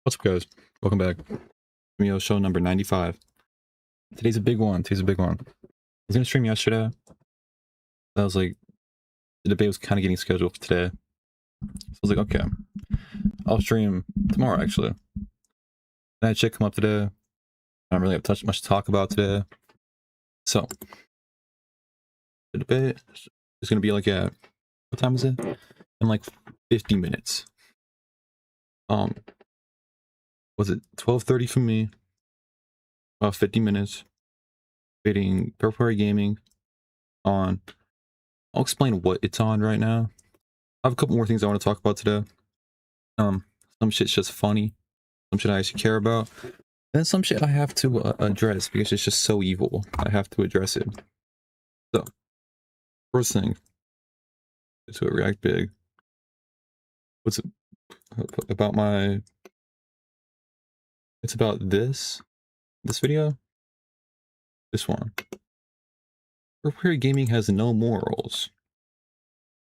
What's up, guys? Welcome back. JXMMY0 SHOW number 95. Today's a big one. I was gonna stream yesterday. I was like, the debate was kind of getting scheduled for today. So I was like, okay, I'll stream tomorrow, actually. I had shit come up today. I don't really have much to talk about today. So, the debate is gonna be like at, what time is it? In like 50 minutes. Was it 12:30 for me? 50 minutes. Debating Parry Gaming on, I'll explain what it's on right now. I have a couple more things I want to talk about today. Some shit's just funny. Some shit I actually care about. And some shit I have to address because it's just so evil. I have to address it. So, first thing, to react big. What's it about my... It's about this video? This one. Parry Gaming has no morals.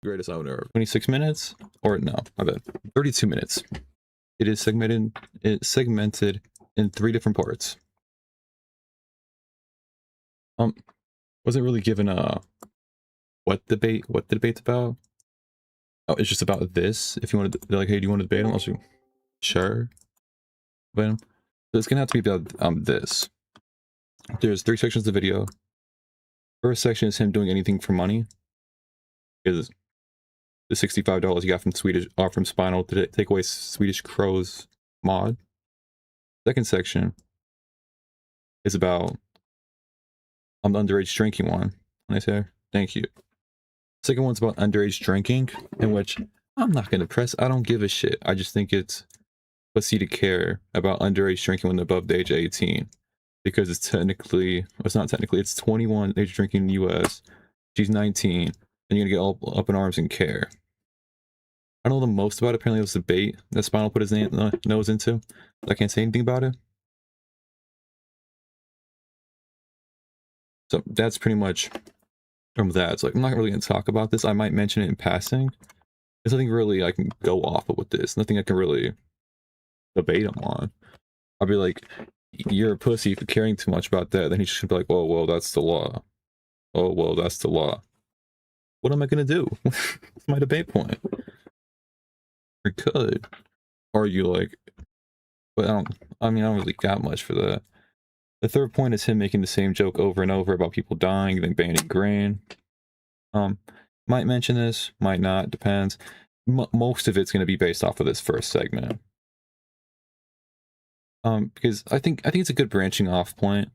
Greatest out ever. 26 minutes? Or no, I bet. 32 minutes. It is segmented in 3 different parts. Wasn't really given a what the debate's about. Oh, it's just about this. If you want to, they're like, hey, do you want to debate him? I'll say, sure. But so it's gonna have to be about this. There's 3 sections of the video. First section is him doing anything for money. Because the $65 you got from Spinal to take away Swedish Crow's mod. Second section is about the underage drinking one. And I say, thank you. Second one's about underage drinking, in which I'm not gonna press. I don't give a shit. I just think it's pussy to care about underage drinking when they're above the age of 18. Because it's not technically, it's 21 age drinking in the US. She's 19, and you're gonna get all up in arms and care. I don't know the most about it. Apparently it was a debate that Spinal put his nose into. I can't say anything about it. So that's pretty much from that. It's like, I'm not really gonna talk about this. I might mention it in passing. There's nothing really I can go off of with this. Nothing I can really debate him on. I'll be like, you're a pussy for caring too much about that. Then he should be like, oh, well, that's the law. Oh, well, that's the law. What am I gonna do? It's my debate point. I could argue like, but I don't really got much for that. The third point is him making the same joke over and over about people dying, then banning grain. Might mention this, might not, depends. Most of it's going to be based off of this first segment. Because I think it's a good branching off point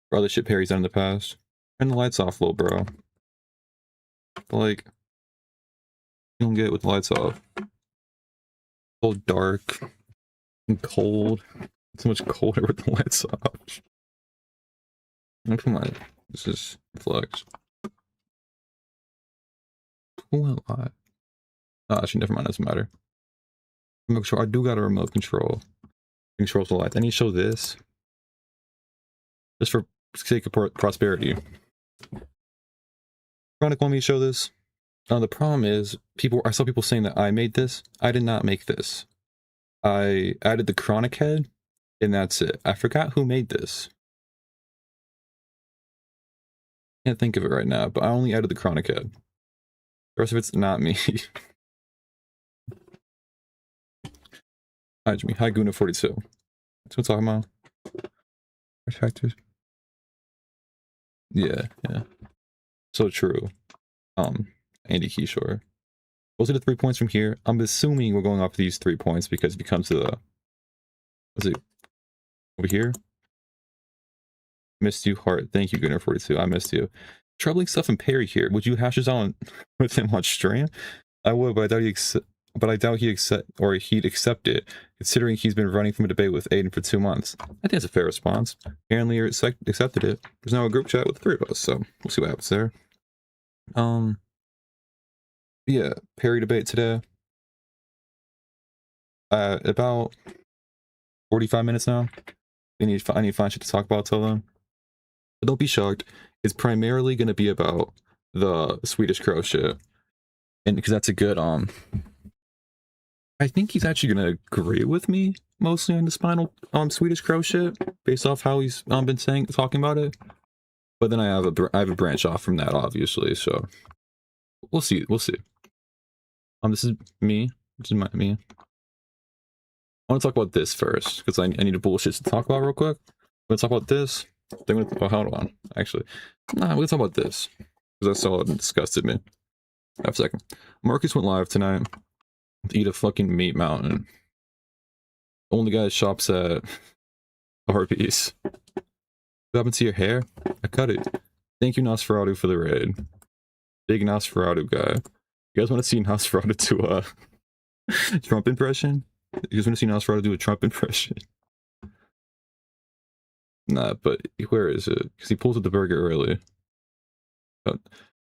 for other shit Parry's done in the past. Turn the lights off, little bro. But like, you don't get it with the lights off. So dark and cold. It's so much colder with the lights off. Oh, come on, this is flex. Who am I? Oh, actually, never mind. Doesn't matter. Remote control. I do got a remote control. Controls the lights. I need to show this just for sake of prosperity. Chronic want me to show this. The problem is, I saw people saying that I made this. I did not make this. I added the Chronic head, and that's it. I forgot who made this. Can't think of it right now, but I only added the Chronic head. The rest of it's not me. Hi, Jimmy. Hi, Guna42. That's what I'm talking about. Factors. Yeah. So true. Andy Keyshore. Those are the 3 points from here. I'm assuming we're going off of these 3 points because it becomes the... Was it over here? Missed you, heart. Thank you, Gunner42. I missed you. Troubling stuff in Parry here. Would you hash this on with him on stream? I would, but I doubt he'd accept it, considering he's been running from a debate with Aiden for 2 months. I think that's a fair response. Apparently, you accepted it. There's now a group chat with the 3 of us, so we'll see what happens there. Yeah, Parry debate today. About 45 minutes now. I need to find shit to talk about till then. But don't be shocked. It's primarily going to be about the Swedish Crow shit. And because that's a good, I think he's actually going to agree with me mostly on the spinal Swedish crow shit, based off how he's been talking about it. But then I have a branch off from that, obviously. So we'll see. We'll see. This is me. This is me. I want to talk about this first because I need a bullshit to talk about real quick. We're gonna talk about this. Then we're gonna, oh, hold on. Actually, nah, we're gonna talk about this because I saw it and disgusted me. Have a second. Marcus went live tonight to eat a fucking meat mountain. Only guy that shops at Arby's. What happened to your hair? I cut it. Thank you, Nosferatu, for the raid. Big Nosferatu guy. You guys want to see Nosferatu do a Trump impression? You guys want to see Nosferatu do a Trump impression? Nah, but where is it? Because he pulls up the burger early. Cut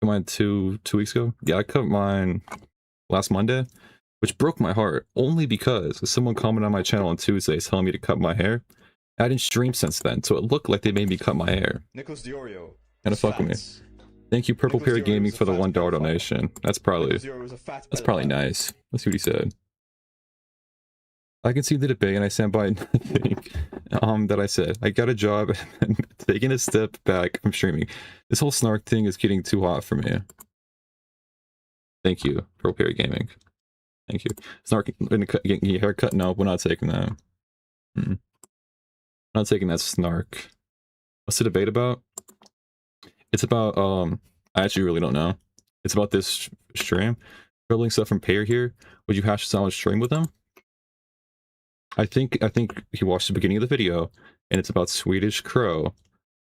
mine two weeks ago? Yeah, I cut mine last Monday, which broke my heart. Only because someone commented on my channel on Tuesday telling me to cut my hair. I didn't stream since then, so it looked like they made me cut my hair. Nicholas Diorio. Kinda fuck with me. Thank you, Purple Parry Gaming, for the $1 donation. That's probably nice. Let's see what he said. I can see the debate, and I stand by nothing that I said. I got a job and taking a step back from streaming. This whole snark thing is getting too hot for me. Thank you, Purple Parry Gaming. Thank you. Snark, getting your hair cut? No, we're not taking that. Not taking that snark. What's the debate about? It's about, I actually really don't know. It's about this stream. Dribbling stuff from Payer here. Would you hash this out on stream with him? I think he watched the beginning of the video, and it's about Swedish Crow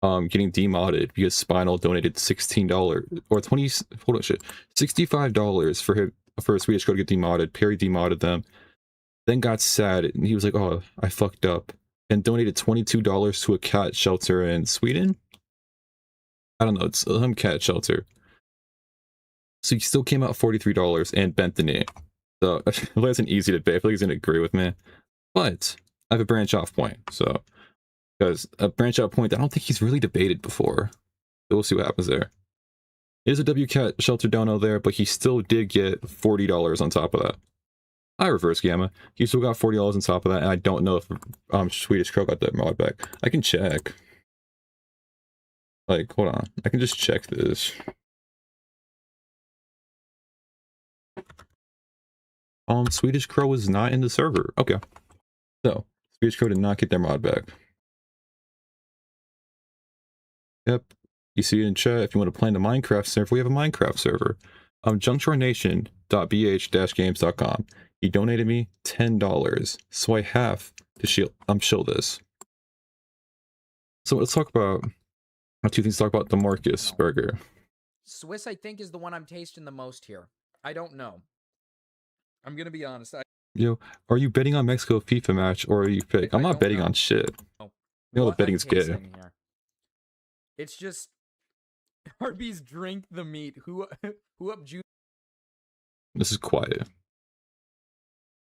getting demodded because Spinal donated $16 or 20, hold on, shit, $65 for a Swedish Crow to get demodded. Parry demodded them, then got sad, and he was like, oh, I fucked up, and donated $22 to a cat shelter in Sweden. I don't know, it's some cat shelter. So he still came out $43 and bent the knee. So I feel like it's an easy debate. I feel like he's gonna agree with me. But I have a branch off point. So because a branch out point, I don't think he's really debated before. So we'll see what happens there. It is a WCAT shelter dono there, but he still did get $40 on top of that. I reverse Gamma. He still got $40 on top of that, and I don't know if Swedish Crow got that mod back. I can check. Like, hold on. I can just check this. Swedish Crow was not in the server. Okay. So, Swedish Crow did not get their mod back. Yep. You see it in chat if you want to play in the Minecraft server. We have a Minecraft server. JunkShoreNation.bh-games.com. He donated me $10. So I have to shill this. So let's talk about two things to talk about the Marcus burger. Swiss, I think, is the one I'm tasting the most here. I don't know. I'm gonna be honest. Yo, are you betting on Mexico FIFA match or are you fake? I'm not betting on shit. You know the betting's gay. It's just Arby's drink the meat. Who up juice? This is quiet.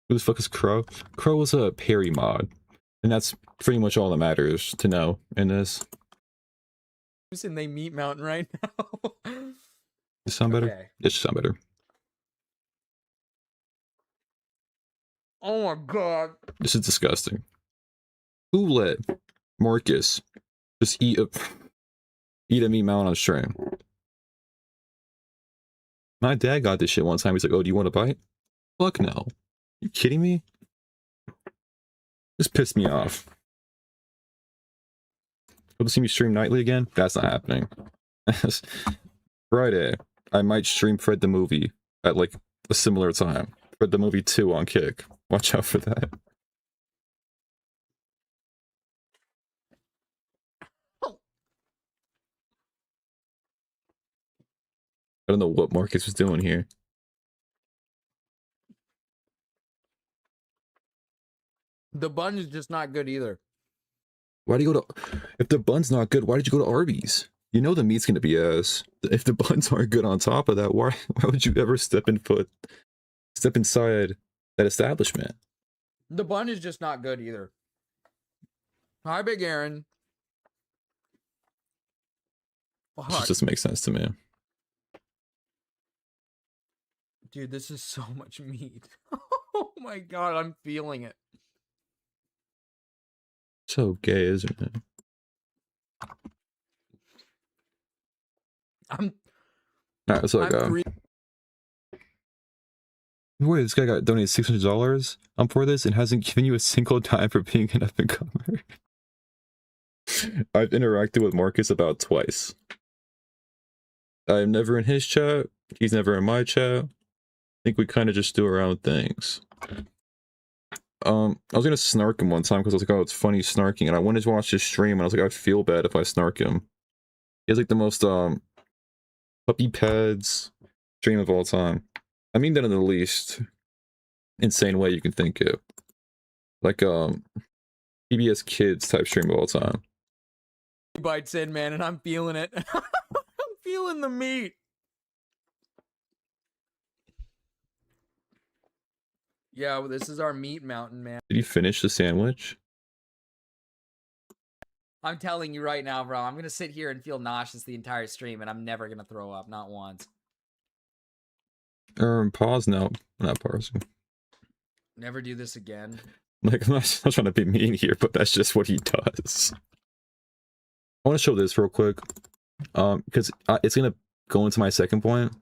Who the fuck is Crow? Crow was a Parry mod, and that's pretty much all that matters to know in this. And they meat mountain right now. Does it sound better? Okay. It should sound better. Oh my god. This is disgusting. Who let Marcus just eat a meat mountain on stream? My dad got this shit one time. He's like, oh, do you want a bite? Fuck no. You kidding me? This pissed me off. You'll see me stream nightly again? That's not happening. Friday, I might stream Fred the Movie at like a similar time. Fred the Movie 2 on Kick. Watch out for that. I don't know what Marcus was doing here. The bun is just not good either. Why do you go to... If the bun's not good, why did you go to Arby's? You know the meat's gonna be ass. If the buns aren't good on top of that, why would you ever step inside that establishment? The bun is just not good either. Hi, Big Aaron. It just doesn't make sense to me. Dude, this is so much meat. Oh my god, I'm feeling it. So gay, isn't it? Alright, so like, wait, this guy got donated $600 for this and hasn't given you a single dime for being an up and comer. I've interacted with Marcus about twice. I'm never in his chat. He's never in my chat. I think we kind of just do our own things. I was gonna snark him one time because I was like, oh, it's funny snarking, and I wanted to watch his stream, and I was like, I feel bad if I snark him. He has like the most puppy pads stream of all time. I mean that in the least insane way you can think of. Like PBS Kids type stream of all time. Bites in, man, and I'm feeling it. I'm feeling the meat. Yeah, well, this is our meat mountain, man. Did you finish the sandwich? I'm telling you right now, bro, I'm gonna sit here and feel nauseous the entire stream, and I'm never gonna throw up, not once. Pause now. Not pausing. Never do this again. Like, I'm not trying to be mean here, but that's just what he does. I want to show this real quick, because it's gonna go into my second point.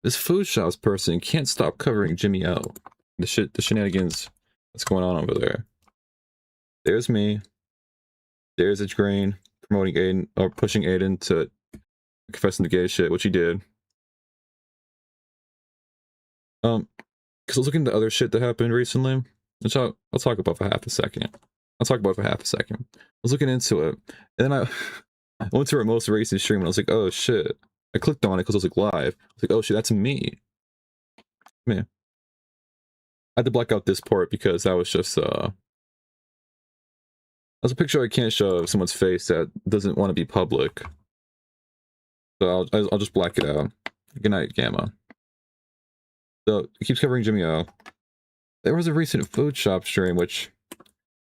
This food shops person can't stop covering JXMMY0. The shenanigans that's going on over there. There's me. There's It's Green promoting Aiden, or pushing Aiden to confess the gay shit, which he did. Because I was looking at the other shit that happened recently, which I'll talk about for half a second. I was looking into it, and then I went to our most recent stream, and I was like, oh shit. I clicked on it because I was like live. I was like, oh shit, that's me. Man. I had to black out this part because that was just that was a picture I can't show of someone's face that doesn't want to be public. So I'll just black it out. Good night, Gamma. So it keeps covering JXMMY0. There was a recent food shop stream, which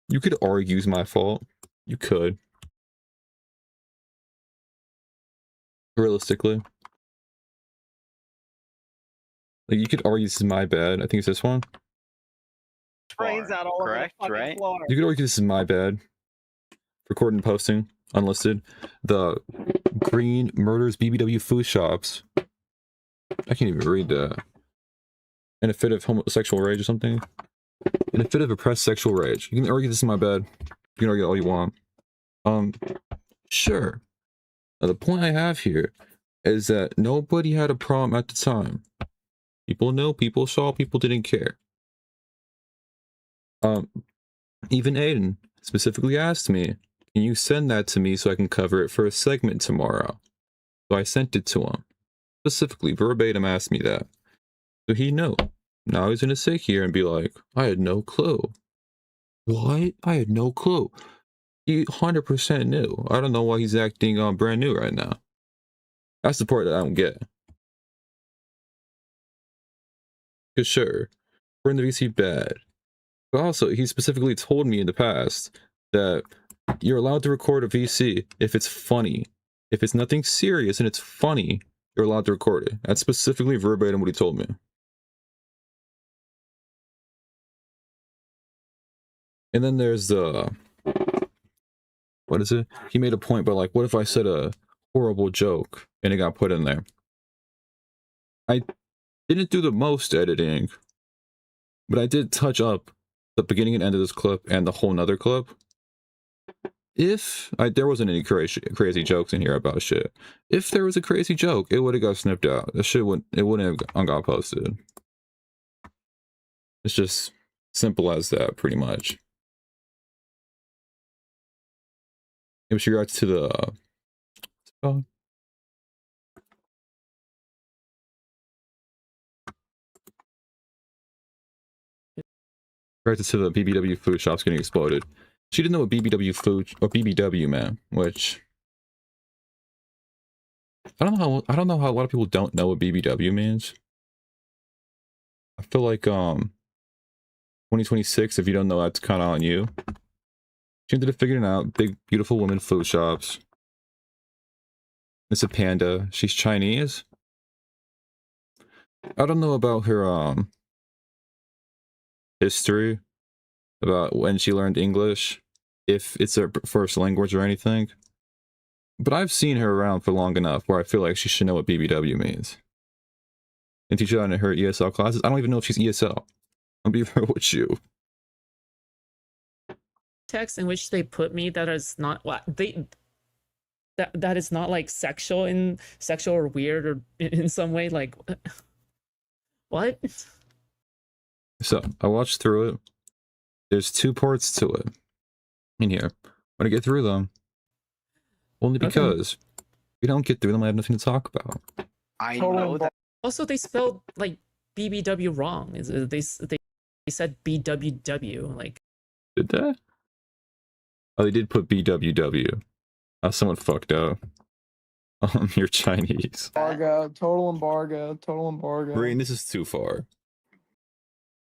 you could argue is my fault. You could. Realistically. Like, you could argue this is my bad. I think it's this one. Brains out all over the fucking floor. You could argue this is my bad. Recording and posting, unlisted. The Green murders BBW food shops. I can't even read that. In a fit of homosexual rage or something. In a fit of oppressed sexual rage. You can argue this is my bad. You can argue all you want. Sure. Now the point I have here is that nobody had a problem at the time. People know, people saw, people didn't care. Even Aiden specifically asked me, can you send that to me so I can cover it for a segment tomorrow? So I sent it to him. Specifically, verbatim asked me that. So he knew. Now he's gonna sit here and be like, I had no clue. What? I had no clue. He 100% knew. I don't know why he's acting brand new right now. That's the part that I don't get. Because sure, we're in the VC bad. But also, he specifically told me in the past that you're allowed to record a VC if it's funny. If it's nothing serious and it's funny, you're allowed to record it. That's specifically verbatim what he told me. And then there's the... what is it? He made a point, but like, what if I said a horrible joke and it got put in there? I didn't do the most editing, but I did touch up the beginning and end of this clip and the whole nother clip. If there wasn't any crazy jokes in here about shit. If there was a crazy joke, it would have got snipped out. The shit wouldn't have got posted. It's just simple as that, pretty much. With regards to the regards to the BBW food shops getting exploded. She didn't know what BBW food or BBW meant, which I don't know how a lot of people don't know what BBW means. I feel like 2026, if you don't know, that's kind of on you. She ended up figuring it out. Big, beautiful women food shops. It's a panda. She's Chinese. I don't know about her history about when she learned English, if it's her first language or anything. But I've seen her around for long enough where I feel like she should know what BBW means. And teach her in her ESL classes. I don't even know if she's ESL. I'll be real with you. Text in which they put me that is not what they that is not like sexual or weird or in some way, like what? So I watched through it. There's 2 parts to it in here. When I get through them, only because we don't get through them, I have nothing to talk about. I know that. Also, they spelled like BBW wrong. They said BWW. Like, Did they? Oh, they did put BWW. Oh, someone fucked up. You're Chinese. Embargo, total embargo. Green, this is too far.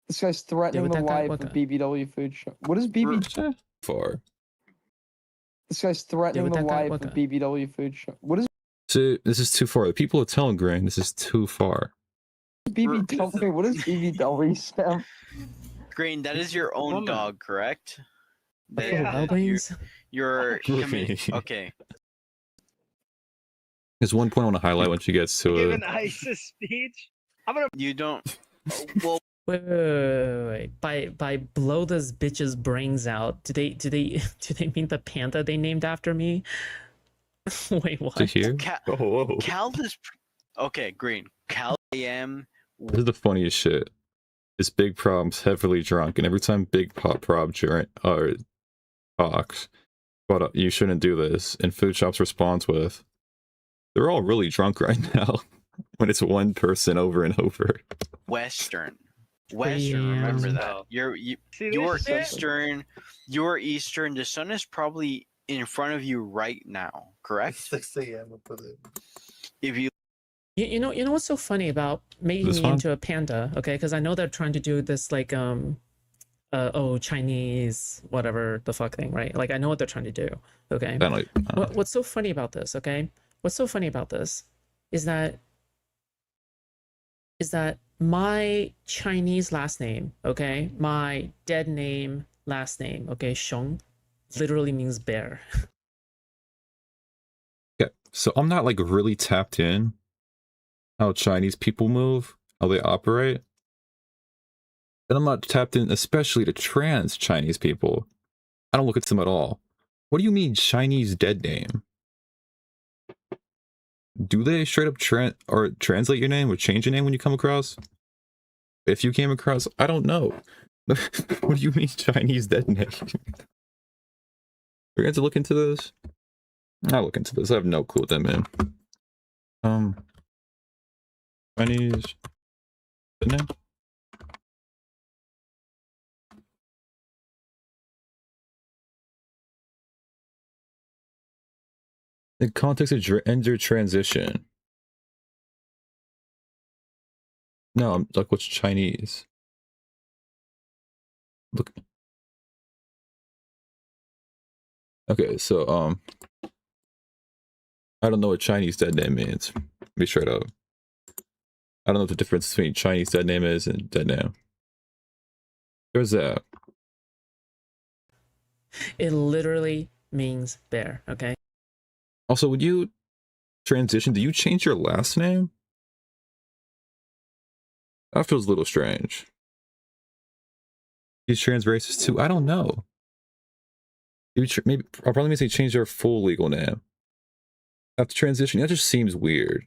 This guy's threatening the life of BBW food shop. What is BB? Far. This guy's threatening the life of BBW food shop. What is? See, this is too far. The people are telling Green this is too far. BBW. What is BBW, Sam? Green, that is your own dog, correct? You're okay. There's one point I want to highlight when she gets to Give it. an ISIS speech. I'm gonna. You don't. Well, wait. By blow this bitch's brains out. Do they mean the panda they named after me? Wait, what? To hear? Cal is okay. Green. Cal AM. This is the funniest shit. This Big Prob's heavily drunk, and every time Big Prob talks, but you shouldn't do this, and Food Shop's responds with, "They're all really drunk right now." When it's one person over and over. Western. Remember that. You're Eastern. You're Eastern. The sun is probably in front of you right now. Correct. 6 a.m. If you. You know what's so funny about making me into a panda? Okay, because I know they're trying to do this like Chinese whatever the fuck thing, right? Like I know what they're trying to do. Okay. What's so funny about this? Okay. What's so funny about this is that my Chinese last name, okay, my dead name last name, okay, Xiong, literally means bear. Yeah, so I'm not like really tapped in how Chinese people move, how they operate. And I'm not tapped in especially to trans Chinese people. I don't look at them at all. What do you mean Chinese dead name? Do they straight up translate your name or change your name when you come across? If you came across, I don't know. What do you mean Chinese dead name? We're going to look into this? I'll look into this. I have no clue what that meant. Chinese dead name? The context of gender transition. No, I'm like, what's Chinese? Look. Okay, so I don't know what Chinese dead name means. Be straight up. I don't know what the difference between Chinese dead name is and dead name. There's that. It literally means bear, okay? Also, would you transition? Do you change your last name? That feels a little strange. These trans races too? I don't know. Maybe I'll probably mean they change their full legal name after transition. That just seems weird.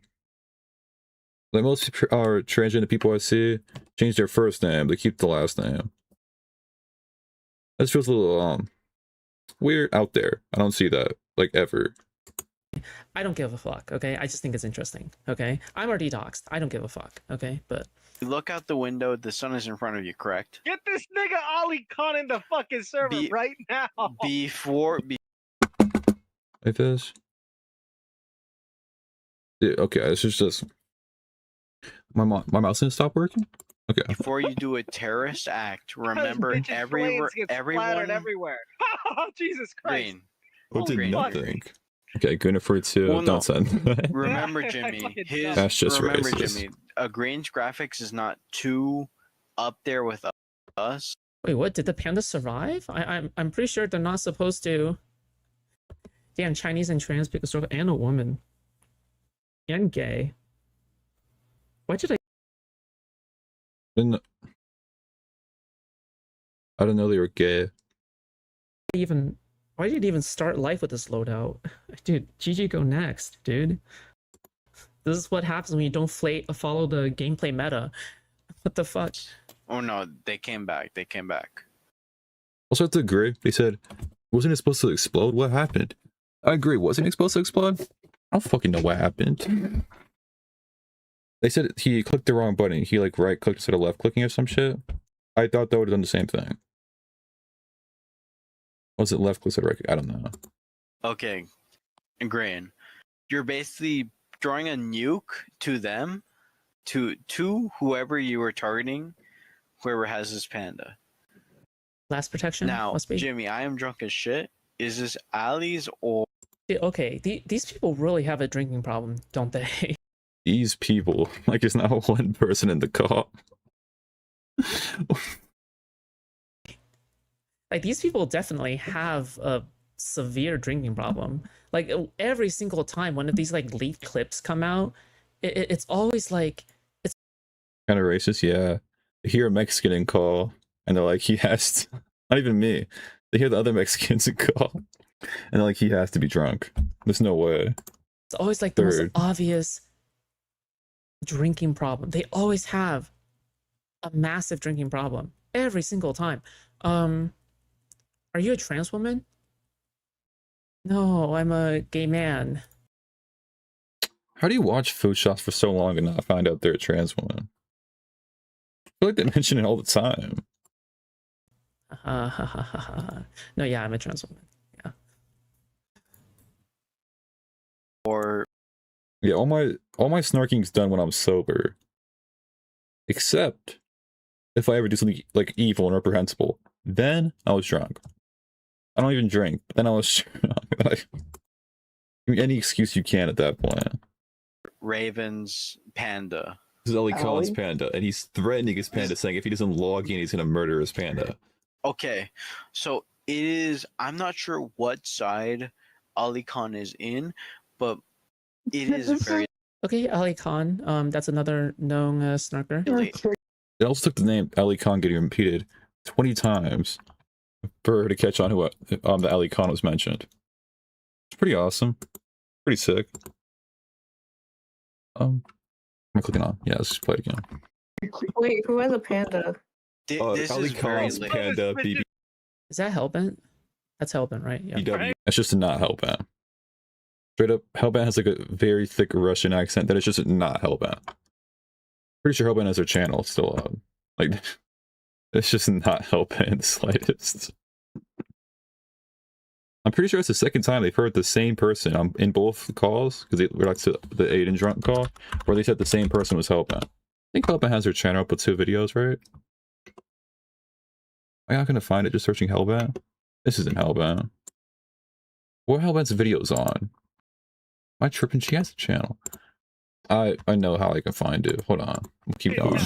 Like most are transgender people I see change their first name, they keep the last name. That feels a little weird out there. I don't see that like ever. I don't give a fuck, okay? I just think it's interesting, okay? I'm already doxxed. I don't give a fuck, okay? But You look out the window, the sun is in front of you, correct? Get this nigga Ali Khan in the fucking server right now. Like this? Yeah, okay, this is just... My mouse didn't stop working? Okay. Before you do a terrorist act, remember everyone... everywhere. Oh, Jesus Christ. Green. What did Green. nothing? Okay, Gunnar too. Well, no. Don't send. Remember, Jimmy. That's just remember, racist. Jimmy. Green's graphics is not too up there with us. us. Wait, what? Did the panda survive? I'm pretty sure they're not supposed to. Damn, Chinese and trans pick a stroke and a woman. And gay. Why did I I didn't know they were gay. even why did you even start life with this loadout? Dude, GG go next, dude. This is what happens when you don't follow the gameplay meta. What the fuck? Oh no, they came back. They came back. Also, I have to agree. They said, wasn't it supposed to explode? What happened? I agree. Wasn't it supposed to explode? I don't fucking know what happened. They said he clicked the wrong button. He like right clicked instead of left clicking or some shit. I thought that would have done the same thing. Was it left click instead of right click? I don't know. Okay, and Grain, you're basically throwing a nuke to them, to whoever you were targeting, whoever has this panda. Last protection? Now, Must be. Jimmy, I am drunk as shit. Is this Ali's or... Okay, these people really have a drinking problem, don't they? These people, like, it's not one person in the car. Like, these people definitely have a severe drinking problem. Like, every single time one of these like leaked clips come out, it's always like, it's Kind of racist, yeah. They hear a Mexican in call, and they're like, he has to... Not even me. They hear the other Mexicans in call, and they're like, he has to be drunk. There's no way. it's always like the most Third. obvious drinking problem. They always have a massive drinking problem every single time. Are you a trans woman? No, I'm a gay man. How do you watch food shops for so long and not find out they're a trans woman? I feel like they mention it all the time. No, yeah, I'm a trans woman. Yeah. or Yeah, all my snarking's done when I'm sober. Except if I ever do something like evil and reprehensible. Then I was drunk. I don't even drink, but then I was drunk. Like, give me any excuse you can at that point. Raven's panda? This is Ellie Collins' Ellie? panda, and he's threatening his panda, saying if he doesn't log in, he's gonna murder his panda. Okay, so it is... I'm not sure what side Ali Khan is in, but it is very Okay, Ali Khan. That's another known snarker. late. It also took the name Ali Khan getting repeated 20 times for her to catch on who the Ali Khan was mentioned. It's pretty awesome. Pretty sick. Am I clicking on? Yeah, let's just play it again. Wait, who has a panda? This Ali is very Khan's late. panda BB. Is that Hellbent? That's Hellbent, right? Yeah. BW. That's just not Hellbent. Straight up, Hellbent has like a very thick Russian accent that is just not Hellbent. Pretty sure Hellbent has their channel still up. Like, it's just not Hellbent in the slightest. I'm pretty sure it's the second time they've heard the same person in both calls, because they were like to the Aiden drunk call, where they said the same person was Hellbent. I think Hellbent has their channel up with 2 videos, right? Am I not gonna find it just searching Hellbent? This isn't Hellbent. What are Hellbent's videos on? Am I tripping? She has a channel. I know how I can find it. Hold on. We'll keep going.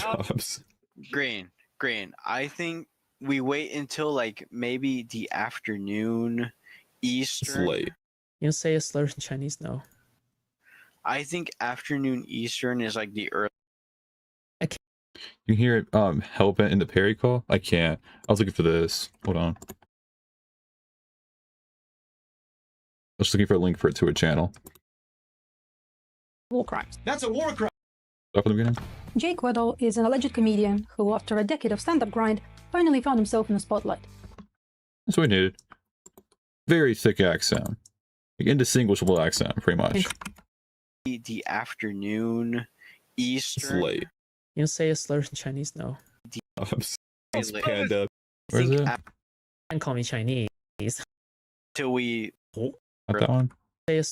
Green. I think we wait until like maybe the afternoon It's Eastern. late. You say a slur in Chinese? No. I think afternoon Eastern is like the early. You hear Hellbent in the Parry call? I can't. I was looking for this. Hold on. I was looking for a link for it to a channel. War crimes. That's a war crime. Start from the beginning. JG4L is an alleged comedian who, after a decade of stand-up grind, finally found himself in the spotlight. That's what we needed. Very thick accent. Like, indistinguishable accent, pretty much. The afternoon It's Eastern. late. You say a slur in Chinese? No. It's late. panda. I Where is think it? And call me Chinese. Till we Not that one. Say a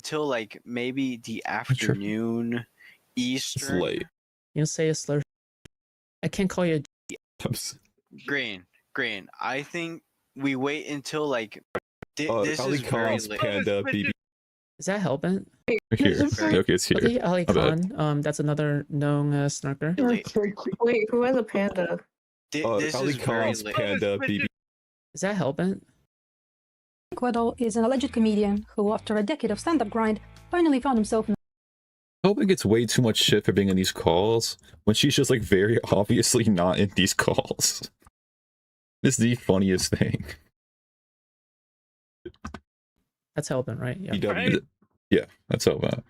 till like maybe the tripping. afternoon It's Eastern. late. You say a slur. I can't call you. Green. I think we wait until like this Ali is very Khan's late. panda BB. Is that Hellbent? Here. Okay, it's here. Okay, Ali My bad. Khan. That's another known snarker. Late. Wait, who has a panda? This Ali is very Khan's late. Panda BB. Is that Hellbent? JG4L is an alleged comedian who, after a decade of stand-up grind, finally found himself in Hellbent gets way too much shit for being in these calls when she's just like very obviously not in these calls. This is the funniest thing. That's Hellbent, right? Yeah. EW, Right? yeah, that's Hellbent.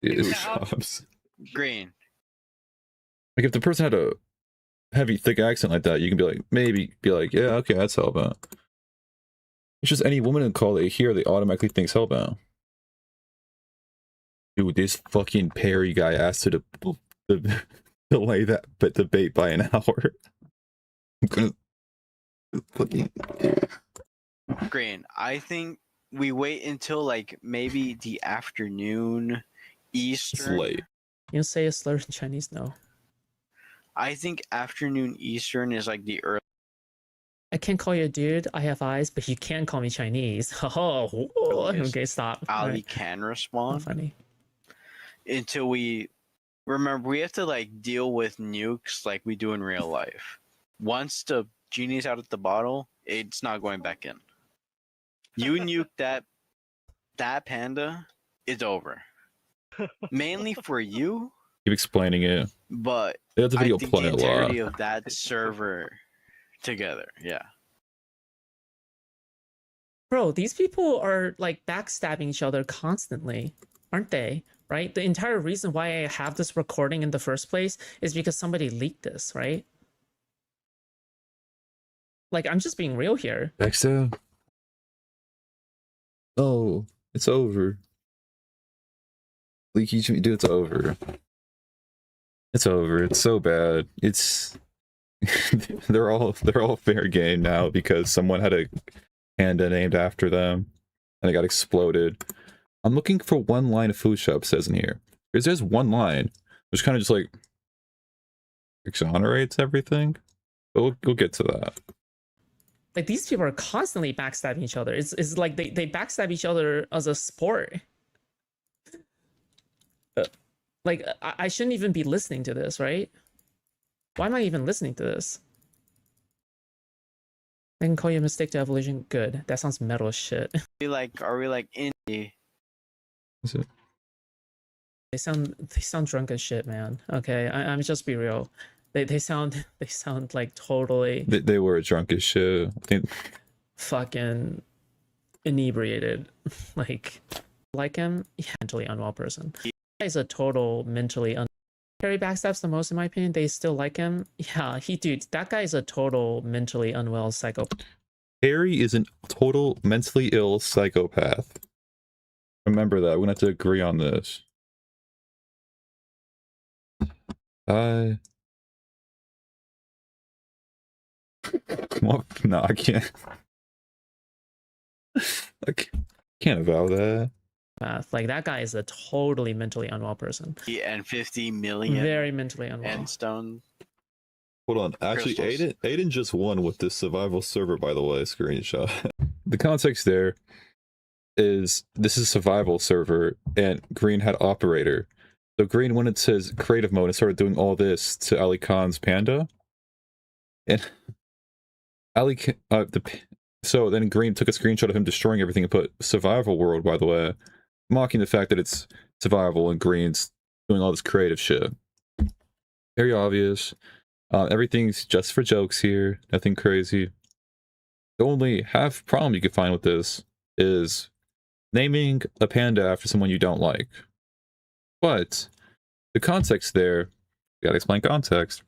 It Yeah. shops. Green. Like if the person had a heavy, thick accent like that, you can be like, maybe be like, yeah, okay, that's Hellbound. It's just any woman in the call they hear, they automatically thinks Hellbound. Dude, this fucking Parry guy asked her to delay that debate by an hour. I'm gonna fucking. Green. I think we wait until like maybe the afternoon It's Eastern. late. You say a slur in Chinese? No. I think afternoon Eastern is like the early. I can't call you a dude. I have eyes, but you can call me Chinese. Oh, okay, stop. Ali Right. can Not respond funny. until we remember we have to like deal with nukes like we do in real life. Once the genie's out of the bottle, it's not going back in. You nuke that panda, it's over. Mainly for you, Keep explaining it. but They have the I video think play the a lot. entirety of that server together. Yeah. Bro, these people are like backstabbing each other constantly, aren't they? Right? The entire reason why I have this recording in the first place is because somebody leaked this, right? Like, I'm just being real here. Backstab. Oh, it's over. Leaky dude, it's over. It's over. It's so bad. It's they're all fair game now because someone had a panda named after them and it got exploded. I'm looking for one line of food shop says in here. Because there's one line which kind of just like exonerates everything. But we'll get to that. Like, these people are constantly backstabbing each other. It's like they backstab each other as a sport. Like, I shouldn't even be listening to this, right? Why am I even listening to this? I can call you a mistake to evolution. Good. That sounds metal as shit. Are we like indie? Is it? They sound drunk as shit, man. Okay, I'm just be real. They sound like totally They were drunk as shit. I think fucking inebriated. like him, yeah, mentally unwell person. He's a total mentally Parry backstabs the most in my opinion. They still like him. Yeah, dude, that guy is a total mentally unwell psychopath. Parry is a total mentally ill psychopath. Remember that. We're gonna have to agree on this. What? No, I can't. I can't avow that. Like, that guy is a totally mentally unwell person. And 50 million Very mentally unwell. end stone. Hold on. Actually, Crystals. Aiden just won with this survival server, by the way, screenshot. The context there is this is a survival server, and Green had operator. So Green went into his creative mode and started doing all this to Ali Khan's panda. And so then Green took a screenshot of him destroying everything and put survival world, by the way, mocking the fact that it's survival and Green's doing all this creative shit. Very obvious. Everything's just for jokes here. Nothing crazy. The only half problem you can find with this is naming a panda after someone you don't like. But the context there, you gotta explain context,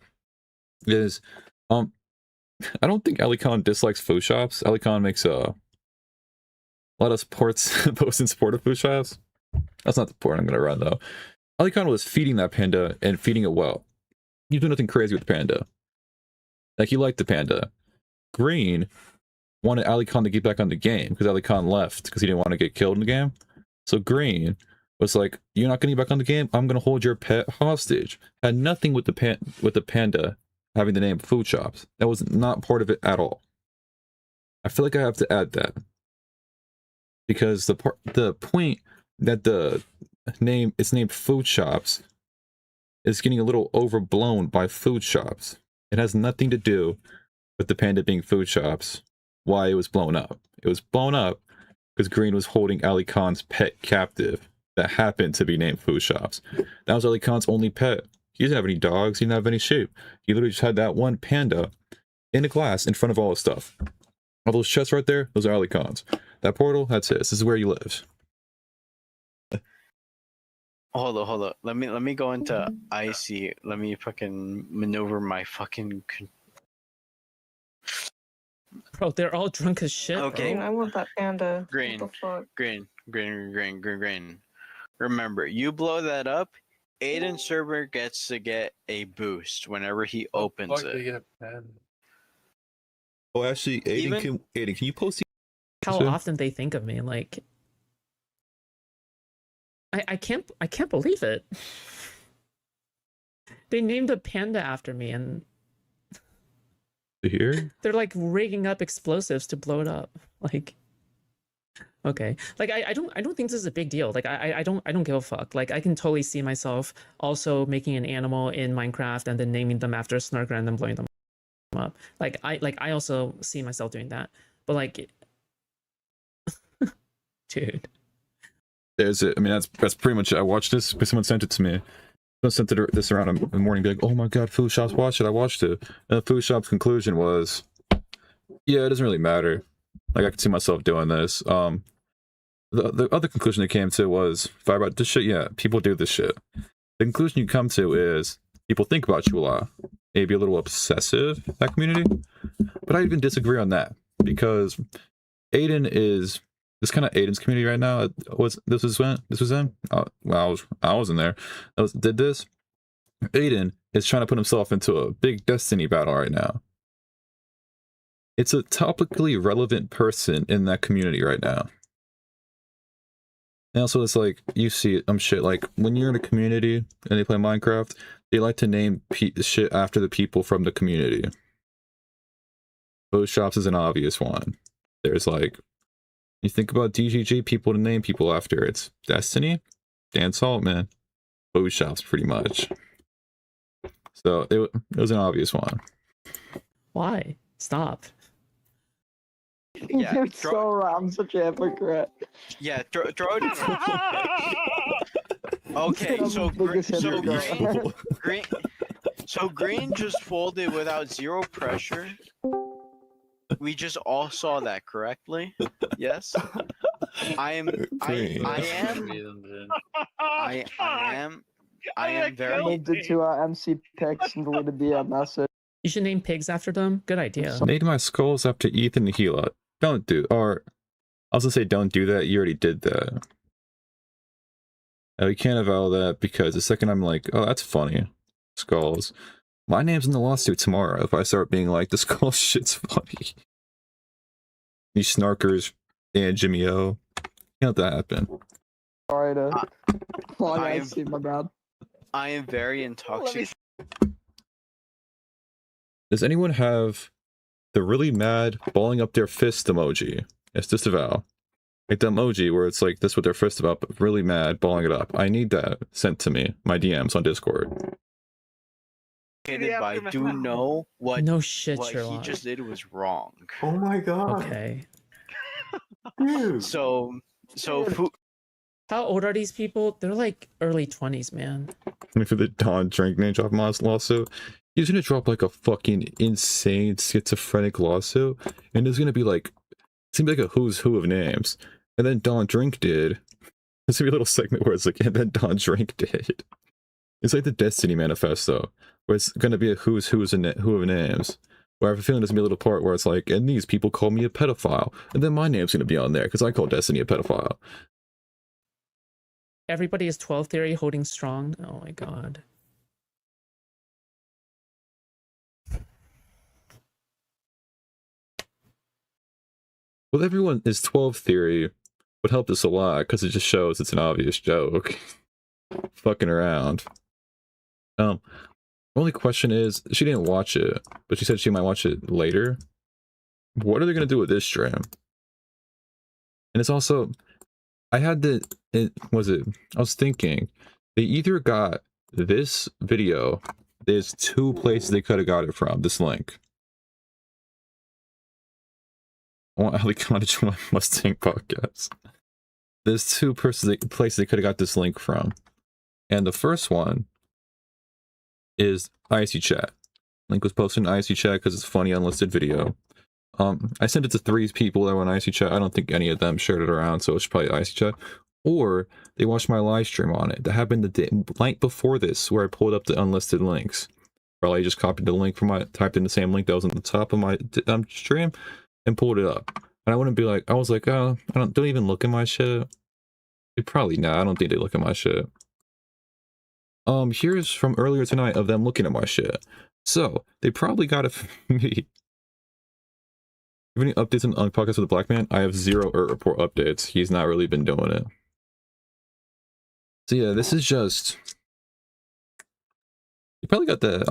is I don't think Ali Khan dislikes food shops. Ali Khan makes a lot of posts in support of food shops. That's not the point I'm gonna run though. Ali Khan was feeding that panda and feeding it well. He did nothing crazy with the panda. Like, he liked the panda. Green wanted Ali Khan to get back on the game because Ali Khan left because he didn't want to get killed in the game. So Green was like, "You're not gonna get back on the game. I'm gonna hold your pet hostage." Had nothing with the panda having the name food shops. That was not part of it at all. I feel like I have to add that because the point that the name is named food shops is getting a little overblown by food shops. It has nothing to do with the panda being food shops. Why it was blown up. It was blown up because Green was holding Ali Khan's pet captive that happened to be named food shops. That was Ali Khan's only pet. He didn't have any dogs. He didn't have any sheep. He literally just had that one panda in a glass in front of all his stuff. All those chests right there, those are Ali Khan's. That portal, that's his. This is where he lives. Hold up. Let me go into IC. Let me fucking maneuver my fucking. Bro, they're all drunk as shit. Okay. I want that panda. Green. What the fuck? Green. Remember, you blow that up, Aiden server gets to get a boost whenever he opens it. Oh, actually, Aiden, can you post How often they think of me, like I can't believe it. They named a panda after me, and here? They're like rigging up explosives to blow it up. Like, okay, like I don't think this is a big deal. Like I don't give a fuck. Like I can totally see myself also making an animal in Minecraft and then naming them after a snarker and then blowing them up. Like I also see myself doing that. But like, dude. There's it. I mean, that's pretty much it. I watched this because someone sent it to me. Someone sent this around in the morning, be like, "Oh my god, food shops, watch it." I watched it, and the food shop's conclusion was, "Yeah, it doesn't really matter. Like, I can see myself doing this." The other conclusion they came to was, "Fire about this shit. Yeah, people do this shit." The conclusion you come to is people think about you a lot, maybe a little obsessive. That community, but I even disagree on that because Aiden is. This kind of Aiden's community right now. This was him. Well, I wasn't there. Did this. Aiden is trying to put himself into a big Destiny battle right now. It's a topically relevant person in that community right now. And also, it's like you see it. Shit. Like when you're in a community and they play Minecraft, they like to name shit after the people from the community. Food shops is an obvious one. There's like. You think about DGG, people to name people after. It's Destiny, Dan Saltman, food shops, pretty much. So it was an obvious one. Why? Stop. Yeah, You're so right. I'm such a hypocrite. Yeah, throw it in. Okay, so Green just folded without zero pressure. We just all saw that correctly. Yes. I am very. Moved it to our MC picks and deleted the message. You should name pigs after them. Good idea. Named my skulls after Ethan and Gila. Don't do, or I was gonna say don't do that. You already did that. We can't avow that because the second I'm like, oh, that's funny. Skulls. My name's in the lawsuit tomorrow if I start being like, the skull shit's funny. These snarkers and Jimmy O. Can't let that happen. Sorry to my bad. I am very intoxicated. Does anyone have the really mad balling up their fist emoji? It's disavow. Like the emoji where it's like this with their fist about, but really mad, balling it up. I need that sent to me. My DMs on Discord. But I do know what no shit, what Sherlock. he just did was wrong. Oh my god. Okay. Dude. So how old are these people? They're like early 20s, man. For the Don Drink name drop lawsuit, he's gonna drop like a fucking insane schizophrenic lawsuit, and there's gonna be like, it's gonna be like a who's who of names. And then Don Drink did. There's gonna be a little segment where it's like, and then Don Drink did. It's like the Destiny manifesto, where it's gonna be a who of names. Where I have a feeling there's gonna be a little part where it's like, and these people call me a pedophile, and then my name's gonna be on there because I call Destiny a pedophile. Everybody is 12 theory holding strong. Oh my god. Well, everyone is 12 theory would help us a lot because it just shows it's an obvious joke. Fucking around. Only question is, she didn't watch it, but she said she might watch it later. What are they gonna do with this stream? And it's also, I was thinking, they either got this video There's 2 places they could have got it from, this link. I want Ali Khan to join my Mustang podcast. There's 2 places they could have got this link from. And the first one is IC Chat. Link was posted in IC Chat because it's a funny unlisted video. I sent it to 3 people that were in IC Chat. I don't think any of them shared it around, so it's probably IC Chat. Or they watched my live stream on it. That happened the night before this, where I pulled up the unlisted links. Probably just copied the link from typed in the same link that was on the top of my stream and pulled it up. And I wouldn't be like, I was like, oh, don't even look at my shit. They probably not. I don't think they look at my shit. Here's from earlier tonight of them looking at my shit. So they probably got it from me. Have any updates on podcast with the Black Man? I have 0 report updates. He's not really been doing it. So yeah, this is just. You probably got the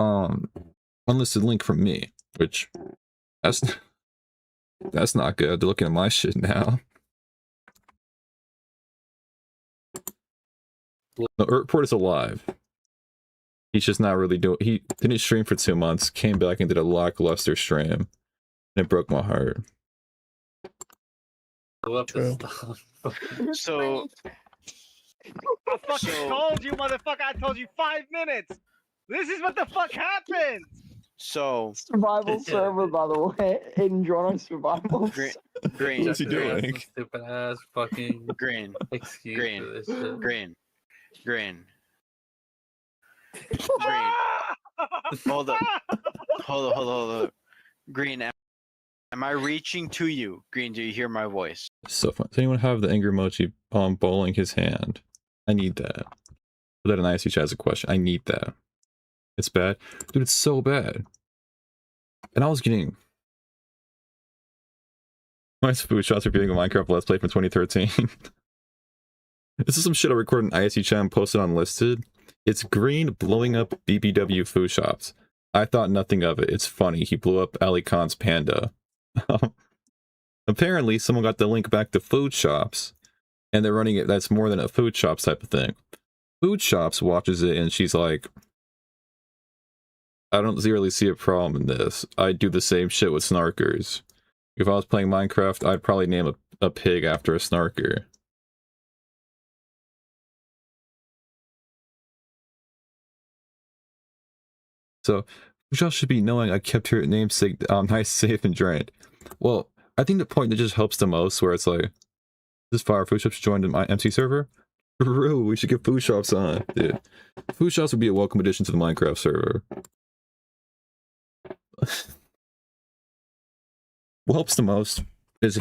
unlisted link from me, which that's not good. They're looking at my shit now. The report is alive. He's just not really doing. He didn't stream for 2 months. Came back and did a lackluster stream, and it broke my heart. True. So I fucking told you, motherfucker. I told you 5 minutes. This is what the fuck happens. So Survival server, by the way. In Toronto survival. Green. What's he doing? Stupid ass fucking Green. excuse Green. for this shit. Green. Hold up. Green, am I reaching to you? Green, do you hear my voice? So fun. Does anyone have the anger emoji bowling his hand? I need that. Put that in IC Chat as a question. I need that. It's bad. Dude, it's so bad. And I was getting my food shots reviewing a Minecraft Let's Play from 2013. This is some shit I recorded in IC Chat and posted on Listed. It's Green blowing up BBW food shops. I thought nothing of it. It's funny. He blew up Ali Khan's panda. Apparently, someone got the link back to food shops, and they're running it. That's more than a food shops type of thing. Food shops watches it, and she's like, I don't really see a problem in this. I'd do the same shit with snarkers. If I was playing Minecraft, I'd probably name a pig after a snarker. So, y'all should be knowing I kept her namesake nice, safe, and drained. Well, I think the point that just helps the most, where it's like, this fire food shops joined my MC server? True, we should get food shops on, dude. Food shops would be a welcome addition to the Minecraft server. What helps the most is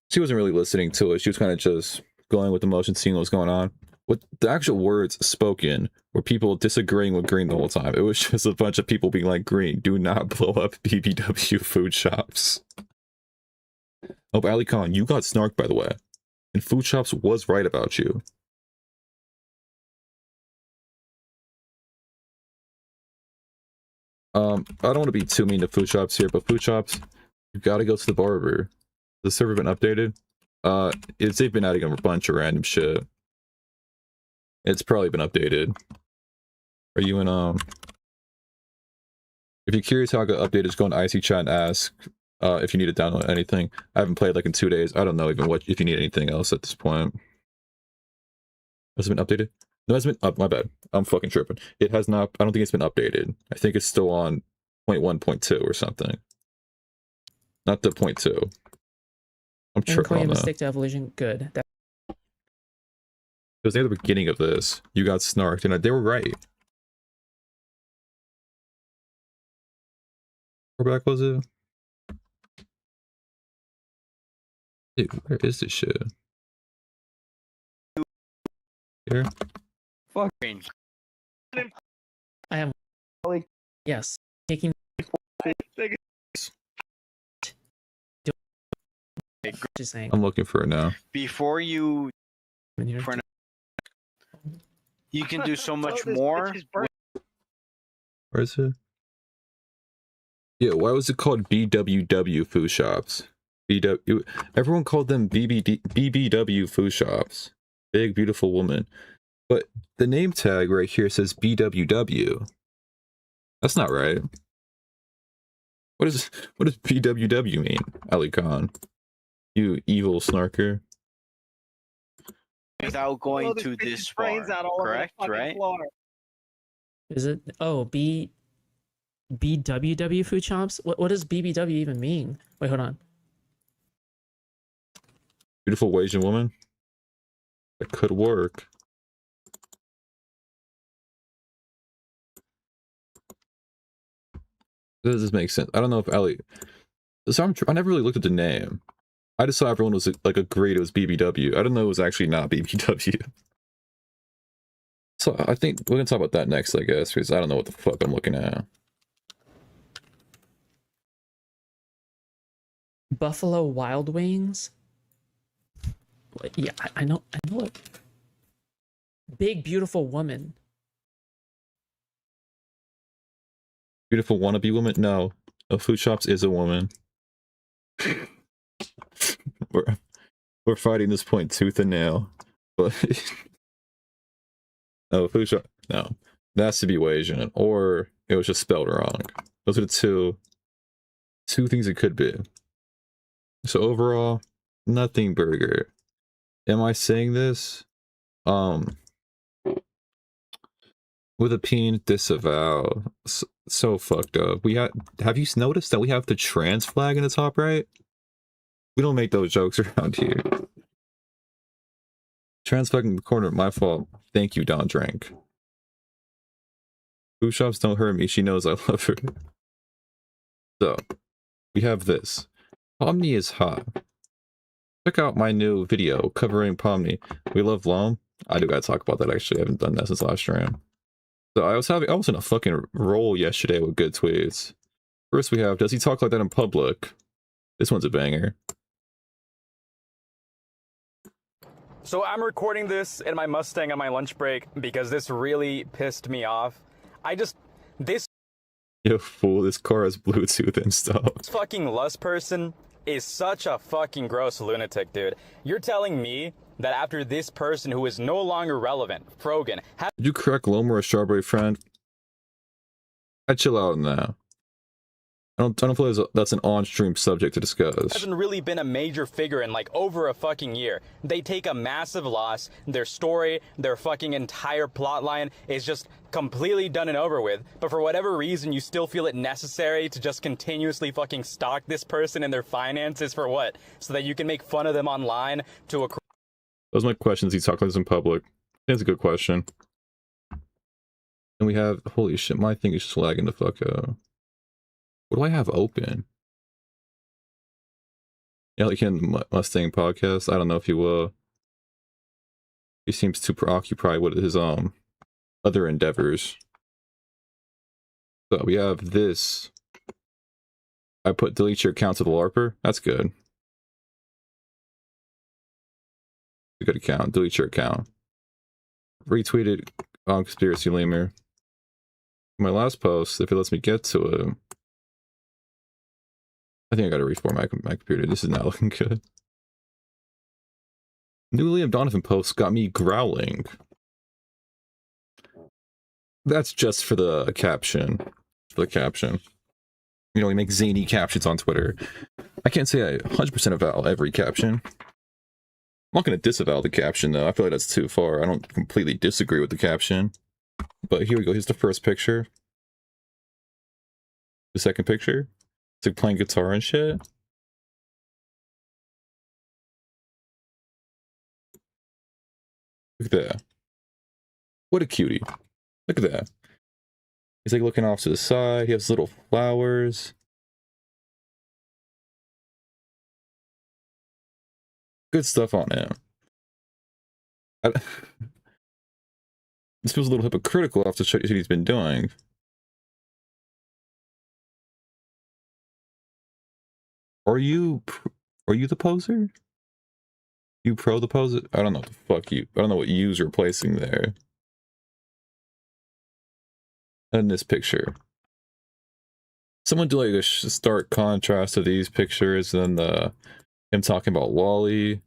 she wasn't really listening to it. She was kind of just going with the motion, seeing what was going on. What the actual words spoken were people disagreeing with Green the whole time. It was just a bunch of people being like, Green, do not blow up BBW food shops. Oh, Ali Khan, you got snarked, by the way. And food shops was right about you. I don't want to be too mean to food shops here, but food shops, you gotta go to the barber. The server been updated? They've been adding a bunch of random shit. It's probably been updated. Are you in, if you're curious how I got updated, just go in IC Chat and ask, if you need to download anything. I haven't played like in 2 days. I don't know even if you need anything else at this point. Has it been updated? No, it hasn't been up. My bad. I'm fucking tripping. It has not. I don't think it's been updated. I think it's still on 0.1.2 or something. Not the 0.2. I'm tripping on that. Mistake to evolution. Good. Because near the beginning of this, you got snarked, and they were right. Where back was it? Dude, where is this shit? Here? Fuck. Green. I am. Yes. Taking. Just saying. I'm looking for it now. Before you, you can do so much more. Where is it? Yeah, why was it called BWW food shops? Everyone called them BBW food shops. Big, beautiful woman. But the name tag right here says BWW. That's not right. What does BWW mean, Ali Khan? You evil snarker. Without going to this far, correct? Right? Floor. Is it? Oh, BWW food shops? What does BBW even mean? Wait, hold on. Beautiful Asian woman? That could work. Does this make sense? I don't know if Ali... So I never really looked at the name. I just saw everyone was like agreed it was BBW. I didn't know it was actually not BBW. So I think we're gonna talk about that next, I guess, because I don't know what the fuck I'm looking at. Buffalo Wild Wings? Yeah, I know it. Big beautiful woman. Beautiful wannabe woman? No. No, Food Shops is a woman. We're fighting this point tooth and nail. But no, Food Shop, no. That has to be Asian, or it was just spelled wrong. Those are the two things it could be. So overall, nothing burger. Am I saying this? With a peen disavow. So fucked up. Have you noticed that we have the trans flag in the top right? We don't make those jokes around here. Trans flag in the corner, my fault. Thank you, Don Drank. Food shops don't hurt me, she knows I love her. So, we have this. Pomni is hot. Check out my new video covering Pomni. We love Lom. I do gotta talk about that actually. I haven't done that since last stream. So I was in a fucking roll yesterday with good tweets. First we have, does he talk like that in public? This one's a banger. So I'm recording this in my Mustang on my lunch break because this really pissed me off. Yo, fool, this car has Bluetooth and stuff. This fucking Lust person is such a fucking gross lunatic, dude. You're telling me that after this person who is no longer relevant, Frogan, Did you correct Lomer a strawberry friend? I'd chill out on that. I don't feel as that's an on-stream subject to discuss. hasn't really been a major figure in like over a fucking year. They take a massive loss. Their story, their fucking entire plot line is just completely done and over with. But for whatever reason, you still feel it necessary to just continuously fucking stalk this person and their finances for what? So that you can make fun of them online to a... Those are my questions. He talk like this in public. That's a good question. And we have, holy shit, my thing is just lagging the fuck out. What do I have open? Yeah, like in the Mustang podcast. I don't know if he will. He seems too preoccupied with his other endeavors. So we have this. I put delete your account to the LARPer. That's good. A good account. Delete your account. Retweeted on Conspiracy Lemur. My last post, if it lets me get to it. I think I gotta reformat my computer. This is not looking good. New Liam Donovan post got me growling. That's just for the caption. For the caption. You know, we make zany captions on Twitter. I can't say I 100% avow every caption. I'm not gonna disavow the caption though. I feel like that's too far. I don't completely disagree with the caption. But here we go. Here's the first picture. The second picture. It's like playing guitar and shit. Look at that. What a cutie. Look at that. He's like looking off to the side. He has little flowers. Good stuff on him. This feels a little hypocritical after what he's been doing. Are you the poser? You pro the poser? I don't know what the fuck you. I don't know what you's replacing there. And this picture. Someone do like a stark contrast to these pictures, and then him talking about Wally,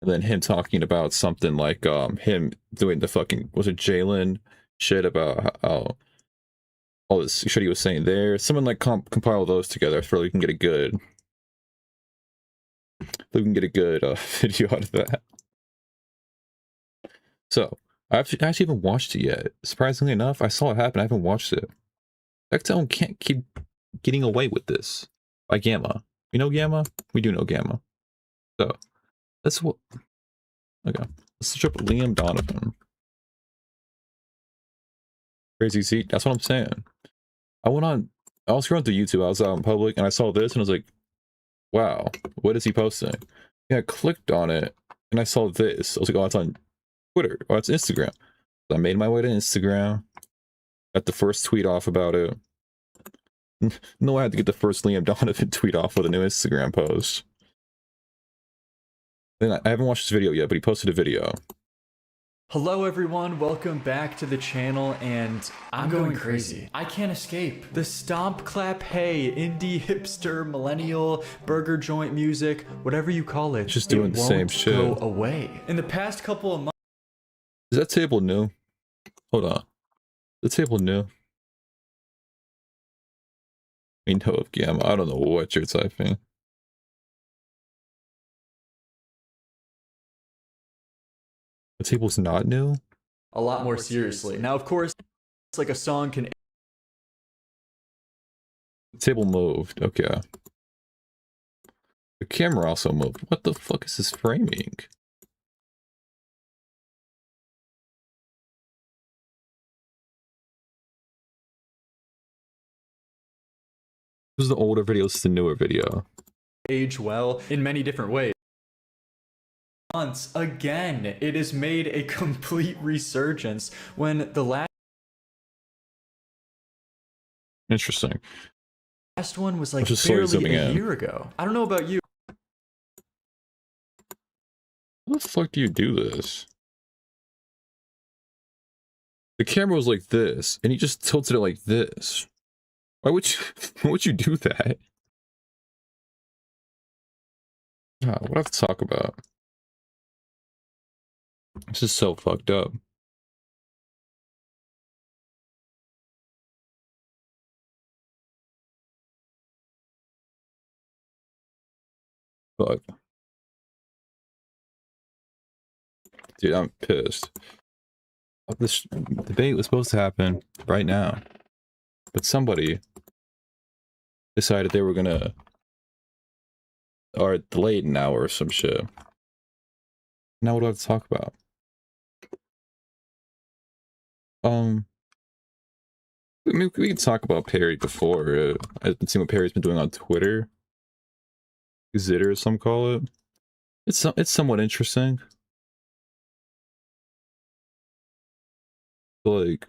and then him talking about something like him doing the fucking, was it Jalen shit about how all this shit he was saying there. Someone like compile those together so we can get a good video out of that. So I actually haven't watched it yet. Surprisingly enough, I saw it happen. I haven't watched it. XL can't keep getting away with this. By Gamma. You know Gamma? We do know Gamma. So that's what. Okay. Let's search up Liam Donovan. Crazy Zeke. That's what I'm saying. I was scrolling through YouTube. I was out in public and I saw this and I was like, wow, what is he posting? Yeah, I clicked on it and I saw this. I was like, oh, it's on Twitter. Oh, it's Instagram. So I made my way to Instagram. Got the first tweet off about it. No, I had to get the first Liam Donovan tweet off with a new Instagram post. Then I haven't watched this video yet, but he posted a video. Hello everyone, welcome back to the channel, and I'm going crazy. I can't escape. The stomp, clap, hey, indie, hipster, millennial, burger joint music, whatever you call it, just doing the same shit. Go away. In the past couple of months. Is that table new? Hold on. The table new? We know of Gamma. I don't know what you're typing. The table's not new? A lot more seriously. Now, of course, it's like a song can... The table moved. Okay. The camera also moved. What the fuck is this framing? This is the older video, this is the newer video. Age well in many different ways. Once again, it has made a complete resurgence when the last Interesting. one was like barely a year ago. I don't know about you. How the fuck do you do this? The camera was like this, and he just tilted it like this. Why would you do that? What do I have to talk about? This is so fucked up. Fuck. Dude, I'm pissed. This debate was supposed to happen right now. But somebody decided they were gonna... or delayed an hour or some shit. Now what do I have to talk about? I mean, we can talk about Parry before. I've been seeing what Parry's been doing on Twitter. Zitter, some call it. It's somewhat interesting. Like,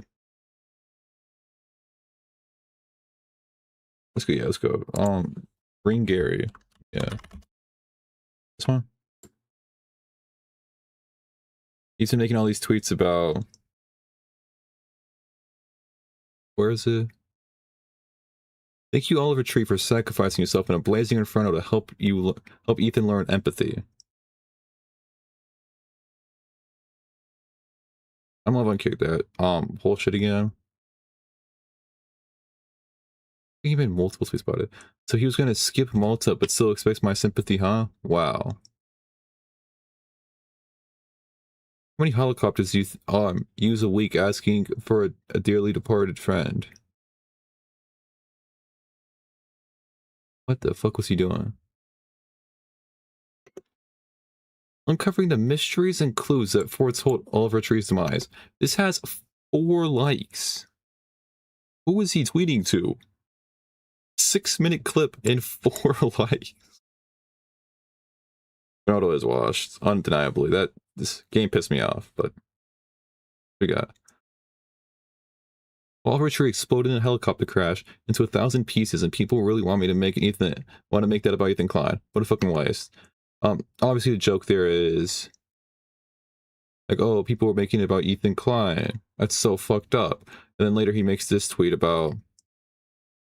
let's go. Yeah, let's go. Green Gary. Yeah, this one. He's been making all these tweets about. Where is it? Thank you, Oliver Tree, for sacrificing yourself in a blazing inferno to help Ethan learn empathy. I'm gonna unkick that. Whole shit again. I think he made multiple tweets about it. So he was gonna skip Malta, but still expects my sympathy, huh? Wow. How many helicopters do you use a week asking for a dearly departed friend? What the fuck was he doing? Uncovering the mysteries and clues that foretold Oliver Tree's demise. This has 4 likes. Who was he tweeting to? 6-minute clip and 4 likes. Ronaldo is washed, undeniably. This game pissed me off, but we got. Oliver Tree exploded in a helicopter crash into 1,000 pieces, and people really want me to make that about Ethan Klein. What a fucking waste. Obviously the joke there is like, oh, people were making it about Ethan Klein. That's so fucked up. And then later he makes this tweet about,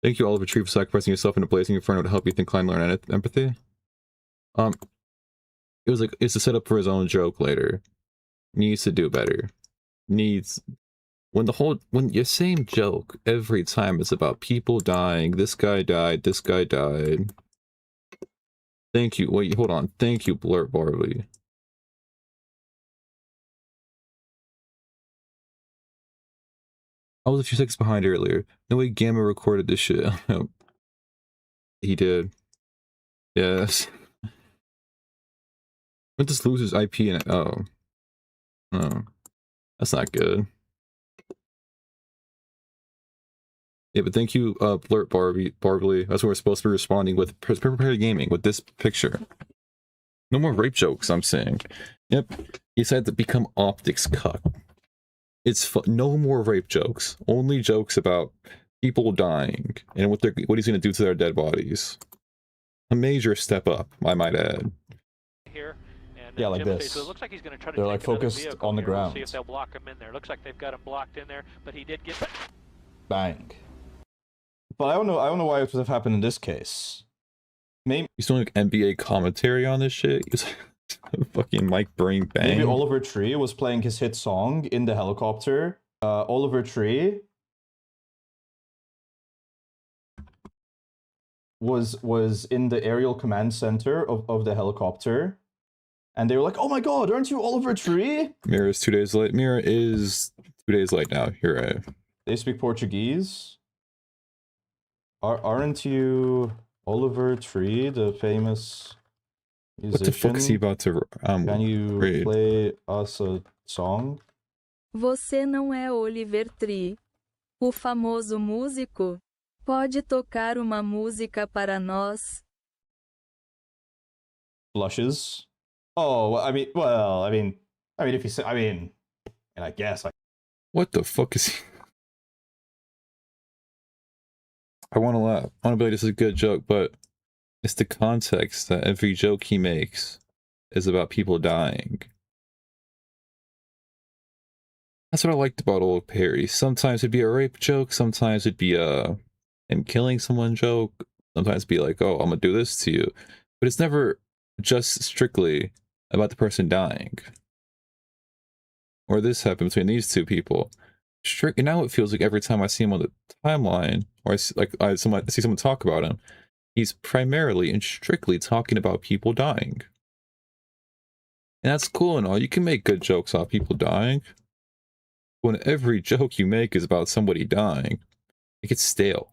thank you, Oliver Tree, for sacrificing yourself in a blazing inferno to help Ethan Klein learn empathy. It was like, it's a setup for his own joke later. Needs to do better. Needs when your same joke every time is about people dying, this guy died, this guy died. Thank you. Wait, hold on. Thank you, Blurt Barley. I was a few seconds behind earlier. No way Gamma recorded this shit. He did. Yes. Went to lose his IP and oh. Oh. That's not good. Yeah, but thank you, Blurt Barbly. That's what we're supposed to be responding with Parry Gaming with this picture. No more rape jokes, I'm saying. Yep. He decided to become Optics cuck. It's no more rape jokes. Only jokes about people dying and what he's gonna do to their dead bodies. A major step up, I might add. Here. And, yeah, like Timothy, this. So it looks like he's going to try to They're take like focused vehicle on the here. ground. We'll see if they'll block him in there. Looks like they've got him blocked in there, but he did get bang. But I don't know why it would have happened in this case. Maybe he's doing like NBA commentary on this shit. He's fucking Mike Brain Bang. Maybe Oliver Tree was playing his hit song in the helicopter. Oliver Tree was in the aerial command center of the helicopter, and they were like, "Oh my god, aren't you Oliver Tree?" Mira is 2 days late. Mira is 2 days late now. You're right. They speak Portuguese. Aren't you Oliver Tree, the famous musician? What the fuck is he about to Can you read? play us a song? Você não é Oliver Tree, o famoso músico? Pode tocar uma música para nós? Blushes. Oh, I mean, if you say, and I guess What the fuck is he? I want to laugh. I want to be like, this is a good joke, but it's the context that every joke he makes is about people dying. That's what I liked about old Parry. Sometimes it'd be a rape joke, sometimes it'd be him killing someone joke, sometimes it'd be like, oh, I'm gonna do this to you. But it's never just strictly about the person dying. Or this happened between these two people. And now it feels like every time I see him on the timeline, or I see someone talk about him, he's primarily and strictly talking about people dying. And that's cool and all. You can make good jokes off people dying. When every joke you make is about somebody dying, it gets stale.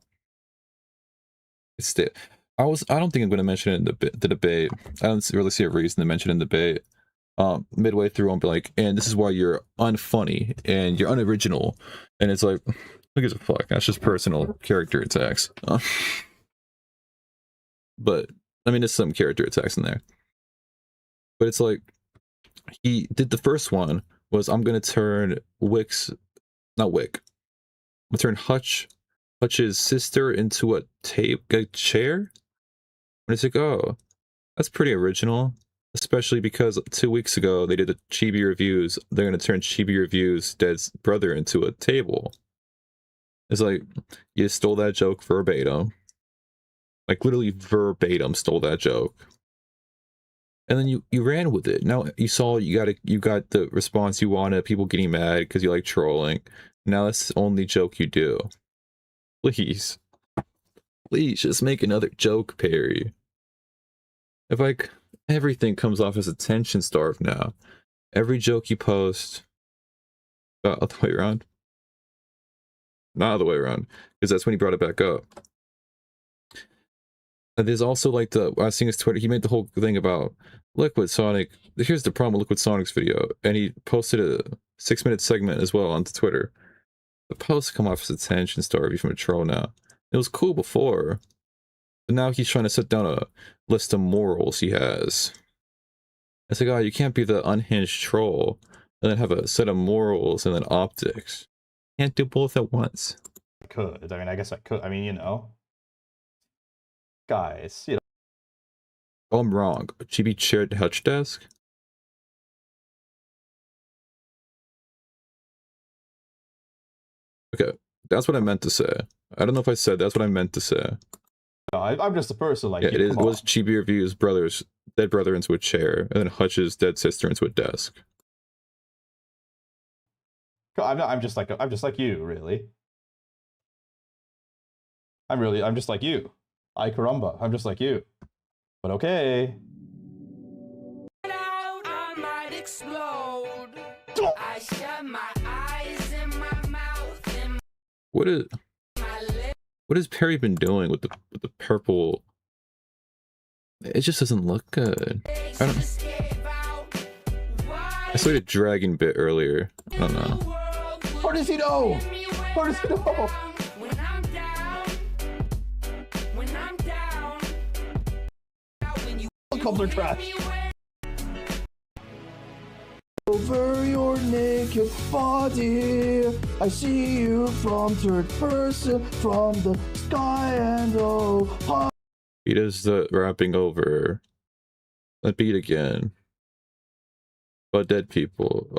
It's stale. I don't think I'm going to mention it in the debate. I don't really see a reason to mention it in the debate. Midway through, I'll be like, and this is why you're unfunny and you're unoriginal. And it's like, who gives a fuck? That's just personal character attacks. But I mean, there's some character attacks in there. But it's like, he did the first one was, I'm gonna turn I'm gonna turn Hutch's sister into a chair. And it's like, oh, that's pretty original. Especially because 2 weeks ago they did the Chibi Reviews. They're gonna turn Chibi Reviews' dead brother into a table. It's like, you stole that joke verbatim. Like literally verbatim stole that joke. And then you ran with it. Now you saw you got the response you wanted, people getting mad because you like trolling. Now that's the only joke you do. Please. Please just make another joke, Parry. If like everything comes off as attention starved now. Every joke you post other way around. Not other way around. Because that's when he brought it back up. And there's also like I was seeing his Twitter, he made the whole thing about Liquid Sonic. Here's the problem with Liquid Sonic's video, and he posted a 6-minute segment as well onto Twitter. The posts come off as attention starved from a troll now. It was cool before, but now he's trying to set down a list of morals he has. It's like, oh, you can't be the unhinged troll and then have a set of morals and then optics. You can't do both at once. I could. I mean, I guess I could. I mean, you know. Guys, you know. Oh, I'm wrong. Chibi shared Hutch desk? Okay, that's what I meant to say. I don't know if I said that's what I meant to say. No, I'm just a person like yeah, you. It was Chibi Review's dead brother into a chair, and then Hutch's dead sister into a desk. I'm just like you, really. I'm just like you. Ay caramba, I'm just like you. But okay. I might explode. I shut my eyes and my mouth and What has Parry been doing with the purple? It just doesn't look good. I saw a dragon bit earlier. I don't know. How does he know? How does he know? Helicopter crash. Over your naked body, I see you from third person, from the sky and oh. He does the rapping over the beat again. But dead people.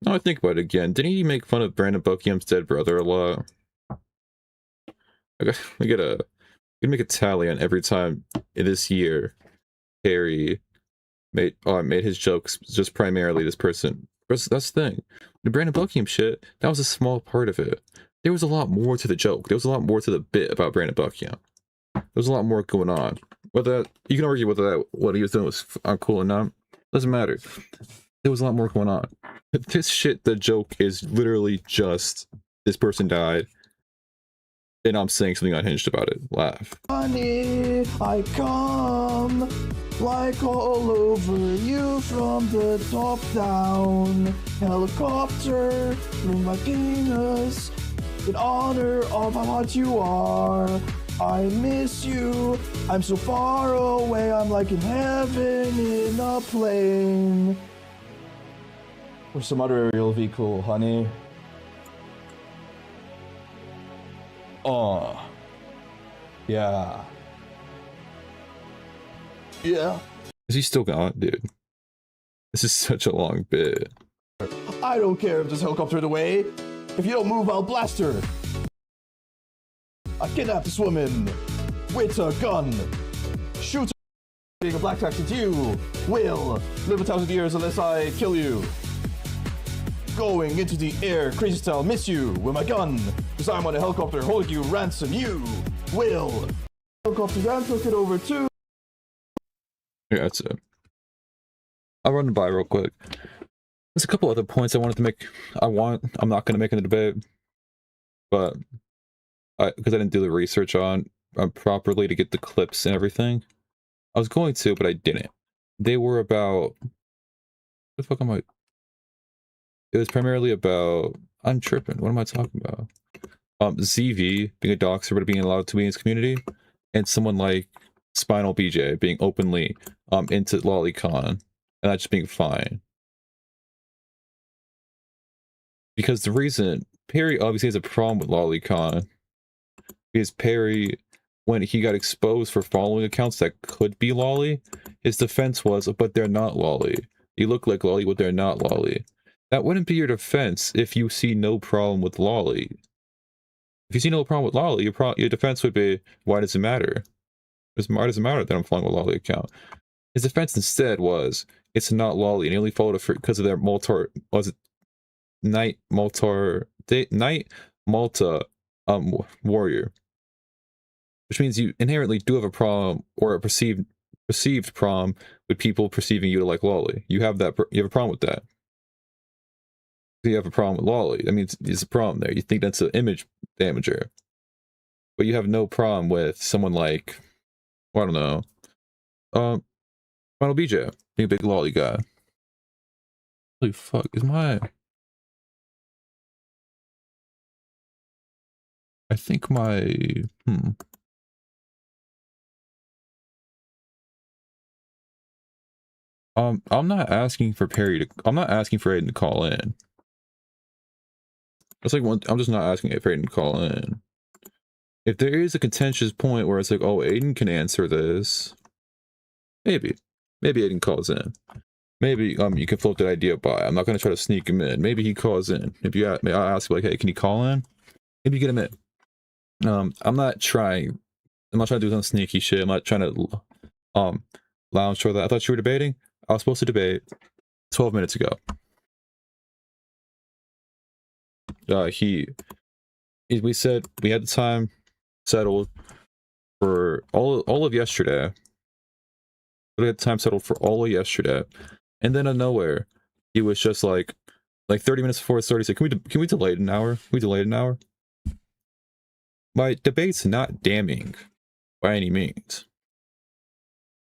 Now I think about it again. Didn't he make fun of Brandon Buckingham's dead brother a lot? I gotta make a tally on every time in this year Parry made his jokes just primarily this person. That's the thing. The Brandon Buckingham shit, that was a small part of it. There was a lot more to the joke. There was a lot more to the bit about Brandon Buckingham. There was a lot more going on. Whether you can argue whether what he was doing was uncool or not, doesn't matter. There was a lot more going on. This shit, the joke is literally just this person died, and I'm saying something unhinged about it. Laugh. Honey, I come like all over you from the top down. Helicopter through my penis in honor of how hot you are. I miss you. I'm so far away. I'm like in heaven in a plane. Or some other aerial vehicle, honey. Oh. Yeah. Yeah. Is he still gone, dude? This is such a long bit. I don't care if there's a helicopter in the way. If you don't move, I'll blast her. I kidnapped this woman with a gun. Shoot her. Being a black taxi to you will live 1,000 years unless I kill you. Going into the air, crazy style, miss you with my gun. Cause I'm on a helicopter holding you ransom. You will. Helicopter gun took it over too. Yeah, that's it. I'll run it by real quick. There's a couple other points I wanted to make. I'm not going to make in the debate, but because I didn't do the research on properly to get the clips and everything. I was going to, but I didn't. They were about. What the fuck am I? It was primarily about. I'm tripping. What am I talking about? ZV being a doxer but being allowed to be in his community, and someone like Spinal BJ being openly into lolicon and that just being fine. Because the reason Parry obviously has a problem with lolicon is Parry, when he got exposed for following accounts that could be lolly, his defense was, but they're not lolly. You look like lolly, but they're not lolly. That wouldn't be your defense if you see no problem with lolly. If you see no problem with lolly, your defense would be, why does it matter? Why does it matter that I'm following a lolly account? His defense instead was, it's not lolly, and he only followed it because of their Night Malta warrior. Which means you inherently do have a problem, or a perceived problem with people perceiving you to like lolly. You have a problem with that. You have a problem with lolly. I mean, there's a problem there. You think that's an image damager. But you have no problem with someone like, well, I don't know, Final BJ, being a big lolly guy. Holy fuck, is my... I think my... I'm not asking for Parry to... I'm not asking for Aiden to call in. That's like one... I'm just not asking for Aiden to call in. If there is a contentious point where it's like, oh, Aiden can answer this, maybe Aiden calls in. Maybe you can float that idea by. I'm not gonna try to sneak him in. Maybe he calls in. If you I ask like, hey, can you call in? Maybe you get him in. I'm not trying to do some sneaky shit. I'm not trying to lounge for that. I thought you were debating. I was supposed to debate 12 minutes ago. we said we had the time settled for all of yesterday. We had time settled for all of yesterday, and then out of nowhere, he was just like 30 minutes before it's 30. Said, can we delay it an hour? Can we delay it an hour? My debate's not damning by any means,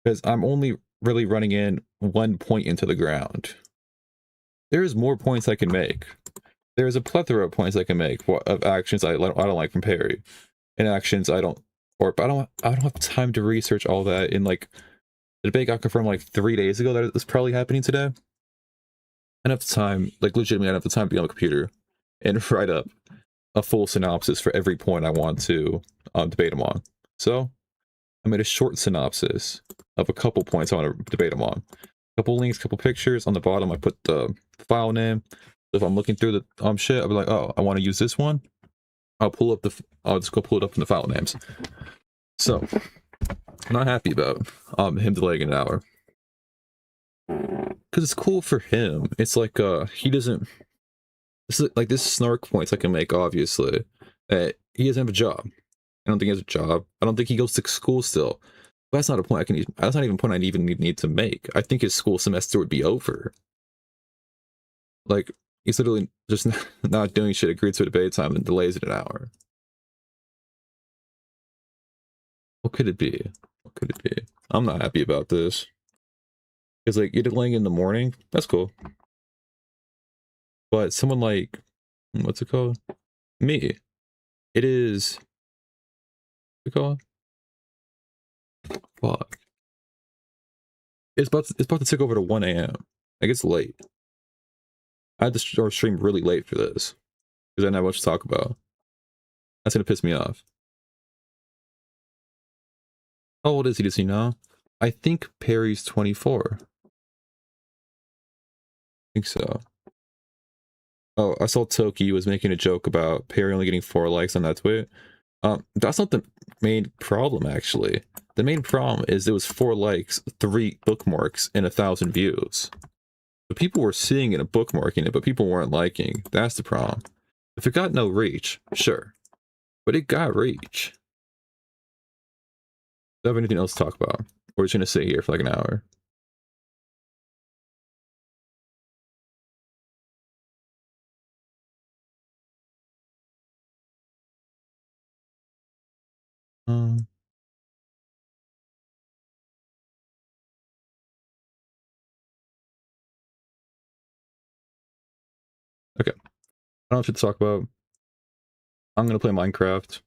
because I'm only really running in 1 point into the ground. There's more points I can make. There's a plethora of points I can make of actions I don't like from Parry, and actions I don't have time to research all that. In like the debate got confirmed like 3 days ago that it's probably happening today. I don't have the time, like legitimately, I don't have the time to be on the computer and write up a full synopsis for every point I want to debate them on. So I made a short synopsis of a couple points I want to debate them on. A couple links, couple pictures. On the bottom, I put the file name. If I'm looking through the shit, I'll be like, oh, I want to use this one. I'll just go pull it up in the file names. So I'm not happy about him delaying an hour, because it's cool for him. It's like he doesn't. This snark points I can make, obviously. He doesn't have a job. I don't think he has a job. I don't think he goes to school still. But that's not a point that's not even a point I even need to make. I think his school semester would be over. Like, he's literally just not doing shit, agreed to a debate time, and delays it an hour. What could it be? What could it be? I'm not happy about this. Because, like, you're delaying in the morning, that's cool. But someone like, what's it called? Me. It is, what's it called? Fuck. It's about to tick over to 1 a.m. Like, it's late. I had to start stream really late for this, because I didn't have much to talk about. That's gonna piss me off. How old is he? Does he know? I think Parry's 24. I think so. Oh, I saw Toki was making a joke about Parry only getting 4 likes on that tweet. That's not the main problem, actually. The main problem is it was 4 likes, 3 bookmarks, and 1,000 views. The people were seeing it and bookmarking it, but people weren't liking. That's the problem. If it got no reach, sure. But it got reach. Do I have anything else to talk about? We're just gonna sit here for like an hour. Okay. I don't know what to talk about. I'm gonna play Minecraft.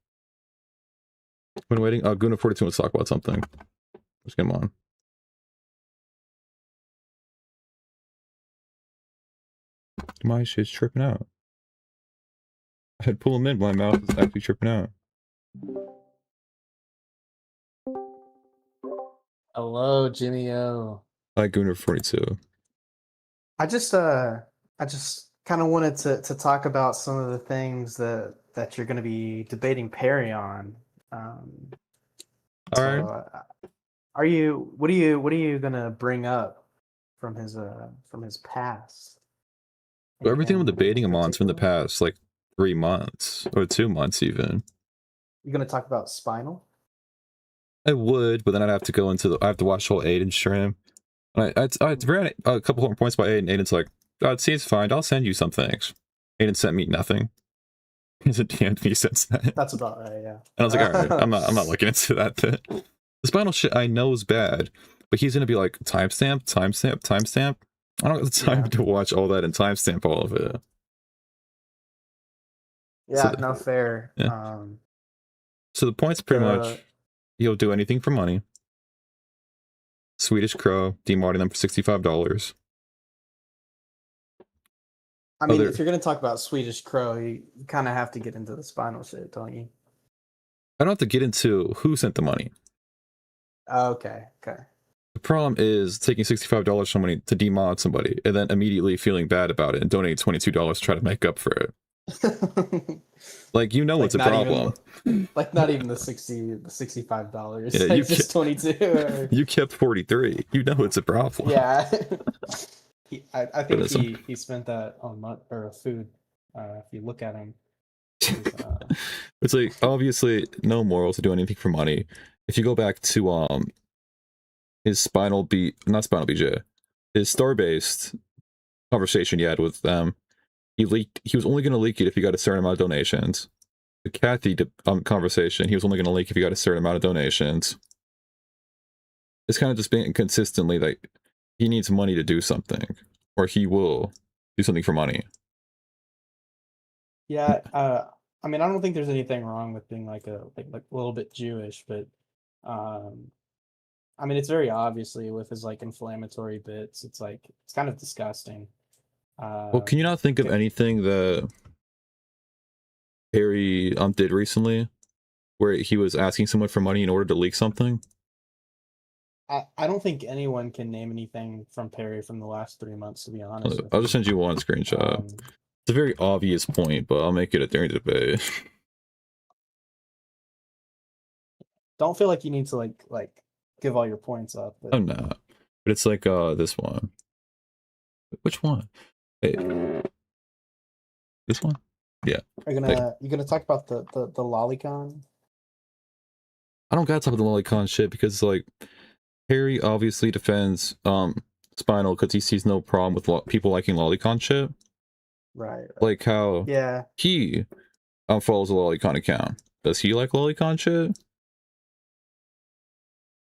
When waiting, Guna42 wants to talk about something. Let's get him on. My shit's tripping out. I had to pull him in, my mouth is actually tripping out. Hello, Jimmy O. Hi, Guna42. I just kind of wanted to talk about some of the things that you're going to be debating Parry on. All right. What are you going to bring up from his past? Well, everything I'm debating him on's from the past like 3 months or 2 months even. You're going to talk about Spinal? I would, but then I'd have to go into I have to watch the whole Aiden stream. I ran a couple more points by Aiden. Aiden's like, oh, it seems fine. I'll send you some things. Aiden sent me nothing. He's DM'd me since then. That's about right, yeah. And I was like, all right, I'm not looking into that bit. The Spinal shit I know is bad, but he's gonna be like timestamp. I don't have the time to watch all that and timestamp all of it. Yeah, no, fair. Yeah. So the point's pretty much, he'll do anything for money. Swedish Crow, demodding them for $65. I mean, if you're going to talk about Swedish Crow, you kind of have to get into the Spinal shit, don't you? I don't have to get into who sent the money. Okay. The problem is taking $65 from somebody to demod somebody and then immediately feeling bad about it and donating $22 to try to make up for it. Like, you know, like, it's a problem. Not even the $65. Yeah, like just 22. You kept 43. You know it's a problem. Yeah. I think he spent that on food. If you look at him, it's like obviously no morals to do anything for money. If you go back to his not Spinal BJ, his star-based conversation he had with them, he was only going to leak it if he got a certain amount of donations. The Kathy conversation, he was only going to leak if he got a certain amount of donations. It's kind of just being consistently like he needs money to do something, or he will do something for money. Yeah, I mean, I don't think there's anything wrong with being like a little bit Jewish, but I mean, it's very obviously with his like inflammatory bits. It's like it's kind of disgusting. Well, can you not think of anything that Parry did recently where he was asking someone for money in order to leak something? I don't think anyone can name anything from Parry from the last 3 months, to be honest. I'll just send you one screenshot. It's a very obvious point, but I'll make it during the debate. Don't feel like you need to like give all your points up. But... I'm not. But it's like this one. Which one? Hey. This one? Yeah. Are you gonna talk about the lolicon? I don't gotta talk about the lolicon shit because like Parry obviously defends Spinal because he sees no problem with people liking lolicon shit. Right. Like how he follows a lolicon account. Does he like lolicon shit?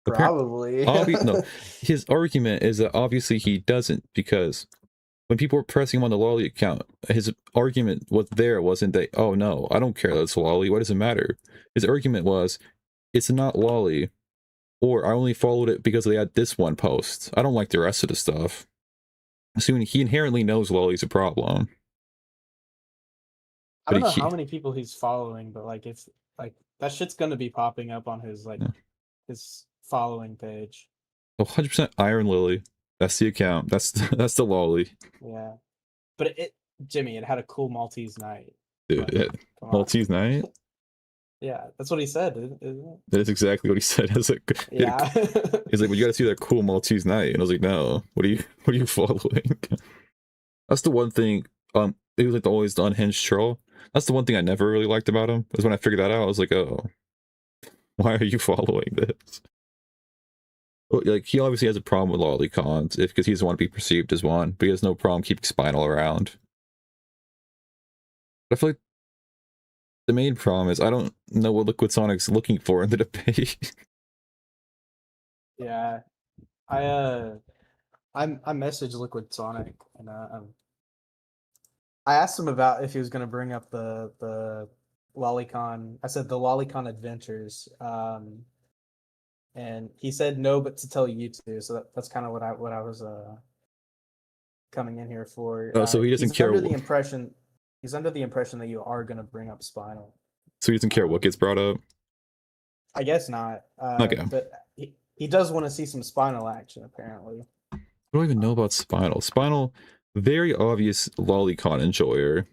Probably. No, his argument is that obviously he doesn't, because when people were pressing him on the lolly account, his argument wasn't that, oh no, I don't care that it's lolly, what does it matter? His argument was, it's not lolly, or I only followed it because they had this one post. I don't like the rest of the stuff. So he inherently knows lolly's a problem. I don't know how many people he's following, but like if like that shit's gonna be popping up on his his following page. 100% Iron Lily. That's the account. That's the lolly. Yeah, but Jimmy, it had a cool Maltese night. Dude, Maltese night. Yeah, that's what he said, isn't it? That is exactly what he said. He's like, well, you gotta see that cool Maltese night, and I was like, no, what are you following? That's the one thing. He was like always the unhinged troll. That's the one thing I never really liked about him. Is when I figured that out, I was like, oh, why are you following this? Well, like he obviously has a problem with lolicons because he doesn't want to be perceived as one, but he has no problem keeping Spinal around. But I feel like the main problem is I don't know what Liquid Sonic's looking for in the debate. Yeah, I messaged Liquid Sonic and I asked him about if he was going to bring up the lolicon. I said the lolicon adventures, and he said no, but to tell you to. So that's kind of what I was coming in here for. Oh, so he doesn't care. He's under the impression that you are going to bring up Spinal. So he doesn't care what gets brought up? I guess not. Okay. But he does want to see some Spinal action, apparently. I don't even know about Spinal. Spinal, very obvious lolicon enjoyer.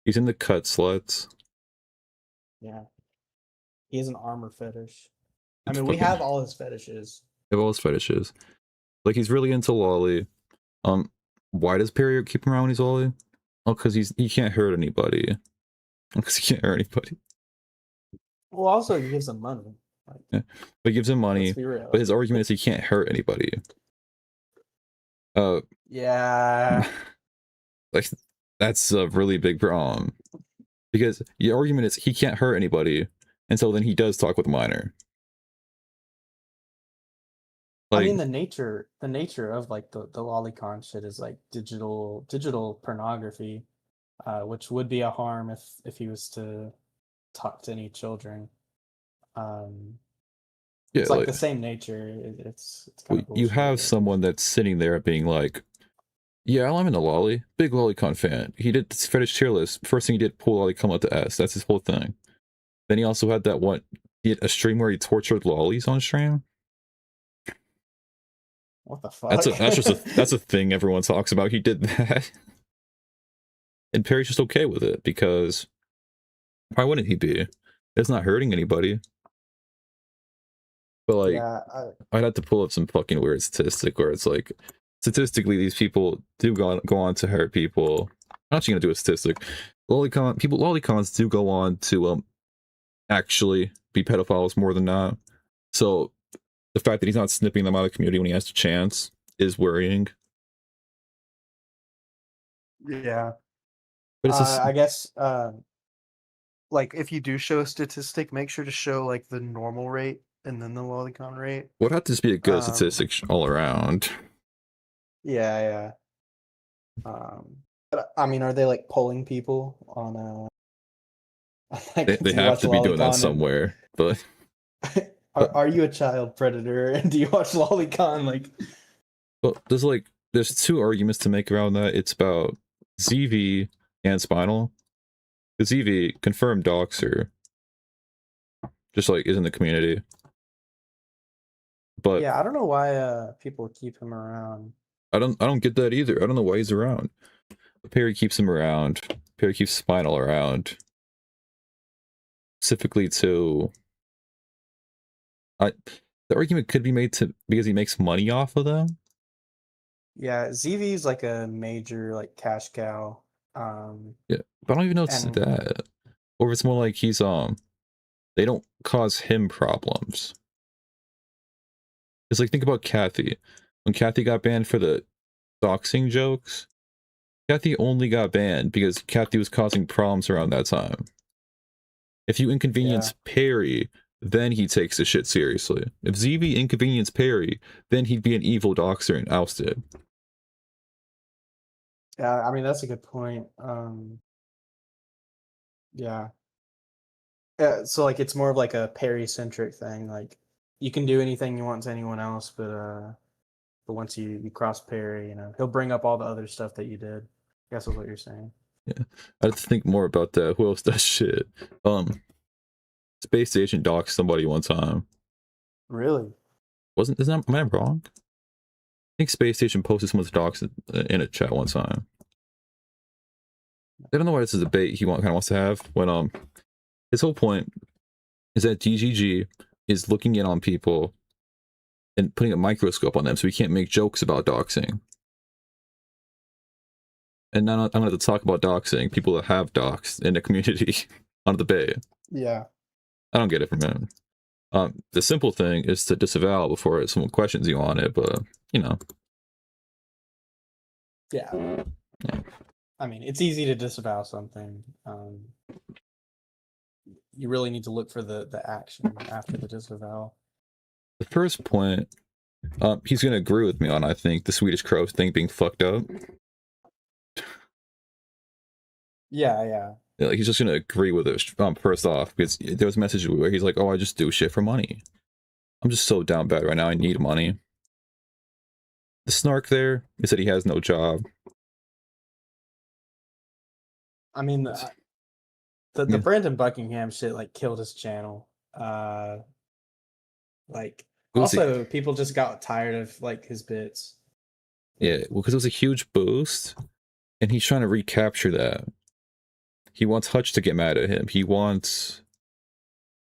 He's in the cut sluts. Yeah. He has an armor fetish. I mean, we have all his fetishes. We have all his fetishes. Like, he's really into lolly. Why does Parry keep him around when he's lolly? Oh, because he can't hurt anybody. Because he can't hurt anybody. Well, also, he gives him money. Yeah. But he gives him money. But his argument is he can't hurt anybody. Yeah. Like, that's a really big problem. Because the argument is he can't hurt anybody. And so then he does talk with minor. Like, I mean, the nature of like the lolicon shit is like digital pornography, which would be a harm if he was to talk to any children. Yeah, it's like the same nature. It's kind of you have someone that's sitting there being like, yeah, I'm in a lolly, big lolicon fan. He did this fetish tier list. First thing he did, pull lolly come out to S. That's his whole thing. Then he also had that one. He had a stream where he tortured lollies on stream. What the fuck? That's a thing everyone talks about. He did that, and Parry's just okay with it because why wouldn't he be? It's not hurting anybody. But like, yeah, I'd have to pull up some fucking weird statistic where it's like, statistically, these people do go on to hurt people. I'm actually gonna do a statistic. Lolicons do go on to actually be pedophiles more than not. So the fact that he's not snipping them out of the community when he has the chance is worrying. Yeah. But it's just, I guess like if you do show a statistic, make sure to show like the normal rate and then the lolicon rate. would have to just be a good statistic all around. Yeah, yeah. But I mean, are they like polling people on like, They have to be doing that somewhere, but are you a child predator and do you watch Lolicon? Like, well, there's two arguments to make around that. It's about ZV and Spinal. The ZV confirmed doxer, just like is in the community. But yeah, I don't know why people keep him around. I don't get that either. I don't know why he's around. But Parry keeps him around. Parry keeps Spinal around. Specifically to the argument could be made to because he makes money off of them. Yeah, ZV's like a major like cash cow. Yeah, but I don't even know it's that. Or if it's more like he's they don't cause him problems. It's like, think about Kathy. When Kathy got banned for the doxing jokes, Kathy only got banned because Kathy was causing problems around that time. If you inconvenience Parry, then he takes the shit seriously. If ZV inconvenienced Parry, then he'd be an evil doxer and ousted. Yeah, I mean that's a good point. Yeah. Yeah, so like it's more of like a Parry centric thing. Like you can do anything you want to anyone else, but once you cross Parry, you know, he'll bring up all the other stuff that you did. I guess is what you're saying. Yeah, I have to think more about that. Who else does shit? Space Station doxed somebody one time. Really? Am I wrong? I think Space Station posted someone's docs in a chat one time. I don't know why this is a debate he kind of wants to have when his whole point is that DGG is looking in on people and putting a microscope on them so we can't make jokes about doxing. And now I'm going to talk about doxing, people that have doxed in the community on the debate. Yeah. I don't get it from him. The simple thing is to disavow before someone questions you on it, but, you know. Yeah. I mean, it's easy to disavow something. You really need to look for the action after the disavow. The first point, he's going to agree with me on, I think, the Swedish Crow thing being fucked up. Yeah. Yeah, like he's just going to agree with it first off, because there was a message where he's like, oh, I just do shit for money. I'm just so down bad right now, I need money. The snark there is that he has no job. I mean, the Brandon Buckingham shit like killed his channel. Like also people just got tired of like his bits. Yeah, well, because it was a huge boost, and he's trying to recapture that. He wants Hutch to get mad at him. He wants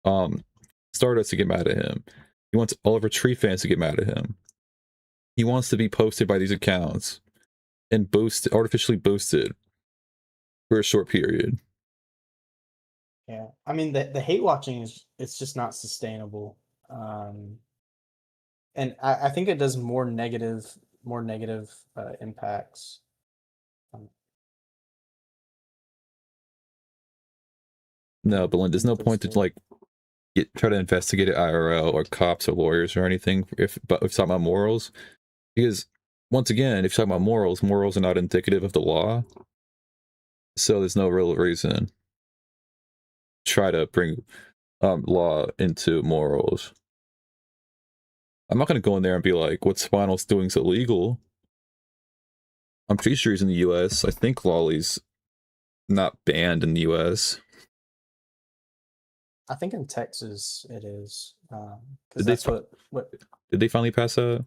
Stardust to get mad at him. He wants Oliver Tree fans to get mad at him. He wants to be posted by these accounts and artificially boosted for a short period. Yeah, I mean the hate watching it's just not sustainable, and I think it does more negative impacts. No, but there's no point to like try to investigate it IRL or cops or lawyers or anything if you're talking about morals, because once again, if you're talking about morals are not indicative of the law, so there's no real reason to try to bring law into morals. I'm not going to go in there and be like, what Spinal's doing is illegal. I'm pretty sure he's in the US. I think Lolly's not banned in the US. I think in Texas it is. Did they finally pass that?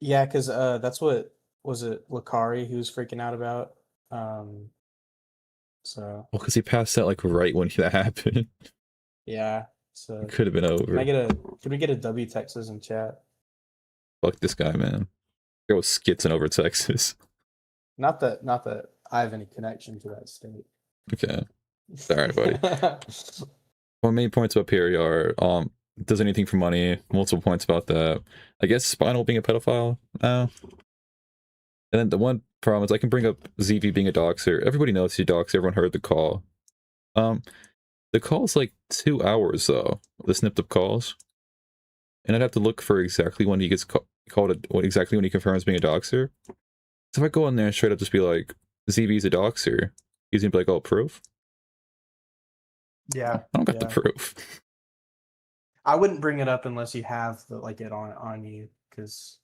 Yeah, because that's what was it Lakari who's freaking out about. So. Well, because he passed that like right when that happened. Yeah. So it could have been over. Can we get a W Texas in chat? Fuck this guy, man. There was skitzing over Texas. Not that I have any connection to that state. Okay. Alright, buddy. My main points about Parry are, does anything for money, multiple points about that. I guess Spinal being a pedophile now. And then the one problem is I can bring up ZV being a doxer. Everybody knows he's a doxer, everyone heard the call. The call's like 2 hours though, the snipped up calls. And I'd have to look for exactly when he gets called, exactly when he confirms being a doxer. So if I go in there and straight up just be like, ZV's a doxer, he's gonna be like, oh, proof? Yeah. I don't got the proof. I wouldn't bring it up unless you have the it on you, because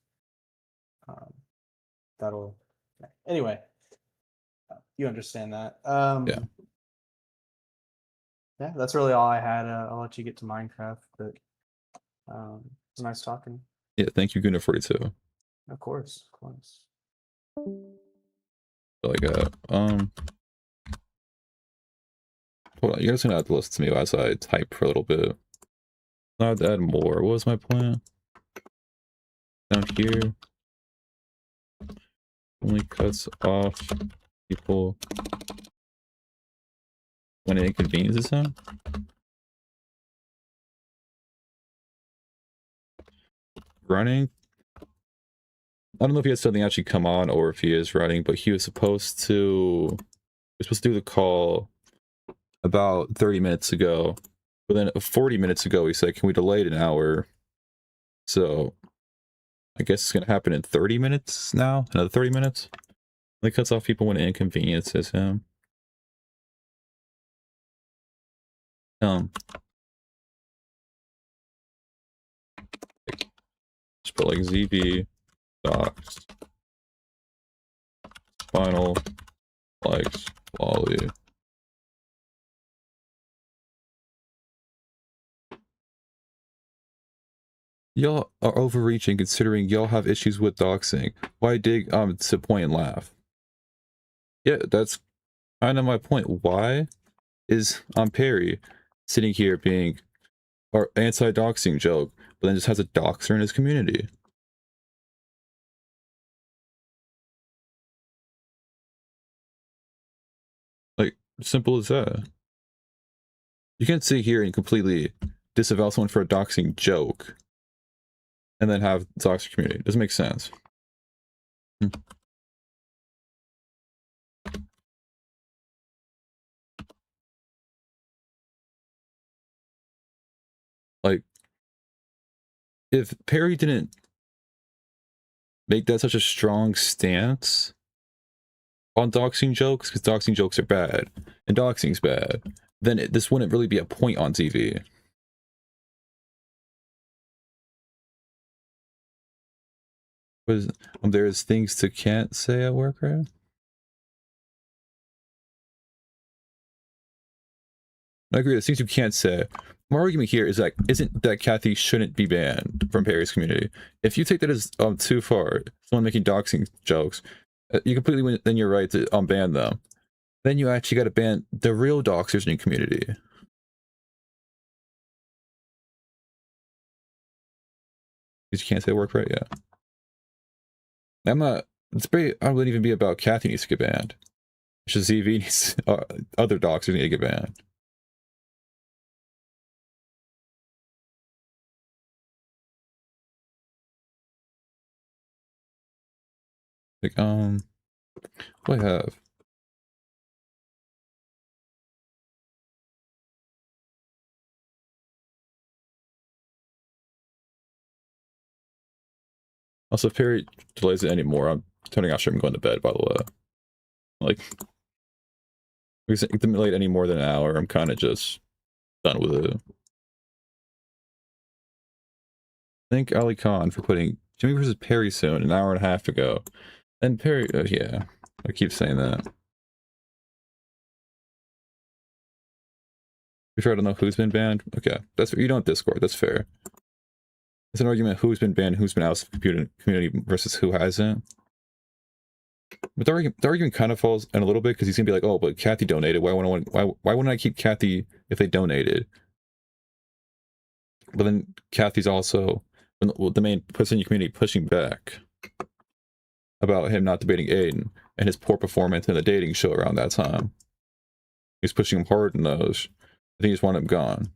that'll. Anyway, you understand that. Yeah. Yeah, that's really all I had. I'll let you get to Minecraft, but it was nice talking. Yeah, thank you, Guna42. Of course, of course. Hold on, you guys gonna have to listen to me as I type for a little bit. I have to add more. What was my plan? Down here. Only cuts off people when it inconveniences him. Running. I don't know if he has something actually come on or if he is running, but he was supposed to do the call about 30 minutes ago. But then 40 minutes ago, he said, can we delay it an hour? So I guess it's going to happen in 30 minutes now. Another 30 minutes. He cuts off people when it inconveniences him. Just put like ZB docs final likes Wally. Y'all are overreaching considering y'all have issues with doxing. Why dig to point and laugh? Yeah, that's kind of my point. Why is Parry sitting here being our anti-doxing joke, but then just has a doxer in his community? Like, simple as that. You can't sit here and completely disavow someone for a doxing joke and then have the doxer community. It doesn't make sense. Like, if Parry didn't make that such a strong stance on doxing jokes, because doxing jokes are bad, and doxing's bad, then this wouldn't really be a point on TV. Because there's things to can't say at work, right? I agree, there's things you can't say. My argument here is that isn't that Kathy shouldn't be banned from Parry's community. If you take that as too far, someone making doxing jokes, you completely win, then you're right to ban them. Then you actually got to ban the real doxers in your community. Because you can't say work right, yeah. I'm not. I wouldn't even be about Kathy needs to get banned. It's just ZV needs other doxers need to get banned. Like what do I have? Also, if Parry delays it anymore, I'm turning off stream and going to bed, by the way. Like, if it's delayed any more than an hour, I'm kind of just done with it. Thank Ali Khan for putting Jimmy versus Parry soon, an hour and a half ago. And Parry, yeah, I keep saying that. Be fair, I don't know who's been banned. Okay, that's you don't Discord. That's fair. It's an argument who's been banned, who's been out of the community versus who hasn't. But the argument kind of falls in a little bit because he's gonna be like, oh, but Kathy donated. Why wouldn't I keep Kathy if they donated? But then Kathy's also the main person in your community pushing back about him not debating Aiden. and his poor performance in the dating show around that time. He was pushing him hard in those. I think he just wanted him gone.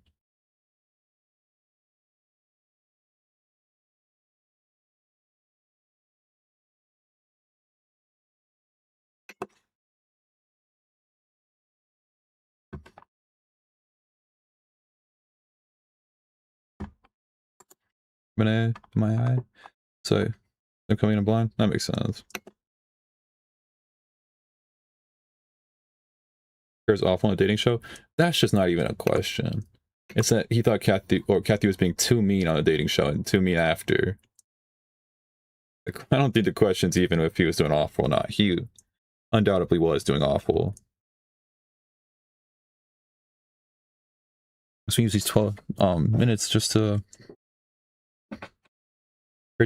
My eye. So they're coming in blind? That makes sense. Here's awful on a dating show. That's just not even a question. It's that he thought Kathy was being too mean on a dating show and too mean after. Like, I don't think the question's even if he was doing awful or not. He undoubtedly was doing awful. So we use these 12 minutes just to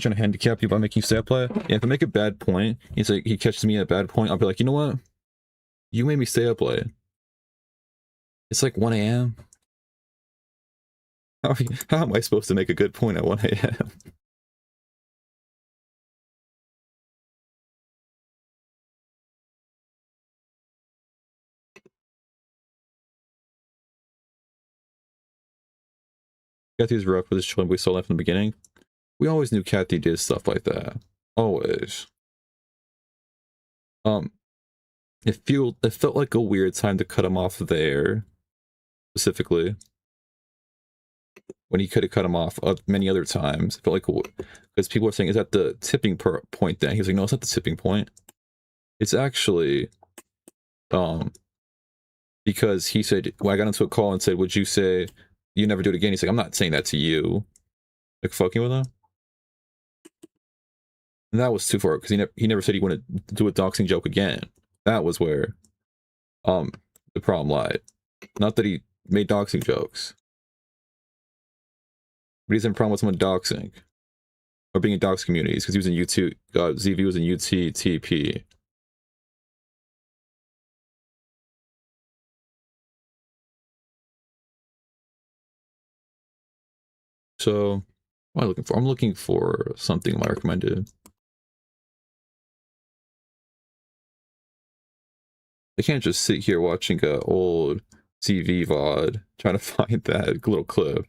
trying to handicap you by making you stay up play. Yeah, if I make a bad point, he's like he catches me at a bad point, I'll be like, you know what? You made me stay up late. It's like 1 a.m. How am I supposed to make a good point at 1 a.m.? Kathy's rough with his children, we saw that from the beginning. We always knew Kathy did stuff like that. Always. It felt like a weird time to cut him off there. Specifically. When he could have cut him off many other times. It felt like, because people were saying, is that the tipping point then? He was like, no, it's not the tipping point. It's actually, because he said, when I got into a call and said, would you say you never do it again? He's like, I'm not saying that to you. Like, fucking with him? And that was too far, because he never said he wanted to do a doxing joke again. That was where, the problem lied. Not that he made doxing jokes. But he's in a problem with someone doxing. Or being in dox communities, because he was in UT, ZV was in UTTP. So, what am I looking for? I'm looking for something I recommended. I can't just sit here watching a old ZV VOD trying to find that little clip.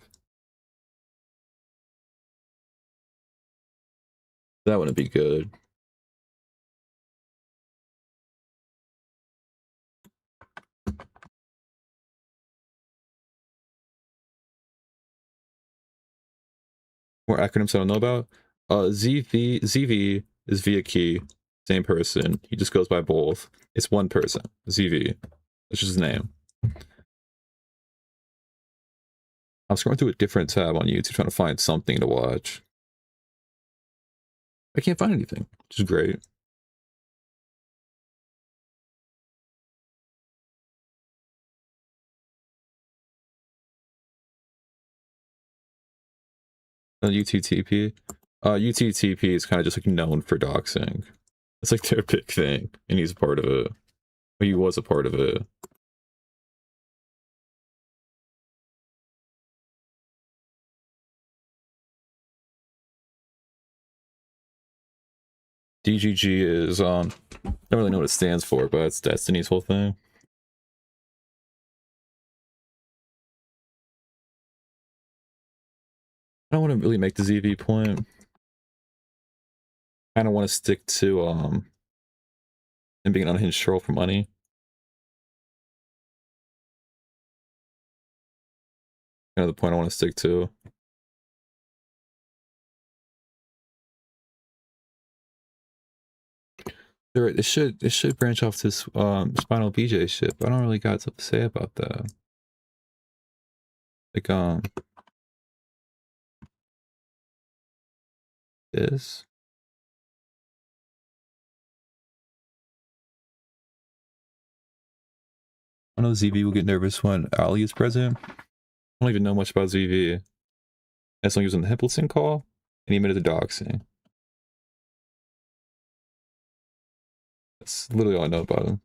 That wouldn't be good. More acronyms I don't know about. ZV is via key, same person. He just goes by both. It's one person. ZV. That's just his name. I'm scrolling through a different tab on YouTube trying to find something to watch. I can't find anything, which is great. UTTP. UTTP is kind of just like known for doxing. It's like their big thing, and he's a part of it. Or he was a part of it. DGG is I don't really know what it stands for, but it's Destiny's whole thing. I don't want to really make the ZV point. I kind of want to stick to him being an unhinged troll for money. Kind of the point I want to stick to. It should branch off to Spinal BJ shit, but I don't really got stuff to say about that. Like this. I know ZV will get nervous when Ali is present. I don't even know much about ZV. As long as he was in the Hippleton call, and he admitted to doxing. That's literally all I know about him.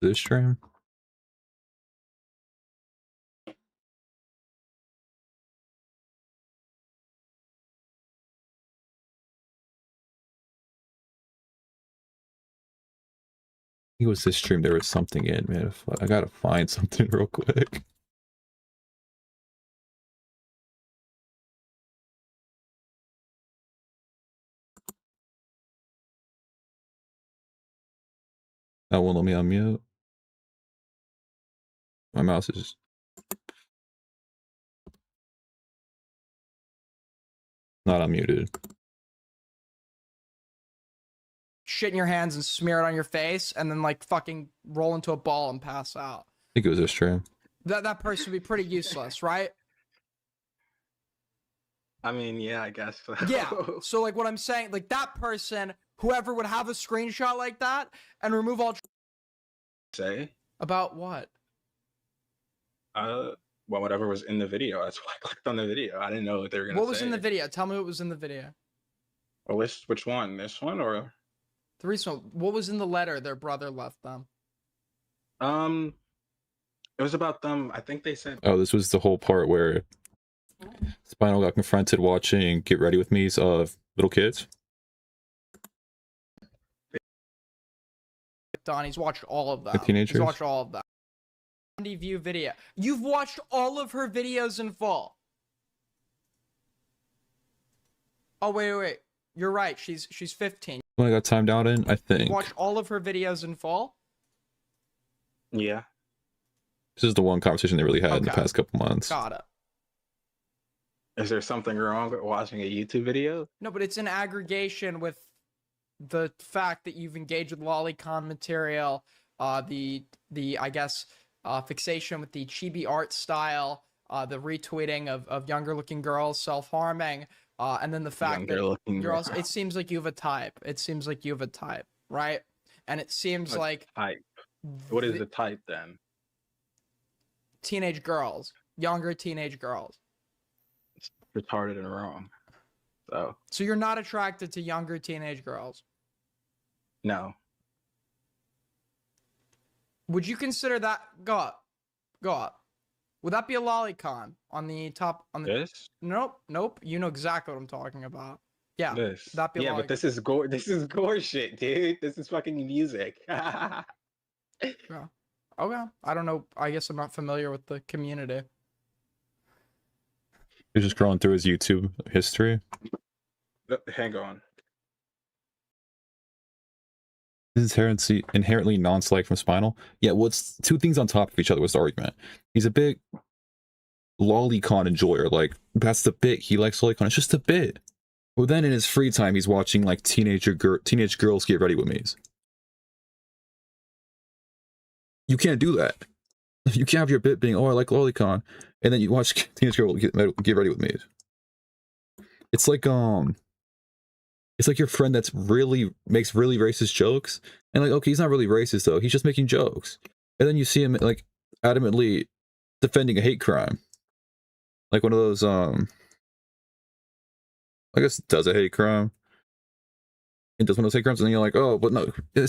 This stream? It was this stream. There was something in, man. I gotta find something real quick. That won't let me unmute. My mouse is not unmuted. Shit in your hands and smear it on your face, and then like fucking roll into a ball and pass out. I think it was this stream. That person would be pretty useless, right? I mean, yeah, I guess so. Yeah. So like what I'm saying, like that person, whoever would have a screenshot like that and remove all Say? about what? Well, whatever was in the video. That's why I clicked on the video. I didn't know what they were gonna say. What was in the video? Tell me what was in the video. Well, which one? This one or? The reason, what was in the letter their brother left them? It was about them. I think they said. Oh, this was the whole part where Spinal got confronted watching Get Ready With Me's of little kids. Donnie's watched all of The that. teenagers? He's watched all of that. 70 view video. You've watched all of her videos in full. Oh wait. You're right. She's 15. When I got timed out in, I think. You've watched all of her videos in full. Yeah. This is the one conversation they really had in the Okay. past couple months. Got it. Is there something wrong with watching a YouTube video? No, but it's an aggregation with the fact that you've engaged with lolicon material, the I guess fixation with the chibi art style, the retweeting of younger looking girls self-harming, and then the fact that you're also, it seems like you have a type. It seems like you have a type, right? And it seems What's like type. What is the type then? teenage girls, younger teenage girls. It's retarded and wrong. So you're not attracted to younger teenage girls. no. Would you consider that? Go up. Would that be a lolicon on the top? On the This? Nope. You know exactly what I'm talking about. Yeah, This. that'd be a Yeah, lolicon. but this is gore. This is gore shit, dude. This is fucking music. Yeah. Okay. I don't know. I guess I'm not familiar with the community. He's just scrolling through his YouTube history. Hang on. This is inherently non-select from Spinal. Yeah, well, it's two things on top of each other was the argument. He's a big lolicon enjoyer. Like, that's the bit. He likes lolicon. It's just a bit. Well, then in his free time, he's watching, like, teenage girls Get Ready With Me's. You can't do that. You can't have your bit being, oh, I like lolicon, and then you watch teenage girl Get Ready With Me's. It's like your friend that's makes really racist jokes, and like, okay, he's not really racist though, he's just making jokes, and then you see him like adamantly defending a hate crime, like one of those I guess does a hate crime and does one of those hate crimes, and then you're like, oh, but no, he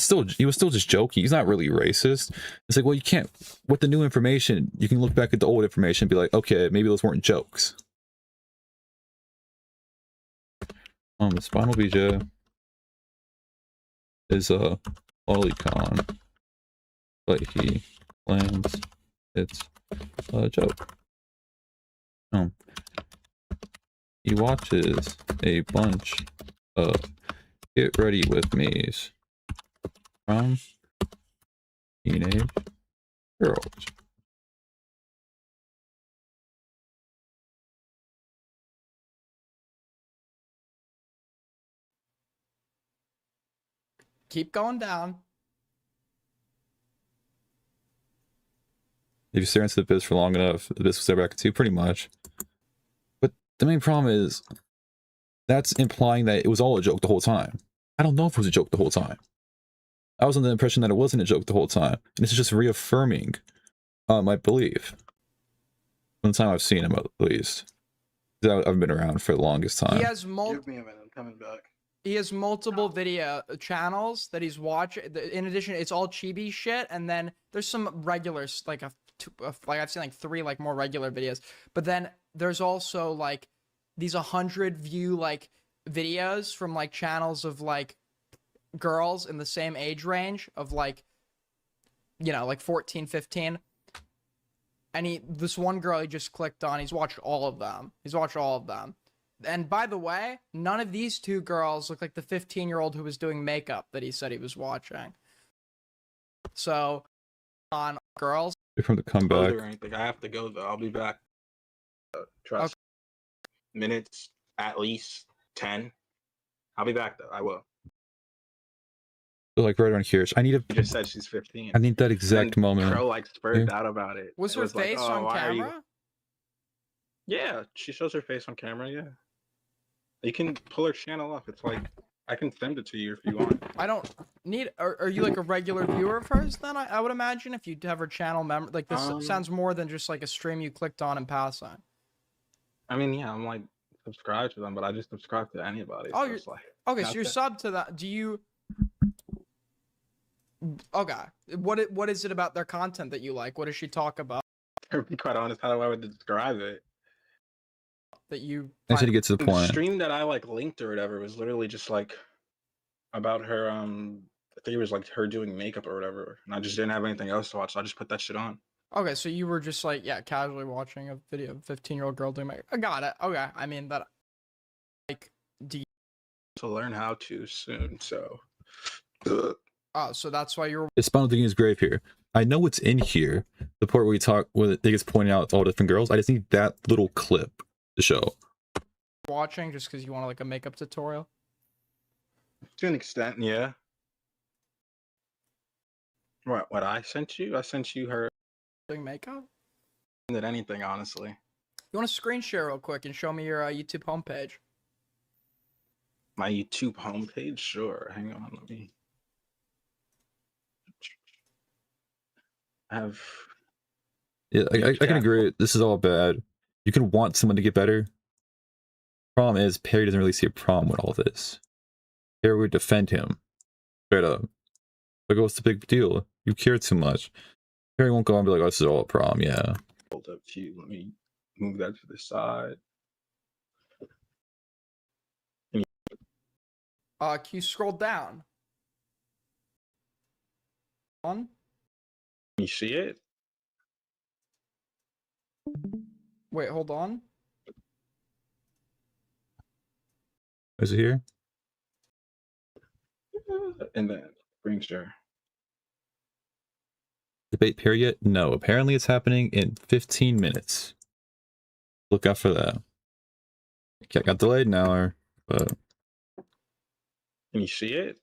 was still just joking, he's not really racist. It's like, well, you can't, with the new information, you can look back at the old information and be like, okay, maybe those weren't jokes. The Spinal BJ is a lolicon, but he claims it's a joke. He watches a bunch of Get Ready With Me's from teenage girls. Keep going down. If you stare into the abyss for long enough, the abyss will stare back at you, pretty much. But the main problem is, that's implying that it was all a joke the whole time. I don't know if it was a joke the whole time. I was under the impression that it wasn't a joke the whole time. And this is just reaffirming my belief. From the time I've seen him, at least. I've been around for the longest time. He has Give me a minute, I'm coming back. He has multiple video channels that he's watching. In addition, it's all chibi shit, and then there's some regulars, like like I've seen like 3 like more regular videos. But then there's also like these 100 view like videos from like channels of like girls in the same age range of like you know, like 14, 15. And this one girl he just clicked on, he's watched all of them. And by the way, none of these two girls look like the 15-year-old who was doing makeup that he said he was watching. So, on girls. From the comeback. Or anything. I have to go though. I'll be back. Trust. Okay. Minutes at least 10. I'll be back though. I will. So, like right around here. I need a. You just said she's 15. I need that exact moment. Pro like spurred out about it. Was her face like, on camera? Yeah, she shows her face on camera. Yeah. You can pull her channel up. It's like I can send it to you if you want. I don't need. Are you like a regular viewer of hers? Then I would imagine if you have her channel member, like this sounds more than just like a stream you clicked on and passed on. I mean, yeah, I'm like subscribed to them, but I just subscribe to anybody. Oh, so you're like, okay. So you're subbed to that. Do you? Okay. What is it about their content that you like? What does she talk about? To be quite honest, how do I would describe it? That you I should get to the point. The stream that I like linked or whatever was literally just like about her. I think it was like her doing makeup or whatever, and I just didn't have anything else to watch, so I just put that shit on. Okay, so you were just like, yeah, casually watching a video of a 15-year-old girl doing makeup. I got it. Okay, I mean that. Like, do you... To learn how to soon, so. Oh, so that's why you're. It's Spinal Digging is grave here. I know it's in here. The part where we talk, where it gets pointed out all different girls. I just need that little clip to show. Watching just because you want like a makeup tutorial. To an extent, yeah. What I sent you? I sent you her doing makeup. Did anything, honestly. You want to screen share real quick and show me your YouTube homepage? My YouTube homepage? Sure. Hang on, let me. Yeah, I can agree. This is all bad. You can want someone to get better. Problem is, Parry doesn't really see a problem with all this. Parry would defend him straight up. Like, what's the big deal? You care too much. Parry won't go and be like, oh, this is all a problem. Yeah. Hold up to you. Let me move that to the side. Can you scroll down? On. Can you see it? Wait, hold on. Is it here? And then screen share. Debate period? No. Apparently it's happening in 15 minutes. Look out for that. Okay, got delayed an hour, but... Can you see it?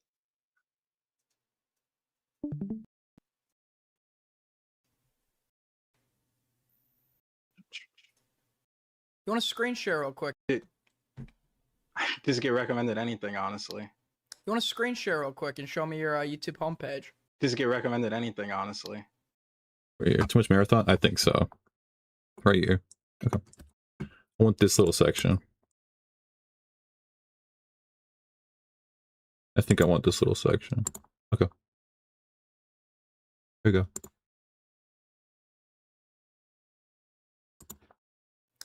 You want to screen share real quick? Just get recommended anything, honestly. You want to screen share real quick and show me your YouTube homepage? Just get recommended anything, honestly. Right here. Too much marathon? I think so. Right here. Okay. I want this little section. I think I want this little section. Okay. There you go.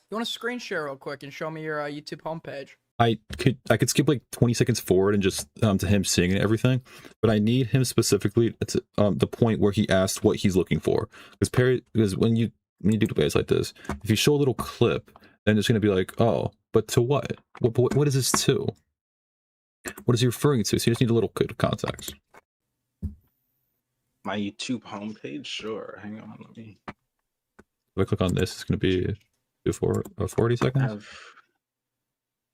You want to screen share real quick and show me your YouTube homepage? I could skip like 20 seconds forward and just to him seeing everything, but I need him specifically to the point where he asked what he's looking for. Because when you do debates like this, if you show a little clip, then it's gonna be like, oh, but to what? What is this to? What is he referring to? So you just need a little bit of context. My YouTube homepage? Sure. Hang on, let me. If I click on this, it's gonna be before 40 seconds.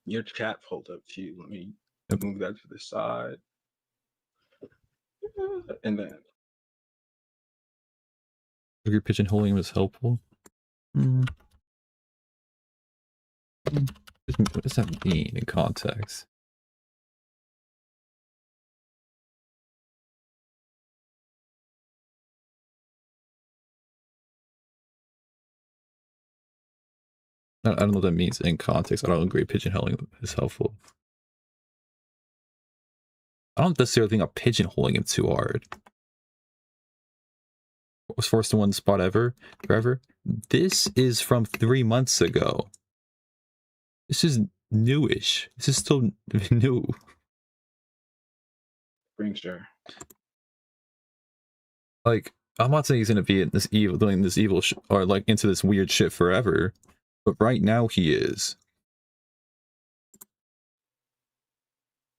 Your chat pulled up to you. Let me move that to the side. And then Agree pigeonholing was helpful. What does that mean in context? I don't know what that means in context. I don't agree pigeonholing is helpful. I don't necessarily think I'm pigeonholing him too hard. What was first in one spot forever? This is from 3 months ago. This is newish. This is still new. Screen share. Like, I'm not saying he's gonna be in this evil, doing this evil or like into this weird shit forever, but right now he is.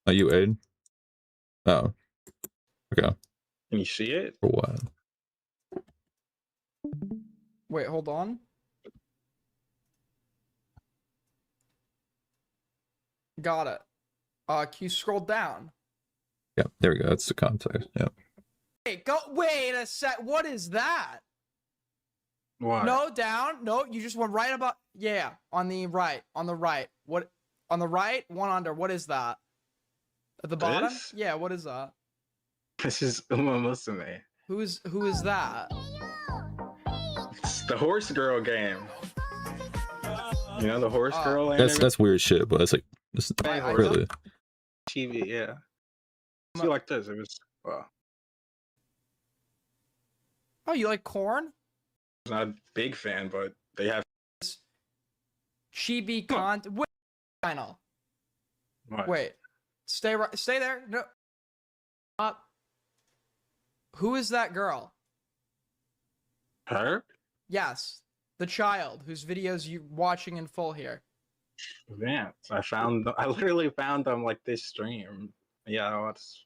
Are you Aid? Oh, okay. Can you see it? For what? Wait, hold on. Got it. Can you scroll down? Yeah, there we go. That's the context. Yeah. Wait, wait a sec. What is that? Why? No, down. No, you just went right about. Yeah, on the right. On the right. What? On the right. One under. What is that? At the bottom? This? Yeah. What is that? This is Uma Musume. Who is that? It's the horse girl game. You know the horse girl anime? That's weird shit, but it's like it's really. TV, yeah. See, like this. It was well. Oh, you like corn? I'm not a big fan, but they have Chibi content. Wait, channel. What? Wait, stay right. Stay there. No. Up. Who is that girl? Her? Yes, the child whose videos you watching in full here. Vance. I literally found them like this stream. Yeah, I watched.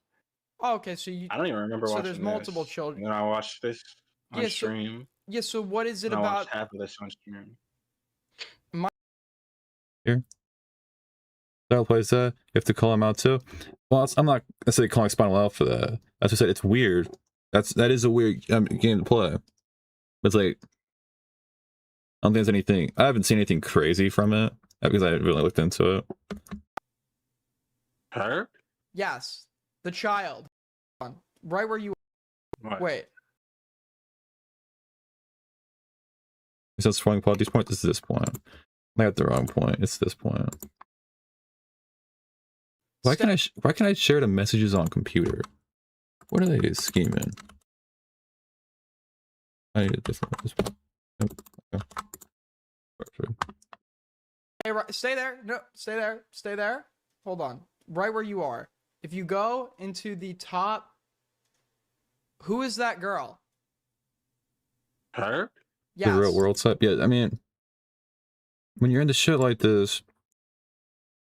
Oh, okay, so you. I don't even remember so watching there's multiple this. children. And then I watched this on Yeah, stream. Yeah. So what is it and I about? watched half of this on stream. Here. Style plays that. You have to call him out too. Well, I'm not necessarily calling Spinal out for that. As I said, it's weird. That is a weird game to play. It's like I don't think there's anything. I haven't seen anything crazy from it because I haven't really looked into it. Her? Yes, the child. Right where you. What? Wait. Is that scrolling pod? These points. This is this point. I got the wrong point. It's this point. Why can I share the messages on computer? What are they scheming? I need a different one. Okay. Hey, stay there. No, stay there. Stay there. Hold on. Right where you are. If you go into the top, who is that girl? Her? Yes. The real world type. Yeah, I mean, when you're into shit like this,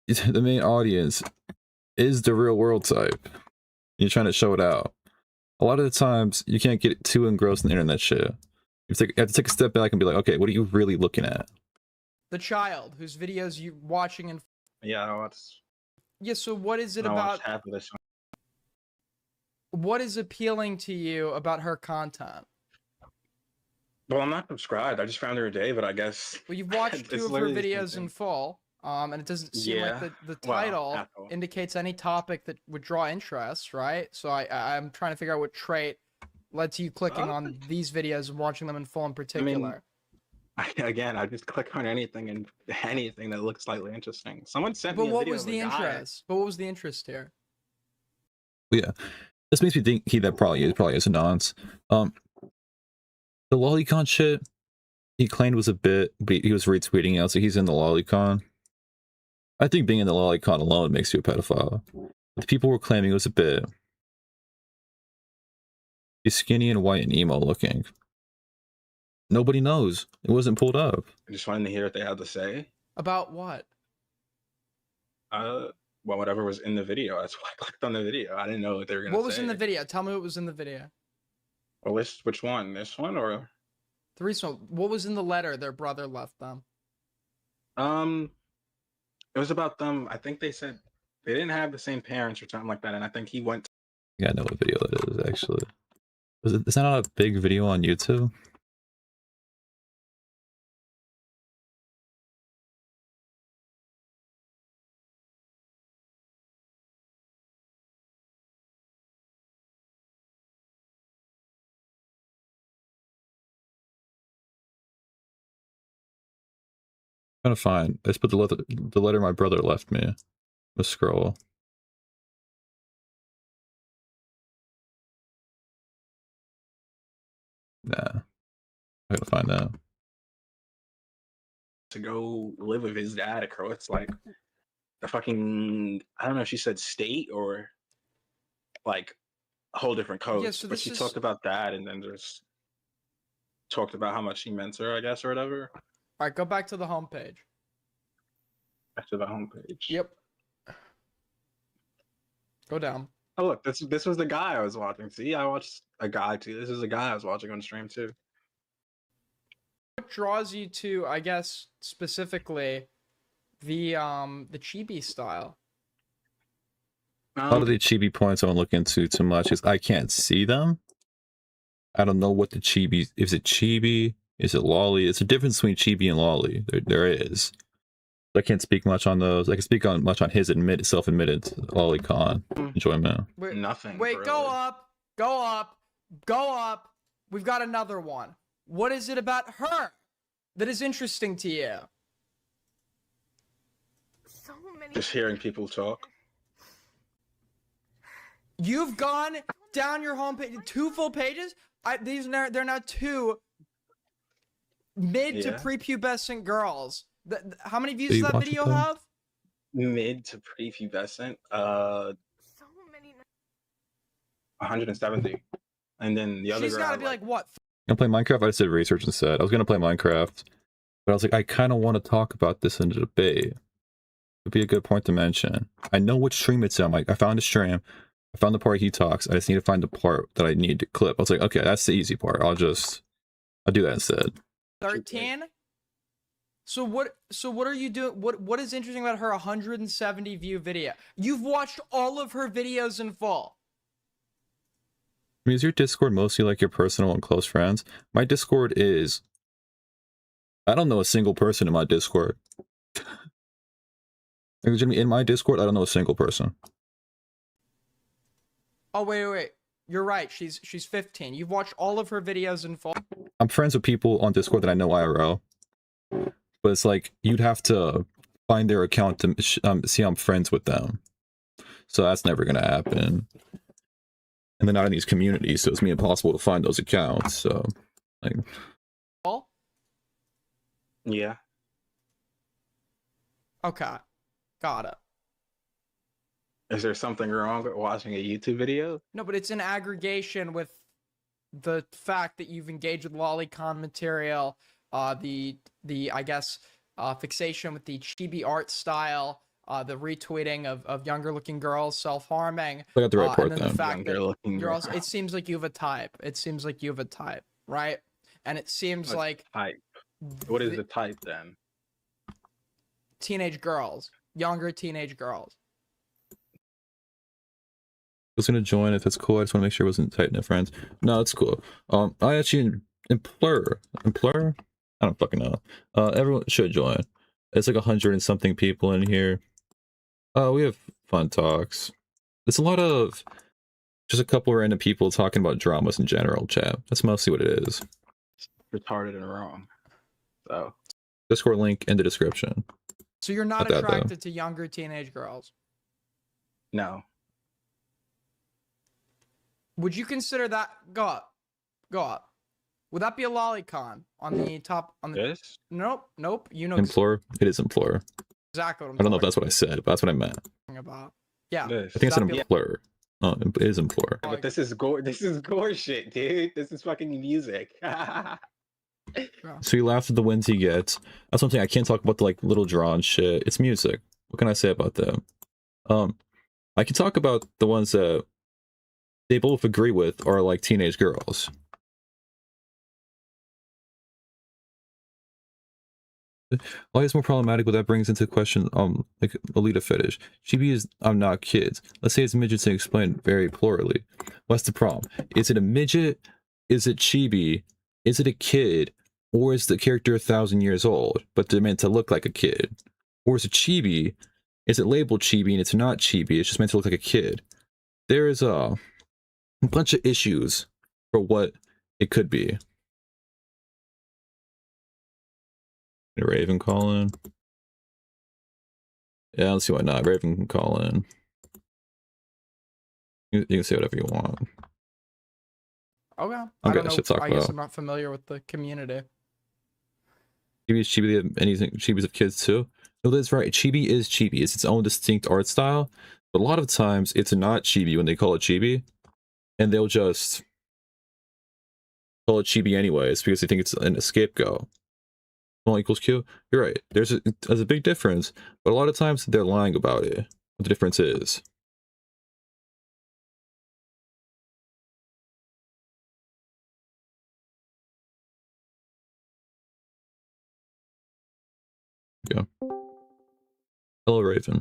the main audience is the real world type. You're trying to show it out. A lot of the times, you can't get too engrossed in the internet shit. You have to take a step back and be like, okay, what are you really looking at? The child whose videos you watching in. Yeah, I watched. Yeah, so what is it I about? watched half of this. What is appealing to you about her content? Well, I'm not subscribed. I just found her today, but I guess. Well, you've watched two of her videos in full, and it doesn't seem like the title indicates any topic that would draw interest, right? So I'm trying to figure out what trait led to you clicking on these videos and watching them in full in particular. Again, I just click on anything that looks slightly interesting. Someone sent me But a what video was of a the guy. interest? But what was the interest here? Yeah, this makes me think that probably is a nonce. The lolicon shit he claimed was a bit, but he was retweeting out, so he's in the lolicon. I think being in the lolicon alone makes you a pedophile. But people were claiming it was a bit. He's skinny and white and emo looking. Nobody knows. It wasn't pulled up. I just wanted to hear what they had to say. About what? Well, whatever was in the video. That's why I clicked on the video. I didn't know what they were gonna say. What was in the video? Tell me what was in the video. Well, which one? This one or? The recent one. What was in the letter their brother left them? It was about them. I think they said they didn't have the same parents or something like that, and I think he went. Yeah, I know what video that is actually. Is that not a big video on YouTube? Trying to find. I just put the letter my brother left me. Let's scroll. Nah, I gotta find that. To go live with his dad across like the fucking, I don't know if she said state or like a whole different coast, Yeah, so but this she is- talked about that, and then there's talked about how much he meant to her, I guess, or whatever. All right, go back to the homepage. Back to the homepage. Yep. Go down. Oh look, this was the guy I was watching. See, I watched a guy too. This is the guy I was watching on stream too. What draws you to, I guess, specifically the chibi style? A lot of the chibi points I don't look into too much is I can't see them. I don't know what the chibi is. It chibi? Is it lolly? It's a difference between chibi and lolly. There is. I can't speak much on those. I can speak on much on his self-admitted lolicon enjoyment. Wait, Nothing. Wait, really. go up, go up, go up. We've got another one. What is it about her that is interesting to you? So many. Just hearing people talk. You've gone down your homepage 2 full pages. They're now 2 mid to prepubescent girls. How many views does that video have? Mid to prepubescent. So many. 170. And then the other She's girl. gotta be like what? I'm gonna play Minecraft. I just did research instead. I was gonna play Minecraft, but I was like, I kind of want to talk about this in a debate. It'd be a good point to mention. I know which stream it's on. Like, I found a stream. I found the part he talks. I just need to find the part that I need to clip. I was like, okay, that's the easy part. I'll do that instead. 13. So what are you doing? What is interesting about her 170 view video? You've watched all of her videos in full. I mean, is your Discord mostly like your personal and close friends? My Discord is... I don't know a single person in my Discord. In my Discord, I don't know a single person. Oh, wait. You're right. She's 15. You've watched all of her videos in full. I'm friends with people on Discord that I know IRL. But it's like, you'd have to find their account to see I'm friends with them. So that's never going to happen. And they're not in these communities, so it's impossible to find those accounts, so... like. Yeah. Okay. Got it. Is there something wrong with watching a YouTube video? No, but it's an aggregation with the fact that you've engaged with lolicon material, the I guess fixation with the chibi art style, the retweeting of younger looking girls self-harming. I got the right part and then then. the fact that you're also, it seems like you have a type. It seems like you have a type, right? And it seems like type. What is the type then? Teenage girls, younger teenage girls. I was gonna join if it's cool. I just want to make sure it wasn't tight knit friends. No, it's cool. I actually implore. I don't fucking know. Everyone should join. It's like 100 and something people in here. We have fun talks. There's a lot of just a couple random people talking about dramas in general. Chat. That's mostly what it is. Retarded and wrong. So Discord link in the description. So you're not attracted to younger teenage girls? No. Would you consider that? Go up. Would that be a lolicon on the top? On the yes? Nope. You know. Implore. It is implore. Exactly. What I'm I don't know if that's what I said, but that's what I meant. About. Yeah. I think it's an implore. Oh, it is implore. But this is gore. This is gore shit, dude. This is fucking music. So he laughs at the wins he gets. That's one thing I can't talk about the like little drawn shit. It's music. What can I say about them? I can talk about the ones that they both agree with are like teenage girls. Why is more problematic? What that brings into question, like Alita fetish. Chibi is not kids. Let's say it's midgets and explained very plurally. What's the problem? Is it a midget? Is it chibi? Is it a kid? Or is the character 1,000 years old, but they're meant to look like a kid? Or is it chibi? Is it labeled chibi and it's not chibi? It's just meant to look like a kid. There is a bunch of issues for what it could be. Did Raven call in? Yeah, let's see why not. Raven can call in. You can say whatever you want. Okay. I don't know. I guess I'm not familiar with the community. Chibi, anything Chibis of kids too? No, that's right. Chibi is chibi. It's its own distinct art style. But a lot of times it's not chibi when they call it chibi. And they'll just call it chibi anyways because they think it's an scapegoat. Small equals Q. You're right. There's a big difference, but a lot of times they're lying about it. What the difference is. Yeah. Hello, Raven.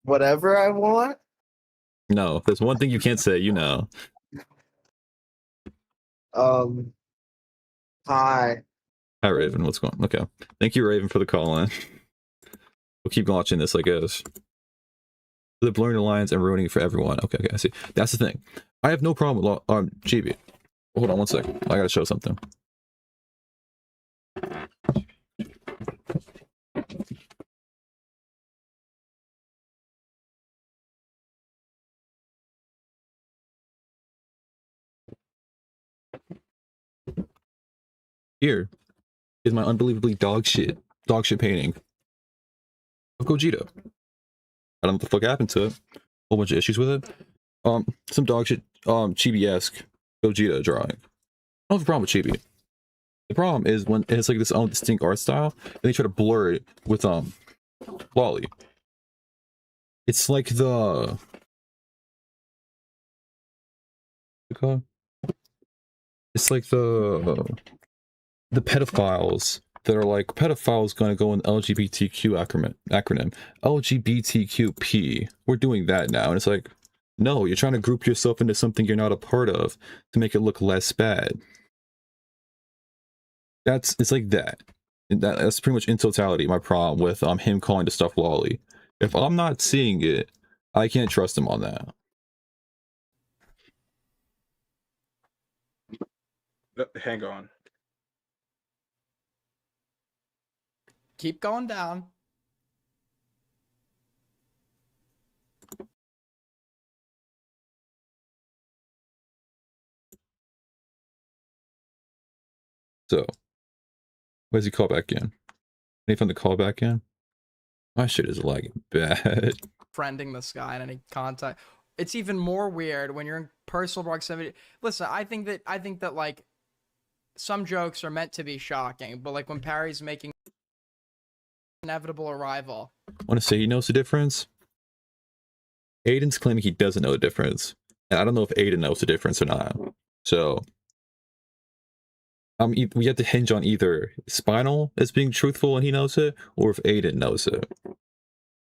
Whatever I want. No, there's one thing you can't say. You know. Hi. Hi, Raven. What's going on? Okay. Thank you, Raven, for the call in. We'll keep watching this, I guess. They're blurring the lines and ruining it for everyone. Okay, I see. That's the thing. I have no problem with GB. Hold on one second. I gotta show something. Here is my unbelievably dog shit painting of Gogeta. I don't know what the fuck happened to it. Whole bunch of issues with it. Some dog shit, chibi-esque Gogeta drawing. I don't have a problem with chibi. The problem is when it's like this own distinct art style, and they try to blur it with Lolly. It's like the it's like the pedophiles that are like pedophiles gonna go in LGBTQ acronym LGBTQP. We're doing that now, and it's like, no, you're trying to group yourself into something you're not a part of to make it look less bad. It's like that. That's pretty much in totality my problem with him calling the stuff Lolly. If I'm not seeing it, I can't trust him on that. Hang on. Keep going down. So, where's he call back in? Any fun to call back in? My shit is lagging bad. Friending this guy in any contact. It's even more weird when you're in personal proximity. Listen, I think that like some jokes are meant to be shocking, but like when Parry's making inevitable arrival. I want to say he knows the difference. Aiden's claiming he doesn't know the difference, and I don't know if Aiden knows the difference or not. So, we have to hinge on either Spinal as being truthful and he knows it, or if Aiden knows it.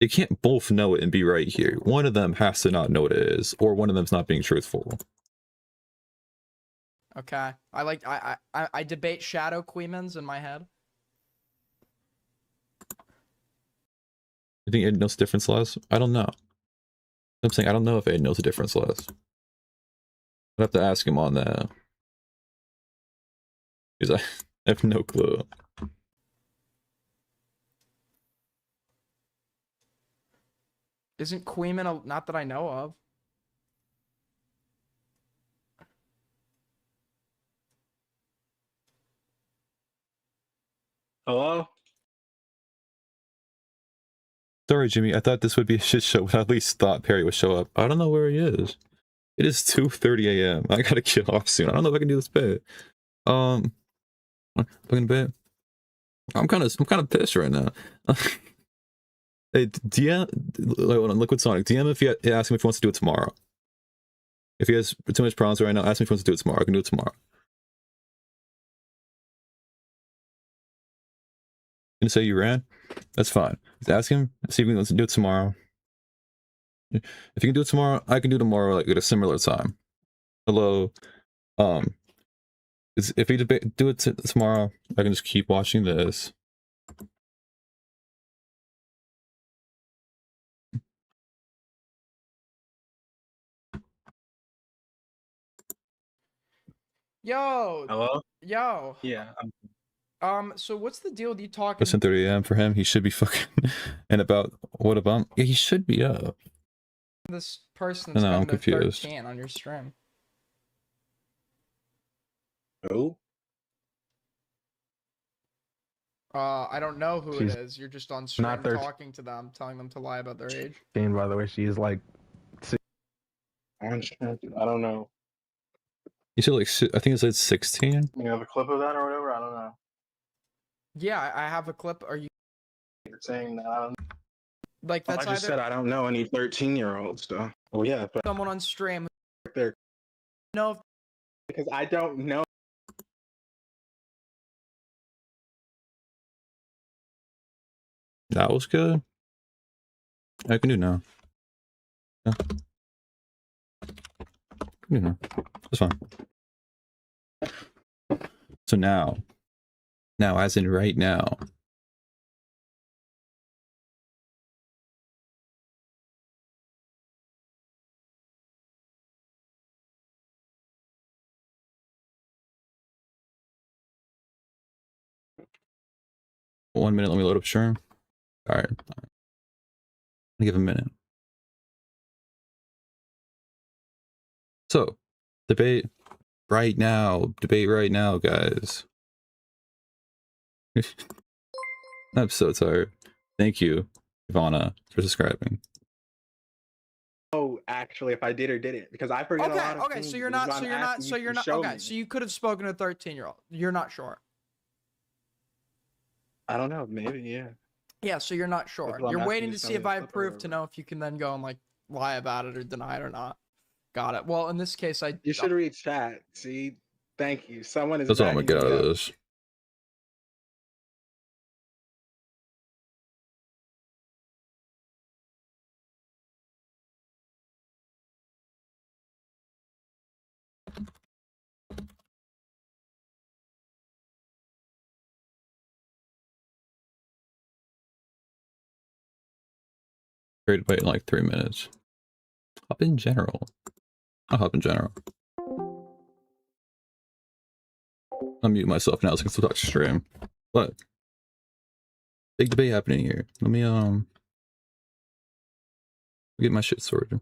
They can't both know it and be right here. One of them has to not know what it is, or one of them's not being truthful. Okay, I debate Shadow Queemans in my head. You think Aiden knows the difference, Les? I don't know. I'm saying I don't know if Aiden knows the difference, Les. I'd have to ask him on that. Because I have no clue. Isn't Queeman not that I know of? Hello? Sorry, Jimmy. I thought this would be a shit show, but I at least thought Parry would show up. I don't know where he is. It is 2:30 a.m. I gotta get off soon. I don't know if I can do this bit. Fucking bit. I'm kind of pissed right now. Hey, DM, Liquid Sonic. DM if he ask him if he wants to do it tomorrow. If he has too much problems right now, ask him if he wants to do it tomorrow. I can do it tomorrow. Gonna say you ran? That's fine. Just ask him, see if he wants to do it tomorrow. If you can do it tomorrow, I can do it tomorrow, like at a similar time. Hello. If we do it tomorrow, I can just keep watching this. Yo. Hello? Yo. Yeah. So what's the deal with you talking? Listen, 30 a.m. for him. He should be fucking. And about what about? Yeah, he should be up. This person that's I'm confused. 13 on your stream. Who? I don't know who She's it is. You're just on stream not 13. talking to them, telling them to lie about their age. And by the way, she is like I don't know. You said like I think it said 16. You have a clip of that or whatever? I don't know. Yeah, I have a clip. Are you You're saying that? like that's I just either said I don't know any 13-year-olds, though. Oh yeah, but someone on stream? there. No, Because I don't know. That was good. I can do now. Yeah. You know, that's fine. So now, as in right now. One minute, let me load up stream. All right. Give a minute. So, debate right now, guys. I'm so tired. Thank you, Ivana, for subscribing. Oh, actually, if I did or didn't, because I forget a lot of okay. things. So you're This is not. why So I'm you're not. asking So you you're to not. show Okay. me. So you could have spoken to a 13-year-old. You're not sure. I don't know. Maybe, yeah. Yeah. So you're not sure. That's what I'm You're asking waiting you to to see tell if me I the clip or approve to know if you can then go and like lie about it or deny it or not. Got it. Well, in this case, You should read chat. See, thank you. Someone is. That's all I'm gonna backing get me out of up. this. Great debate in like 3 minutes. Hop in general. I'll hop in general. I'll mute myself now so I can still talk to stream. But big debate happening here. Let me get my shit sorted.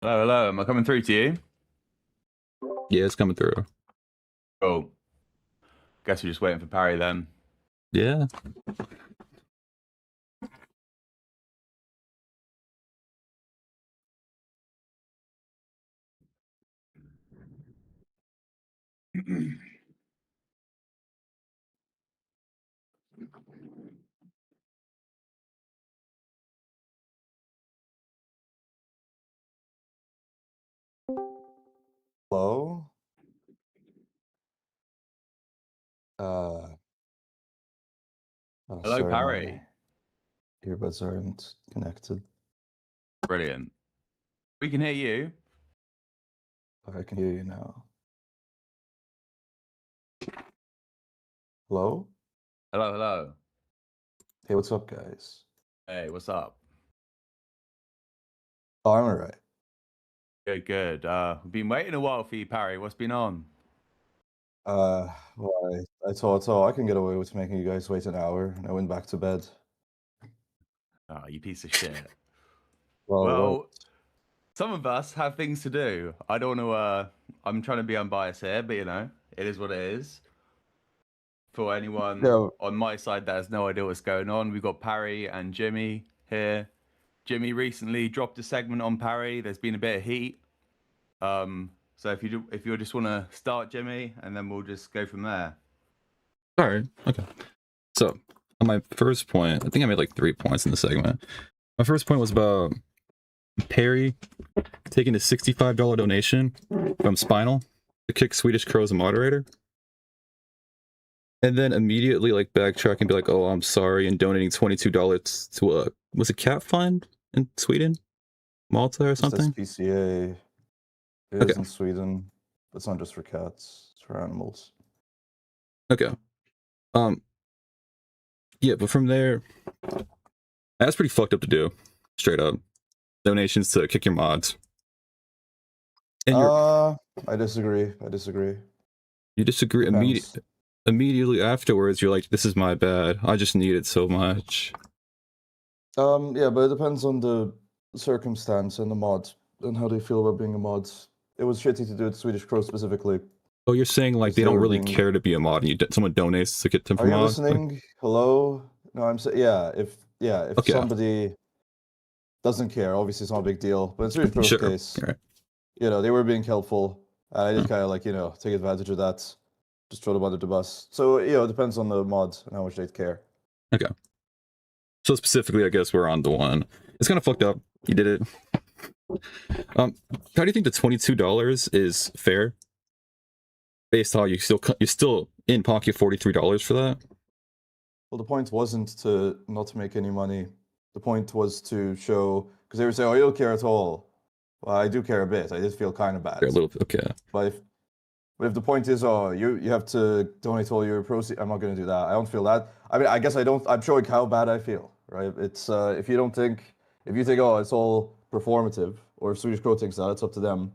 Hello. Am I coming through to you? Yeah, it's coming through. Cool. Guess we're just waiting for Parry then. Yeah. Hello? Hello, sorry, Parry. my earbuds aren't connected. Brilliant. We can hear you. I can hear you now. Hello? Hello. Hey, what's up, guys? Hey, what's up? Oh, I'm alright. Good. We've been waiting a while for you, Parry. What's been on? Well, I thought, I can get away with making you guys wait an hour, and I went back to bed. Oh, you piece of shit. Well, some of us have things to do. I don't want to, I'm trying to be unbiased here, but you know, it is what it is. For anyone on my side that has no idea what's going on, we've got Parry and Jimmy here. Jimmy recently dropped a segment on Parry. There's been a bit of heat. So if you just want to start, Jimmy, and then we'll just go from there. All right. Okay. So on my first point, I think I made like 3 points in the segment. My first point was about Parry taking a $65 donation from Spinal to kick Swedish Crow's moderator. And then immediately like backtrack and be like, oh, I'm sorry, and donating $22 to a, was it cat fund in Sweden? Malta or something? PCA. It is in Sweden. It's not just for cats, it's for animals. Okay. Yeah, but from there, that's pretty fucked up to do. Straight up. Donations to kick your mods. And I disagree. You disagree immediately afterwards, you're like, this is my bad. I just need it so much. Yeah, but it depends on the circumstance and the mod and how they feel about being a mod. It was shitty to do it to Swedish Crow specifically. Oh, you're saying like they don't really care to be a mod, and someone donates to get them from mod? Are you mod? listening? Hello? No, I'm saying if somebody doesn't care, obviously it's not a big deal. But in Swedish Crow's case, you know, they were being helpful. And I did kind of like, you know, take advantage of that. Just throw them under the bus. So, you know, it depends on the mod and how much they'd care. Okay. So specifically, I guess we're on the one. It's kind of fucked up. You did it. How do you think the $22 is fair? Based on how you're still in pocket $43 for that? Well, the point wasn't to not make any money. The point was to show, because they were saying, "Oh, you don't care at all." Well, I do care a bit. I did feel kind of bad. A little bit, okay. But if the point is, oh, you have to donate all your proceeds, I'm not going to do that. I don't feel that. I mean, I guess I don't. I'm showing how bad I feel, right? It's if you think, oh, it's all performative, or if Swedish Crow thinks that, it's up to them.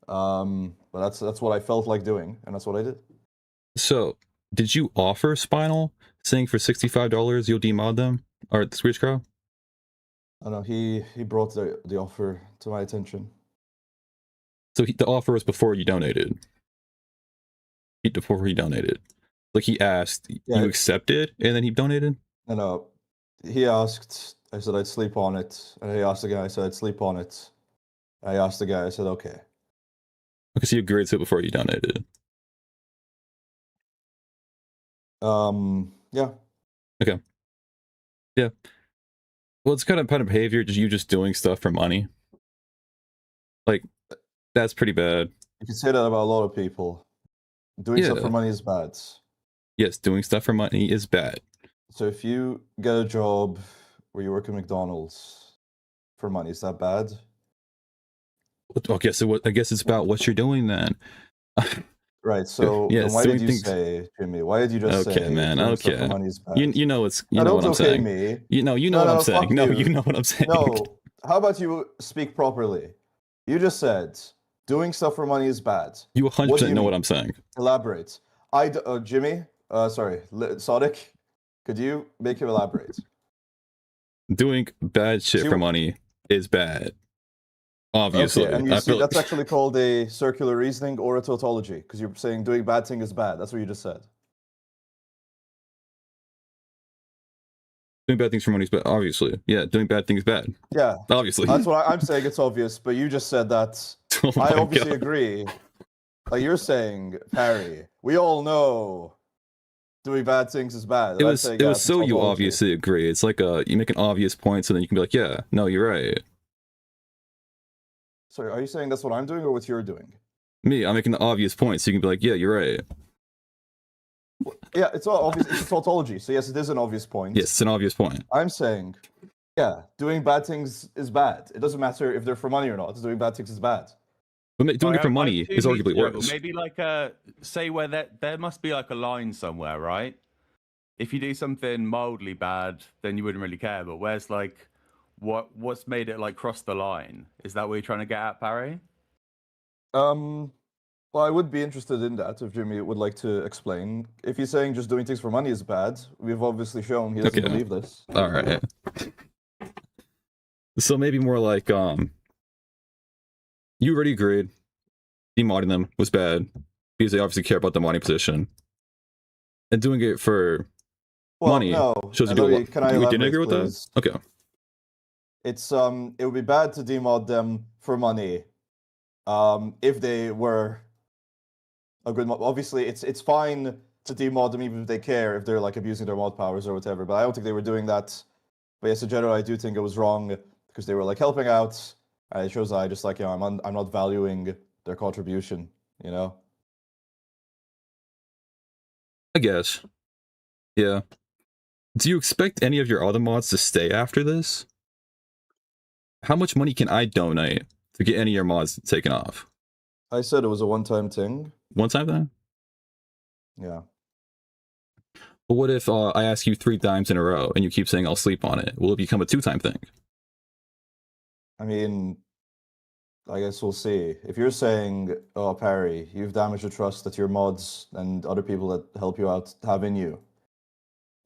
But that's what I felt like doing, and that's what I did. So, did you offer Spinal, saying for $65 you'll demod them, or the Swedish Crow? I don't know. He brought the offer to my attention. So the offer was before you donated. Before he donated, like he asked, you accepted, and then he donated. No, he asked. I said I'd sleep on it, and he asked again. I said I'd sleep on it. I asked the guy. I said okay. Because you agreed to it before you donated. Yeah. Okay. Yeah. Well, it's kind of behavior. Just you just doing stuff for money. Like, that's pretty bad. You can say that about a lot of people. Doing stuff for money is bad. Yes, doing stuff for money is bad. So if you get a job where you work at McDonald's for money, is that bad? Okay, so I guess it's about what you're doing then. Right. So yes, why did you say, Jimmy? Why did you just say? Okay, man. Okay. For money is bad? You know it's you know what I'm saying. Me. You know what I'm saying. No, you know what I'm saying. No. How about you speak properly? You just said doing stuff for money is bad. You 100% know what I'm saying. Elaborate. Jimmy. Sorry, Sonic. Could you make him elaborate? Doing bad shit for money is bad. Obviously. Okay, and you see, that's actually called a circular reasoning or a tautology, because you're saying doing bad thing is bad. That's what you just said. Doing bad things for money is bad. Obviously. Yeah, doing bad things is bad. Yeah. Obviously. That's what I'm saying. It's obvious, but you just said that. Oh I obviously agree. Like you're saying, Parry, we all know doing bad things is bad. It was so you obviously agree. It's like you make an obvious point, so then you can be like, yeah, no, you're right. Sorry, are you saying that's what I'm doing or what you're doing? Me, I'm making the obvious point, so you can be like, yeah, you're right. Yeah, it's all obvious. It's a tautology, so yes, it is an obvious point. Yes, it's an obvious point. I'm saying, yeah, doing bad things is bad. It doesn't matter if they're for money or not. Doing bad things is bad. But doing it for money is arguably worse. Maybe like say where there must be like a line somewhere, right? If you do something mildly bad, then you wouldn't really care. But where's like what's made it like cross the line? Is that what you're trying to get at, Parry? Well, I would be interested in that if Jimmy would like to explain. If he's saying just doing things for money is bad, we've obviously shown he doesn't believe this. All right. So maybe more like you already agreed demodding them was bad because they obviously care about the modding position, and doing it for money shows you do a lot. You didn't agree with that? Okay. It's it would be bad to demod them for money if they were a good mod. Obviously it's fine to demod them even if they care, if they're like abusing their mod powers or whatever, but I don't think they were doing that. But yes, in general I do think it was wrong because they were like helping out, and it shows that I just like, you know, I'm not valuing their contribution, you know. I guess. Yeah. Do you expect any of your other mods to stay after this? How much money can I donate to get any of your mods taken off? I said it was a one-time thing. One-time thing? Yeah. But what if I ask you 3 times in a row and you keep saying I'll sleep on it? Will it become a 2-time thing? I mean, I guess we'll see. If you're saying, oh, Parry, you've damaged the trust that your mods and other people that help you out have in you.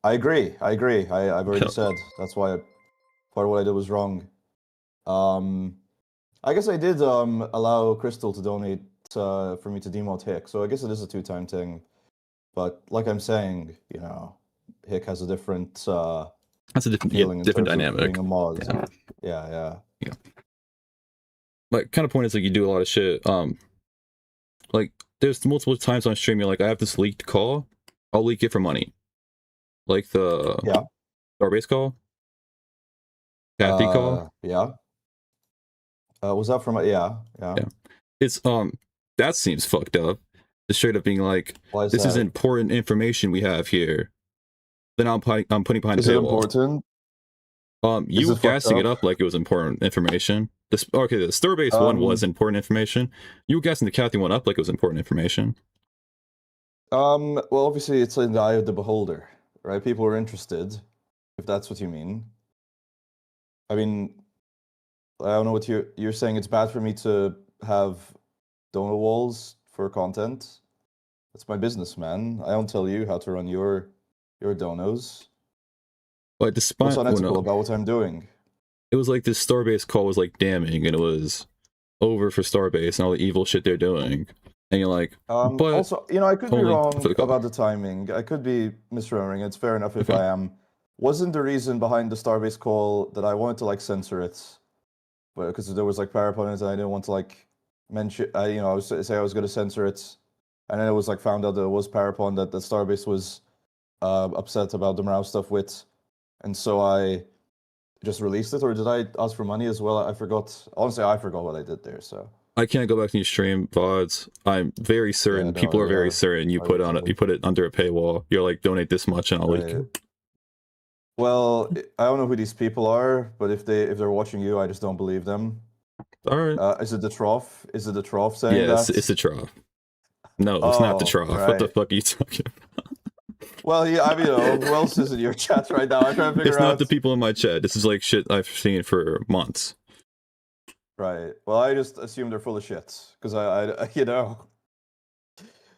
I agree. I've already said that's why part of what I did was wrong. I guess I did allow Crystal to donate for me to demod Hick, so I guess it is a 2-time thing. But like I'm saying, you know, Hick has a different that's a different feeling, different dynamic. Being a mod. Yeah. But my kind of point is like you do a lot of shit. Like there's multiple times on stream you're like, I have this leaked call, I'll leak it for money. Like the Starbase call, Kathy call. Yeah. Was that from? Yeah. It's that seems fucked up. Just straight up being like, Why is this is that? important information we have here. Then I'm putting behind Is the it paywall. important? You it gassing it fucked up like it was important information. Okay, the Starbase one was important information. You gassing the Kathy one up like it was important information. Well, obviously it's in the eye of the beholder, right? People are interested, if that's what you mean. I mean, I don't know what you're saying. It's bad for me to have donor walls for content. That's my business, man. I don't tell you how to run your donos. But despite what's unethical about what I'm doing? It was like this Starbase call was like damning, and it was over for Starbase and all the evil shit they're doing. And you're like, but also, I could be wrong about the timing. I could be misremembering. It's fair enough if I am. Wasn't the reason behind the Starbase call that I wanted to censor it, but because there was Paraponics and I didn't want to mention. I was going to censor it, and then it was found out that it was Parapon that the Starbase was upset about the morale stuff with, and so I just released it. Or did I ask for money as well? I forgot. Honestly, I forgot what I did there. So I can't go back to your stream VODs. I'm very certain people are very certain you put it under a paywall. You're like, donate this much and I'll leak it. Well, I don't know who these people are, but if they're watching you, I just don't believe them. All right. Is it the trough? Is it the trough saying that? Yeah, it's the trough. No, it's not the trough. Right. What the fuck are you talking about? Well, yeah, I mean, who else is in your chat right now? I'm trying to figure out. It's not the people in my chat. This is shit I've seen for months. Right. Well, I just assume they're full of shit because I you know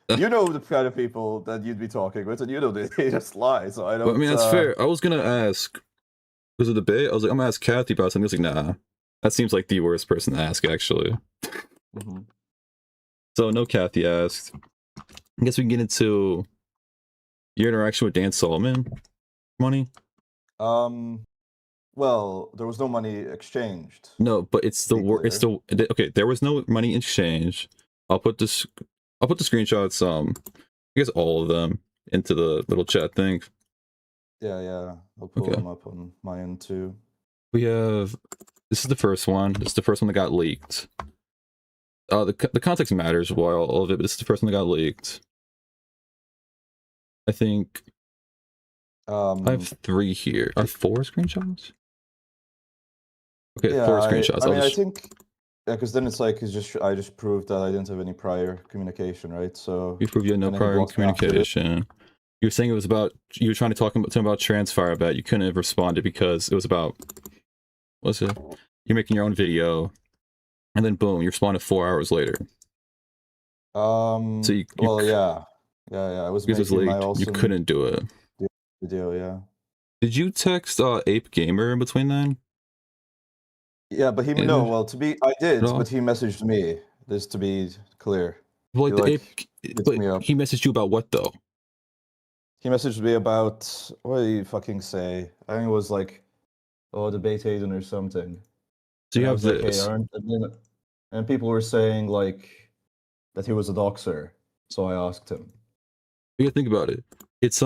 the kind of people that you'd be talking with, and they just lie. So I don't. But, I mean, that's fair. I was gonna ask because of the debate. I was like, I'm gonna ask Kathy about something. He was like, nah, that seems like the worst person to ask, actually. So no Kathy asked. I guess we can get into your interaction with Dan Solomon. Money. Well, there was no money exchanged. No, but it's the okay. There was no money exchange. I'll put the screenshots. I guess all of them into the little chat thing. Yeah. I'll pull them up on my end too. We have. This is the first one. This is the first one that got leaked. The context matters while all of it, but this is the first one that got leaked. I think. I have 3 here. I have 4 screenshots. Okay, yeah, 4 screenshots. I think, because then it's I just proved that I didn't have any prior communication, right? So you proved you had no prior communication. You were saying it was about you were trying to talk to him about Transfire Bet. You couldn't have responded because it was about what's it? You're making your own video, and then boom, you responded 4 hours later. So yeah. I was making my awesome you couldn't do it. Video, yeah. Did you text Ape Gamer in between then? Yeah, but I did, but he messaged me. Just to be clear. Well, he messaged you about what though? He messaged me about what did he fucking say? I think it was debate Hayden or something. So you have this, and people were saying that he was a doxer. So I asked him. You gotta think about it. It's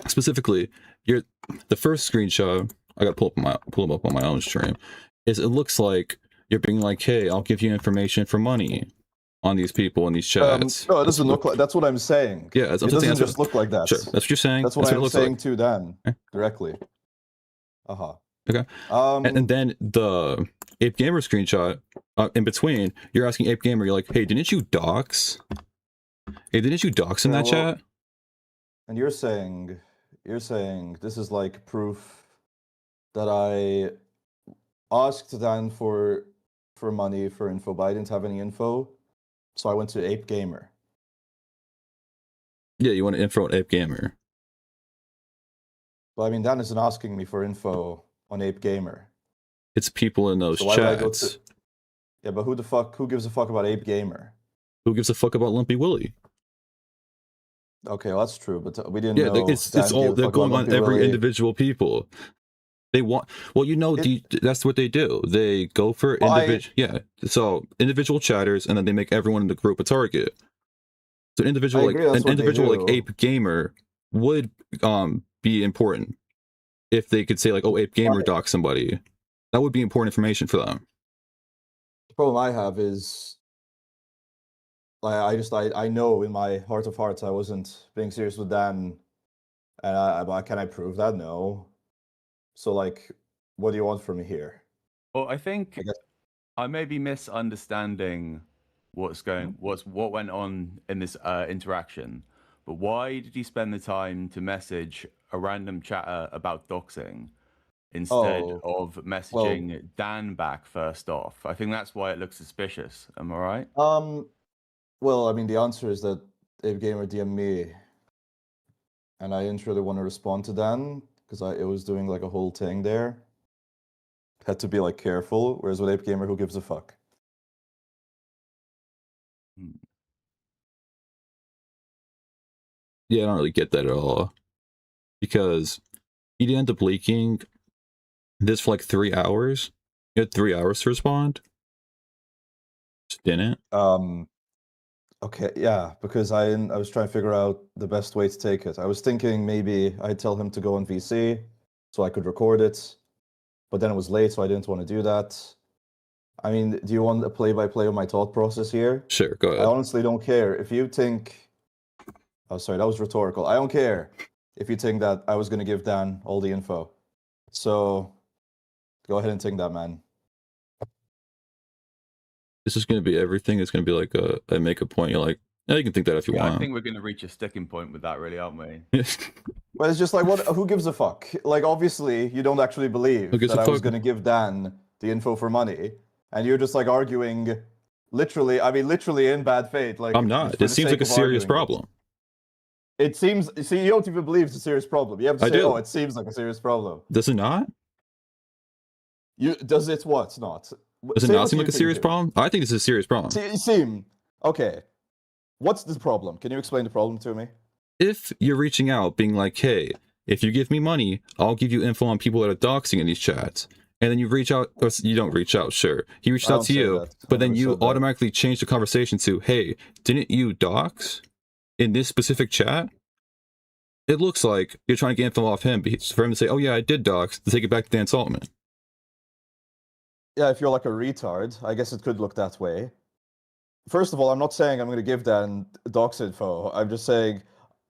specifically the first screenshot. I gotta pull them up on my own stream. It looks like you're being like, hey, I'll give you information for money on these people in these chats. No, it doesn't look like. That's what I'm saying. Yeah, it doesn't just look like that. Sure, that's what you're saying. That's what I'm saying to Dan directly. Okay. And then the Ape Gamer screenshot in between, you're asking Ape Gamer, you're like, hey, didn't you dox? Hey, didn't you dox in that chat? And you're saying this is proof that I asked Dan for money for info, but I didn't have any info, so I went to Ape Gamer. Yeah, you want info on Ape Gamer. But I mean, Dan isn't asking me for info on Ape Gamer. It's people in those chats. Yeah, but who gives a fuck about Ape Gamer? Who gives a fuck about Lumpy Willy? Okay, well, that's true, but we didn't know. It's all they're going on every individual people. They want, well, you know, that's what they do. They go for individual, so individual chatters, and then they make everyone in the group a target. So an individual like Ape Gamer would be important if they could say like, oh, Ape Gamer doxed somebody. That would be important information for them. The problem I have is, like, I know in my heart of hearts I wasn't being serious with Dan, and can I prove that? No. So, like, what do you want from me here? Well, I think I may be misunderstanding what went on in this interaction. But why did you spend the time to message a random chatter about doxing instead of messaging Dan back first off? I think that's why it looks suspicious. Am I right? Well, I mean, the answer is that Ape Gamer DM'd me, and I didn't really want to respond to Dan because it was doing like a whole thing there. Had to be like careful. Whereas with Ape Gamer, who gives a fuck? Yeah, I don't really get that at all, because he did end up leaking this for like 3 hours. You had 3 hours to respond. Just didn't. Okay, yeah, because I was trying to figure out the best way to take it. I was thinking maybe I'd tell him to go on VC so I could record it, but then it was late, so I didn't want to do that. I mean, do you want a play-by-play of my thought process here? Sure, go ahead. I honestly don't care. If you think... Oh, sorry, that was rhetorical. I don't care if you think that I was going to give Dan all the info. So, go ahead and think that, man. This is going to be everything. It's going to be like a make a point. You're like, yeah, you can think that if you want. I think we're going to reach a sticking point with that, really, aren't we? Well, it's just like, who gives a fuck? Like, obviously, you don't actually believe that I was going to give Dan the info for money, and you're just like arguing, literally in bad faith. Like, I'm not. This seems like a serious problem. It seems. See, you don't even believe it's a serious problem. You have to say, "Oh, it seems like a serious problem." Does it not? Does it what? Not. Does it not seem like a serious problem? I think this is a serious problem. Okay. What's the problem? Can you explain the problem to me? If you're reaching out, being like, "Hey, if you give me money, I'll give you info on people that are doxing in these chats," and then you reach out, or you don't reach out. Sure, he reached out to you, but then you automatically change the conversation to, "Hey, didn't you dox in this specific chat?" It looks like you're trying to get info off him for him to say, "Oh yeah, I did dox," to take it back to Dan Saltman. Yeah, if you're like a retard, I guess it could look that way. First of all, I'm not saying I'm going to give Dan dox info. I'm just saying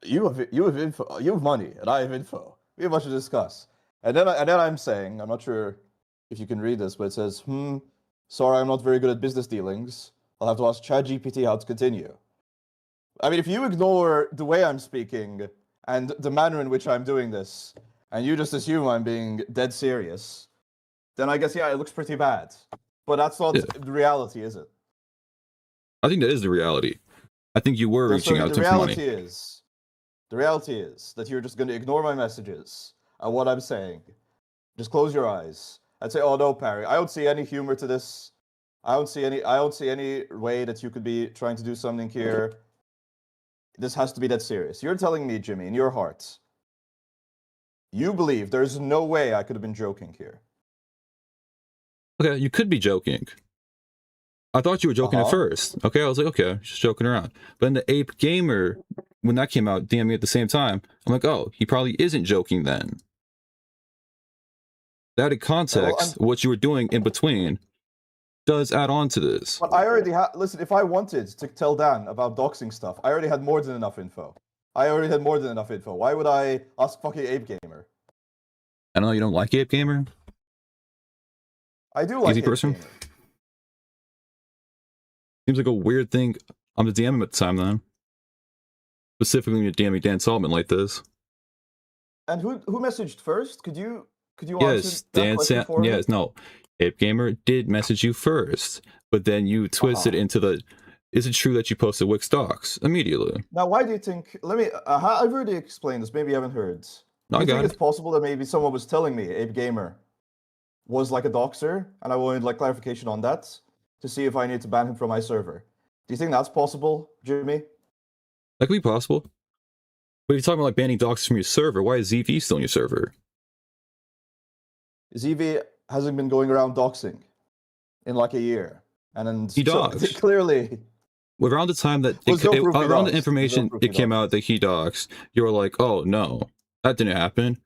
you have info, you have money, and I have info. We have much to discuss. And then I'm saying, I'm not sure if you can read this, but it says, sorry, I'm not very good at business dealings. I'll have to ask ChatGPT how to continue. I mean, if you ignore the way I'm speaking and the manner in which I'm doing this, and you just assume I'm being dead serious, then I guess, yeah, it looks pretty bad. But that's not the reality, is it? I think that is the reality. I think you were reaching out to money. The reality is that you're just going to ignore my messages and what I'm saying. Just close your eyes. I'd say, oh no, Parry, I don't see any humor to this. I don't see any way that you could be trying to do something here. This has to be that serious. You're telling me, Jimmy, in your heart, you believe there's no way I could have been joking here. Okay, you could be joking. I thought you were joking at first. Okay, I was like, okay, just joking around. But then the Ape Gamer, when that came out, DM'd me at the same time. I'm like, oh, he probably isn't joking then. That in context, what you were doing in between does add on to this. But I already had, listen, if I wanted to tell Dan about doxing stuff, I already had more than enough info. Why would I ask fucking Ape Gamer? I don't know, you don't like Ape Gamer? I do like Easy Ape person. Gamer. Seems like a weird thing. I'm the DM him at the time then. Specifically when you're DMing Dan Saltman like this. And who messaged first? Could you yes, Dan Saltman. Yes, no. Ape Gamer did message you first, but then you twisted into the, is it true that you posted Wix docs immediately? Now, why do you think, I've already explained this, maybe you haven't heard. No, do you think it's possible that maybe someone was telling me Ape Gamer was like a doxer, and I wanted like clarification on that to see if I need to ban him from my server? Do you think that's possible, Jimmy? That could be possible. But if you're talking about like banning doxers from your server, why is ZV still on your server? ZV hasn't been going around doxing in like a year, and then He so doxed. clearly. Around the time that around the information it came out that he doxed, you were like, "Oh no, that didn't happen."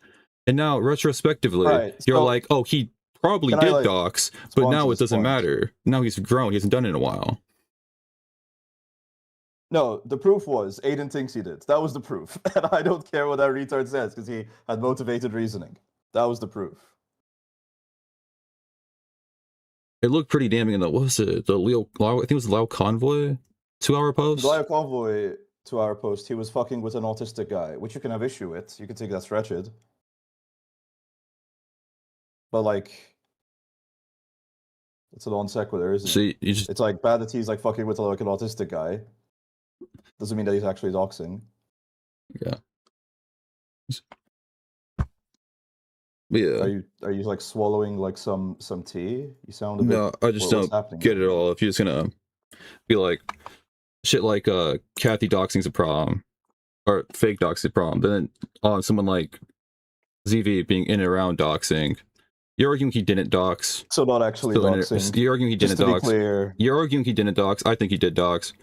And now retrospectively, Right, you're so- like, "Oh, he probably Can I, did like, dox, but respond now to it this doesn't point? matter. Now he's grown. He hasn't done it in a while." No, the proof was Aiden thinks he did. That was the proof. And I don't care what that retard says because he had motivated reasoning. That was the proof. It looked pretty damning in the, what was it? The Leo, I think it was the Lao Convoy 2-hour post. The Liar Convoy 2-hour post, he was fucking with an autistic guy, which you can have issue with. You can think that's wretched. But like, it's a non sequitur, isn't it? You just... It's like bad that he's like fucking with like an autistic guy. Doesn't mean that he's actually doxing. Yeah. Yeah. Are you like swallowing like some tea? You sound a bit. No, I just don't get it all. If you're just gonna be like shit like Kathy doxing's a problem or fake doxing a problem, but then on someone like ZV being in and around doxing, you're arguing he didn't dox. So not actually doxing. You're arguing he didn't dox. Clear. You're arguing he didn't dox. I think he did dox.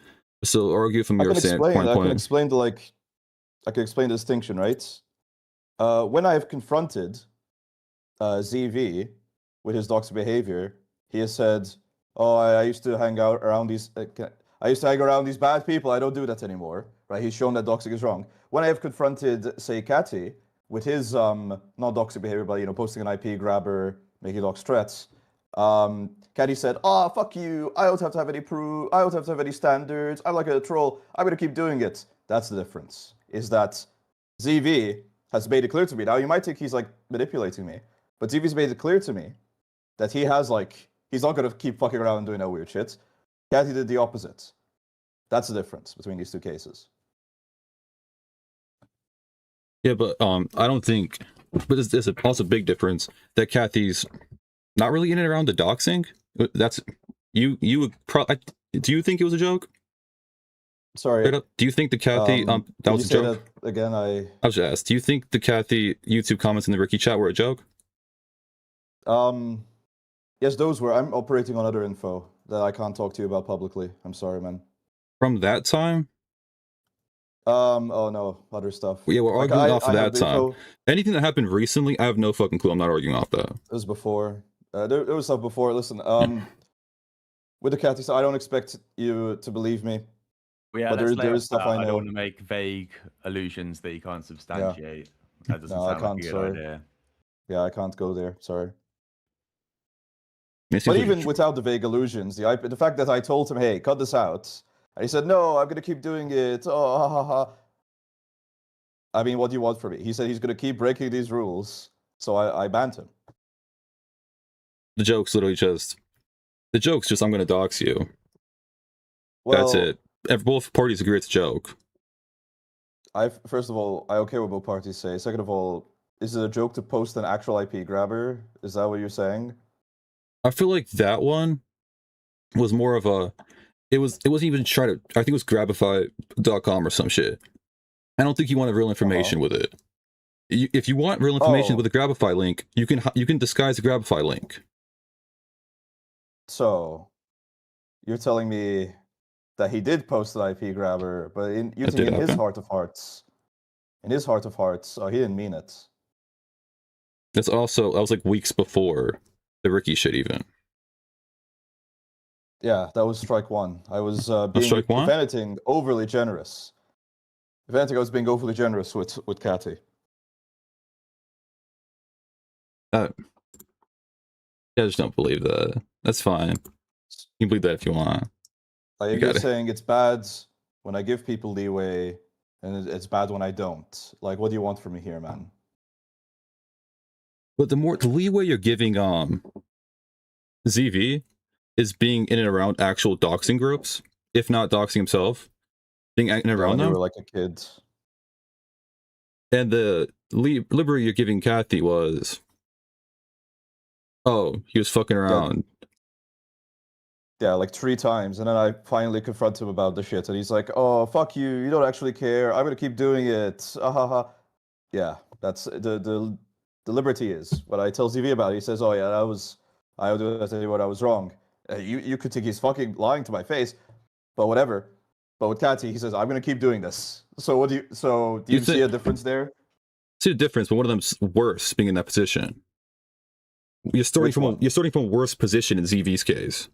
So argue from your standpoint. I can explain the distinction, right? When I have confronted ZV with his doxing behavior, he has said, "Oh, I used to hang out around these. I used to hang around these bad people. I don't do that anymore." Right? He's shown that doxing is wrong. When I have confronted, say, Catty with his not doxing behavior, but posting an IP grabber, making dox threats, Catty said, "Oh, fuck you. I don't have to have any proof. I don't have to have any standards. I'm like a troll. I'm gonna keep doing it." That's the difference. Is that ZV has made it clear to me. Now you might think he's like manipulating me, but ZV's made it clear to me that he has he's not gonna keep fucking around and doing that weird shit. Catty did the opposite. That's the difference between these two cases. Yeah, but I don't think. But there's also a big difference that Kathy's not really in and around the doxing. That's you would probably. Do you think it was a joke? Sorry. Do you think the Kathy that was a joke? That again, I was just asked. Do you think the Kathy YouTube comments in the Ricky chat were a joke? Yes, those were. I'm operating on other info that I can't talk to you about publicly. I'm sorry, man. From that time? Oh no, other stuff. Yeah, we're arguing off of that time. Anything that happened recently, I have no fucking clue. I'm not arguing off that. It was before. There was stuff before. Listen, with the Kathy, so I don't expect you to believe me. Well, yeah, but there is stuff I know. I don't want to make vague allusions that you can't substantiate. Yeah. That doesn't sound like a good idea. Yeah, I can't go there. Sorry. But even without the vague allusions, the fact that I told him, "Hey, cut this out," and he said, "No, I'm gonna keep doing it." Oh, ha ha ha. I mean, what do you want from me? He said he's gonna keep breaking these rules, so I banned him. The joke's literally just. The joke's just, I'm gonna dox you. Well, that's it. Both parties agree it's a joke. First of all, I okay what both parties say. Second of all, is it a joke to post an actual IP grabber? Is that what you're saying? I feel like that one was more of a. It wasn't even trying to. I think it was Grabify.com or some shit. I don't think you wanted real information with it. If you want real information with a Grabify link, you can disguise a Grabify link. So, you're telling me that he did post an IP grabber, but you think in his heart of hearts, he didn't mean it. That was like weeks before the Ricky shit even. Yeah, that was strike one. I was if anything, overly generous. If anything, I was being overly generous with Catty. Yeah, I just don't believe that. That's fine. You can believe that if you want. Like, you're saying it's bad when I give people leeway, and it's bad when I don't. Like, what do you want from me here, man? But the leeway you're giving ZV is being in and around actual doxing groups, if not doxing himself, being in and around them. You were like a kid. And the liberty you're giving Kathy was, oh, he was fucking around. Yeah, like 3 times, and then I finally confront him about the shit, and he's like, "Oh, fuck you! You don't actually care. I'm gonna keep doing it." Yeah, that's the the liberty is. What I tell ZV about it, he says, "Oh yeah, I tell you what, I was wrong." You could think he's fucking lying to my face, but whatever. But with Catty, he says, "I'm gonna keep doing this." So do you see a difference there? See the difference, but one of them's worse being in that position. You're starting from a worse position in ZV's case.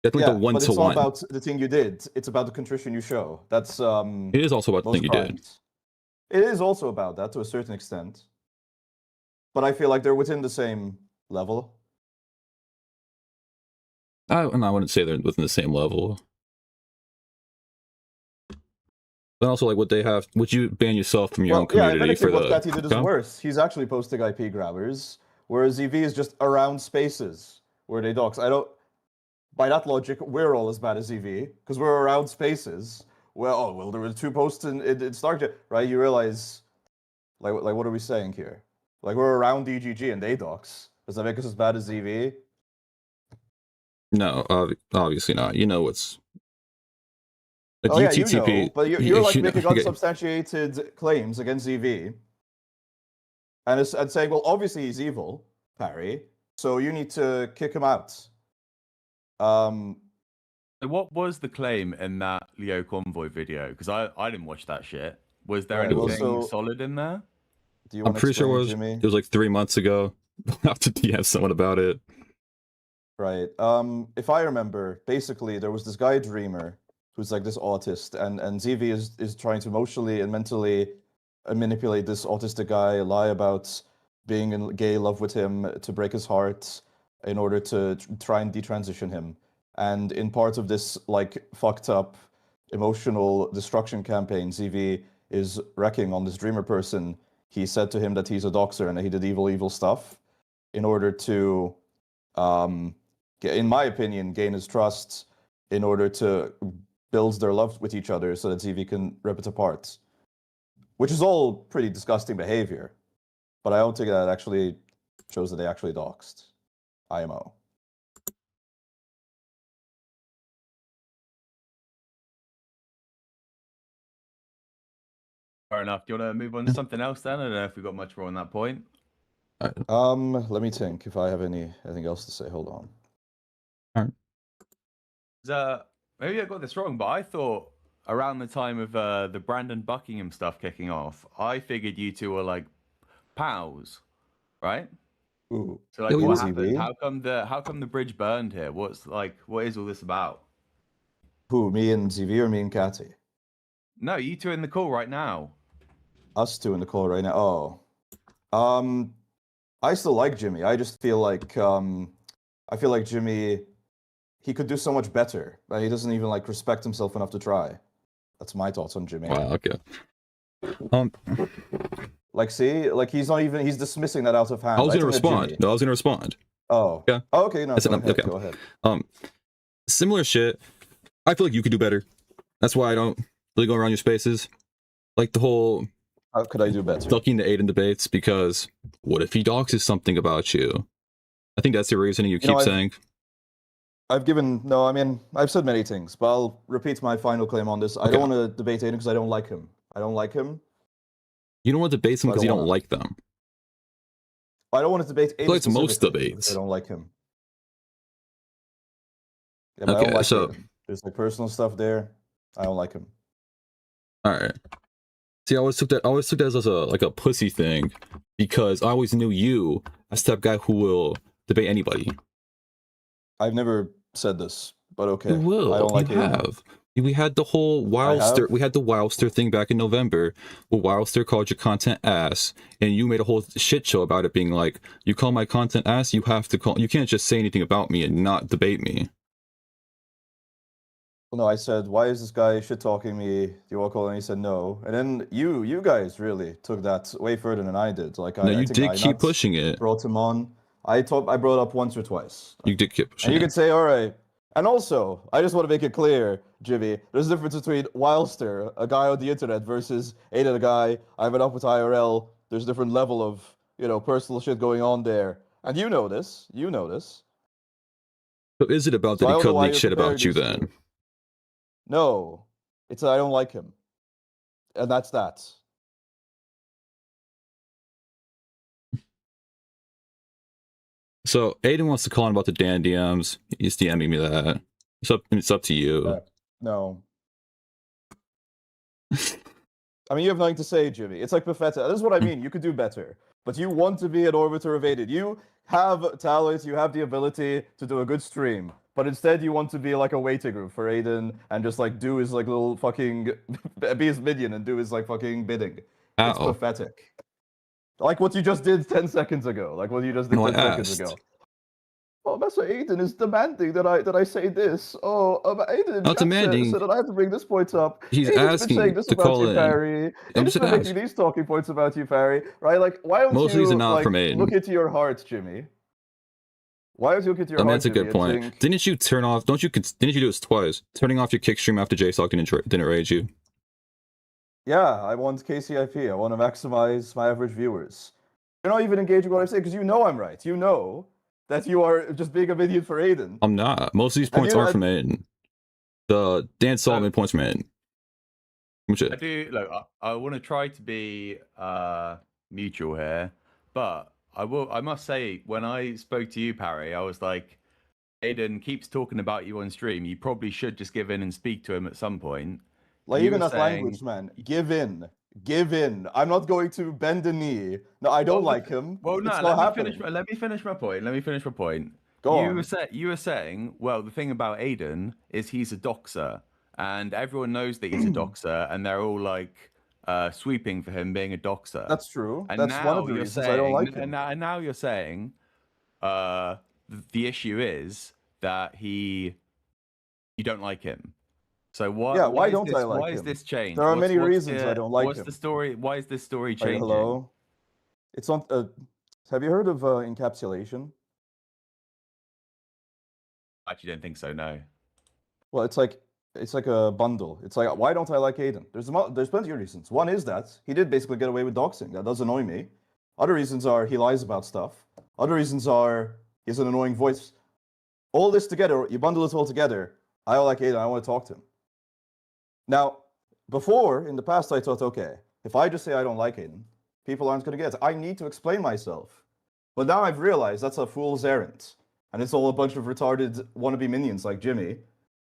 Definitely the 1-to-1. But it's not about the thing you did. It's about the contrition you show. That's It is also about the thing you did. It is also about that to a certain extent. But I feel like they're within the same level. I wouldn't say they're within the same level. But also, like, would you ban yourself from your own community for what Catty did is worse. He's actually posting IP grabbers, whereas ZV is just around spaces where they dox. By that logic, we're all as bad as ZV, because we're around spaces. Well, there were 2 posts in Starkjet, right? You realize, like, what are we saying here? Like, we're around DGG and they dox. Does that make us as bad as ZV? No, obviously not. You know what's... Yeah, you know, but you're like making unsubstantiated claims against ZV, and saying, well, obviously he's evil, Parry, so you need to kick him out. What was the claim in that Leo Convoy video? Because I didn't watch that shit. Was there anything solid in there? I'm pretty sure it was like 3 months ago. I'll have to DM someone about it. Right. If I remember, basically there was this guy Dreamer who's like this autist, and ZV is trying to emotionally and mentally manipulate this autistic guy, lie about being in gay love with him to break his heart in order to try and detransition him. And in part of this like fucked up emotional destruction campaign ZV is wrecking on this Dreamer person, he said to him that he's a doxer and that he did evil stuff in order to, in my opinion, gain his trust, in order to build their love with each other so that ZV can rip it apart. Which is all pretty disgusting behavior. But I don't think that actually shows that they actually doxed IMO. Fair enough. Do you want to move on to something else then? I don't know if we've got much more on that point. Let me think if I have anything else to say. Hold on. Maybe I got this wrong, but I thought around the time of the Brandon Buckingham stuff kicking off, I figured you two were like pals, right? Ooh. So like, what happened? How come the bridge burned here? What is all this about? Who, me and ZV or me and Catty? No, you two in the call right now. Us two in the call right now. Oh. I still like Jimmy. I just feel like Jimmy, he could do so much better, but he doesn't even like respect himself enough to try. That's my thoughts on Jimmy. Wow, okay. Like, see, like he's dismissing that out of hand. I was gonna respond. No, I was gonna respond. Oh. Yeah. Oh, okay, no, go ahead. Similar shit. I feel like you could do better. That's why I don't really go around your spaces. Like the whole... How could I do better? Ducking the Aiden debates, because what if he doxes something about you? I think that's the reasoning you keep saying. I've said many things, but I'll repeat my final claim on this. Okay. I don't want to debate Aiden because I don't like him. I don't like him. You don't want to debate him because you don't like them. I don't want to debate Aiden. It's most debates. I don't like him. Yeah, okay, I don't like so Aiden. There's like personal stuff there. I don't like him. All right. See, I always took that as a pussy thing, because I always knew you as the type of guy who will debate anybody. I've never said this, but okay. You will. I don't like you have. We had the whole Wildster. We had the Wildster thing back in November, where Wildster called your content ass, and you made a whole shit show about it, being like, "You call my content ass, you have to call. You can't just say anything about me and not debate me." Well, no, I said, "Why is this guy shit talking me? Do you want to call?" And he said, "No." And then you guys really took that way further than I did. Like, no, you did keep pushing it. Brought him on. I brought it up once or twice. You did keep pushing. And you could say, "All right." And also, I just want to make it clear, Jimmy, there's a difference between Wildster, a guy on the internet, versus Aiden, a guy I've been up with IRL. There's a different level of, personal shit going on there. And you know this. You know this. So is it about that he could leak shit about you then? No. It's that I don't like him. And that's that. So Aiden wants to call in about the Dan DMs. He's DMing me that. It's up to you. No. I mean, you have nothing to say, Jimmy. It's like pathetic. This is what I mean. You could do better. But you want to be an Orbiter of Aiden. You have talent, you have the ability to do a good stream. But instead you want to be like a waiting room for Aiden and just like do his like little fucking... be his minion and do his like fucking bidding. It's pathetic. Like what you just did 10 seconds ago. Like what you just did 10 seconds ago. Oh, Master Aiden is demanding that I say this. Oh, Aiden Not demanding. said that I have to bring this point up. He's Aiden's asking been saying this to about call you, in. Parry. Aiden's been making these talking points about you, Parry. Right? Like, why don't Most of you these are not like, from Aiden. look into your heart, Jimmy? Why don't you look into your heart, That's a good point. Think... Didn't you turn off? Didn't you do this twice? Turning off your kick stream after JSOC didn't rage you. Yeah, I want KCIP. I want to maximize my average viewers. You're not even engaging with what I say because you know I'm right. You know that you are just being a minion for Aiden. I'm not. Most of these points are from Aiden. The Dan Solomon points from Aiden. I do look. I want to try to be mutual here, but I must say, when I spoke to you, Parry, I was like, Aiden keeps talking about you on stream. You probably should just give in and speak to him at some point. Like, even that language, man. Give in. Give in. I'm not going to bend the knee. No, I don't like him. Well, no, let me finish my point. Go on. You were saying, well, the thing about Aiden is he's a doxer, and everyone knows that he's a doxer, and they're all like sweeping for him being a doxer. That's true. And that's now one of the you're reasons saying, I don't like him. And now you're saying the issue is that you don't like him. So why don't I like him? Why is this changed? There are many reasons I don't like him. What's the story? Why is this story changing? Hello. It's on. Have you heard of encapsulation? I actually don't think so. No. Well, it's like a bundle. It's like, why don't I like Aiden? There's plenty of reasons. One is that he did basically get away with doxing. That does annoy me. Other reasons are he lies about stuff. Other reasons are he has an annoying voice. All this together, you bundle it all together. I don't like Aiden. I want to talk to him. Now, before, in the past, I thought, okay, if I just say I don't like Aiden, people aren't going to get it. I need to explain myself. But now I've realized that's a fool's errand. And it's all a bunch of retarded wannabe minions like Jimmy,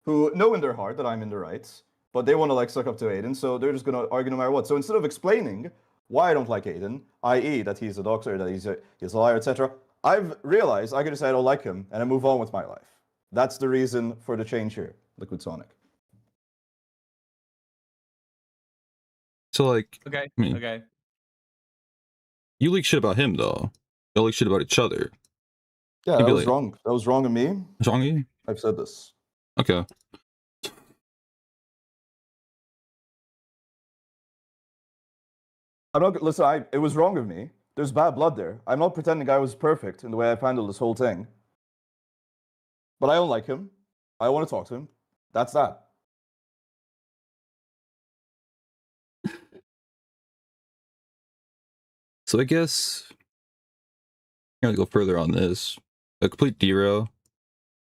who know in their heart that I'm in the right, but they want to like suck up to Aiden, so they're just going to argue no matter what. So instead of explaining why I don't like Aiden, i.e. that he's a doxer, that he's a liar, etc., I've realized I can just say I don't like him, and I move on with my life. That's the reason for the change here, Liquid Sonic. So, like, okay, I mean, okay. You leak shit about him, though. You leak shit about each other. Yeah, that was wrong. That was wrong of me. What's wrong with you? I've said this. Okay. I'm not. Listen, it was wrong of me. There's bad blood there. I'm not pretending I was perfect in the way I've handled this whole thing. But I don't like him. I want to talk to him. That's that. So I guess I'm gonna go further on this. A complete derail,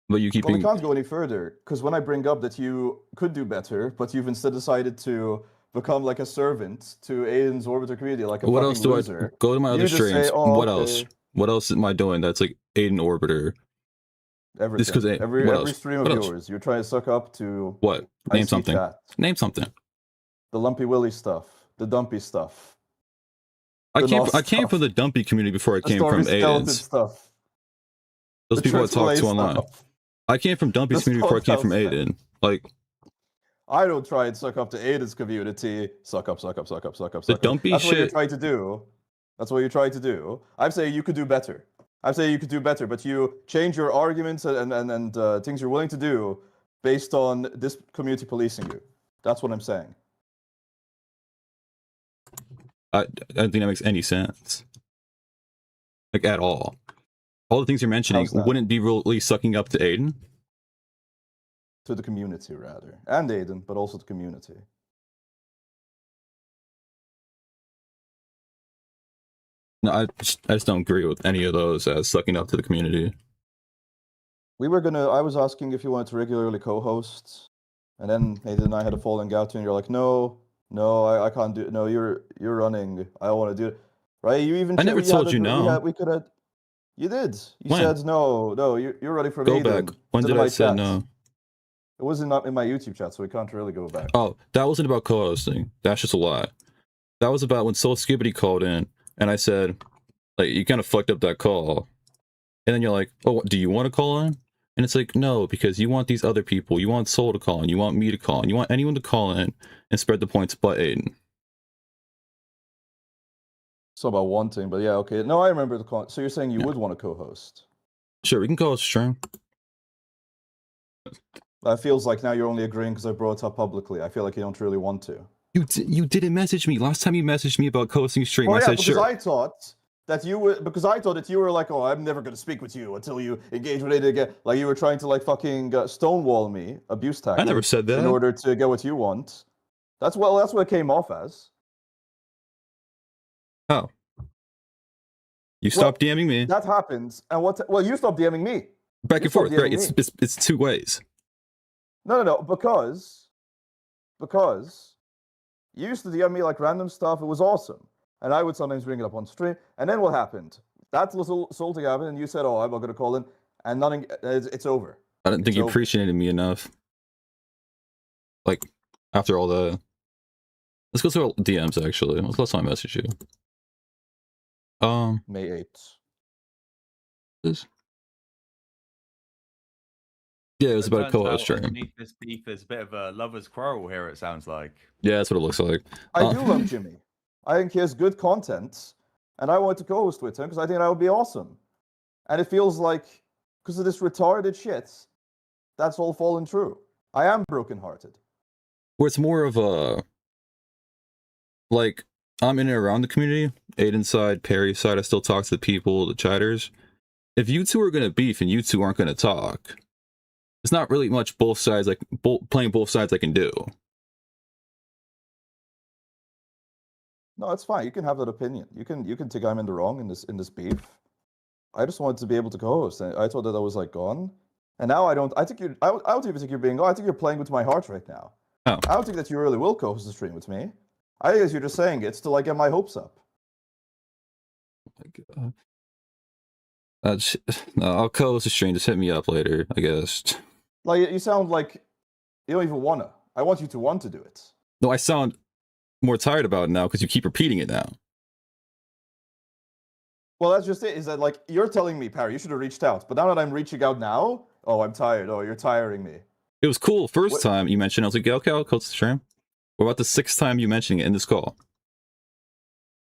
but you keep. Well, we can't go any further because when I bring up that you could do better, but you've instead decided to become like a servant to Aiden's Orbiter community, like a what fucking else do loser. I go to my other streams? Say, oh, what okay. else? What else am I doing? That's like Aiden Orbiter. Everything. Every stream of yours, you're trying to suck up to. What? Name something. Chat. Name something. The Lumpy Willy stuff. The Dumpy stuff. I came from the Dumpy community before I came from Aiden's. Stuff. Those people I talk to online. I came from Dumpy's community before I came from Aiden. Like, I don't try and suck up to Aiden's community. Suck up. The Dumpy That's shit. what you're trying to do. That's what you're trying to do. I'm saying you could do better. I'm saying you could do better, but you change your arguments and things you're willing to do based on this community policing you. That's what I'm saying. I don't think that makes any sense. Like, at all. All the things you're mentioning wouldn't be really sucking up to Aiden? To the community, rather. And Aiden, but also the community. No, I just don't agree with any of those as sucking up to the community. I was asking if you wanted to regularly co-host, and then Aiden and I had a falling out, and you're like, no, I can't do it. No, you're running. I don't want to do it. Right? You even. I never told you no. We could have. You did. You When? said no. You're ready for Go me. back. Then. When It's did in I my say chat. no? It wasn't in my YouTube chat, so we can't really go back. Oh, that wasn't about co-hosting. That's just a lie. That was about when Soul Skibbity called in, and I said, like, you kind of fucked up that call. And then you're like, oh, do you want to call in? And it's like, no, because you want these other people. You want Soul to call in. You want me to call in. You want anyone to call in and spread the points but Aiden. So about wanting, but yeah, okay. No, I remember the call. So you're saying you would want to co-host? Sure, we can co-host stream. That feels like now you're only agreeing because I brought it up publicly. I feel like you don't really want to. You didn't message me. Last time you messaged me about co-hosting stream, Oh, I yeah, said because sure. I thought that you were, because I thought that you were like, oh, I'm never going to speak with you until you engage with it again. Like you were trying to like fucking stonewall me, abuse tactic. I never said that. In order to get what you want. That's what it came off as. How? You stopped DMing me. That happens. And well, you stopped DMing me. Back You and forth, stopped right? DMing me. It's two ways. No, because you used to DM me like random stuff. It was awesome. And I would sometimes bring it up on stream. And then what happened? That little salting happened, and you said, oh, I'm not going to call in. And nothing, it's over. I didn't think you appreciated me enough. Like, after all the... Let's go through our DMs, actually. When's the last time I messaged you? May 8th. This? Yeah, it was about a co-host stream. Underneath this beef, there's a bit of a lover's quarrel here, it sounds like. Yeah, that's what it looks like. I do love Jimmy. I think he has good content, and I want to co-host with him because I think that would be awesome. And it feels like, because of this retarded shit, that's all fallen true. I am brokenhearted. Where it's more of a... Like, I'm in and around the community. Aiden's side, Parry's side, I still talk to the people, the chatters. If you two are going to beef and you two aren't going to talk, it's not really much both sides, like, playing both sides I can do. No, it's fine. You can have that opinion. You can think I'm in the wrong in this beef. I just wanted to be able to co-host, and I thought that I was like gone. And now I don't. I think I don't even think you're being gone. I think you're playing with my heart right now. Oh. I don't think that you really will co-host the stream with me. I think you're just saying it to like get my hopes up. Oh my God. No, I'll co-host the stream. Just hit me up later, I guess. Like you sound like you don't even wanna. I want you to want to do it. No, I sound more tired about it now because you keep repeating it now. Well, that's just it. Is that like you're telling me, Parry, you should have reached out, but now that I'm reaching out now, oh, I'm tired. Oh, you're tiring me. It was cool first time you mentioned it. I was like, yeah, okay, I'll co-host the stream. What about the 6th time you mentioning it in this call?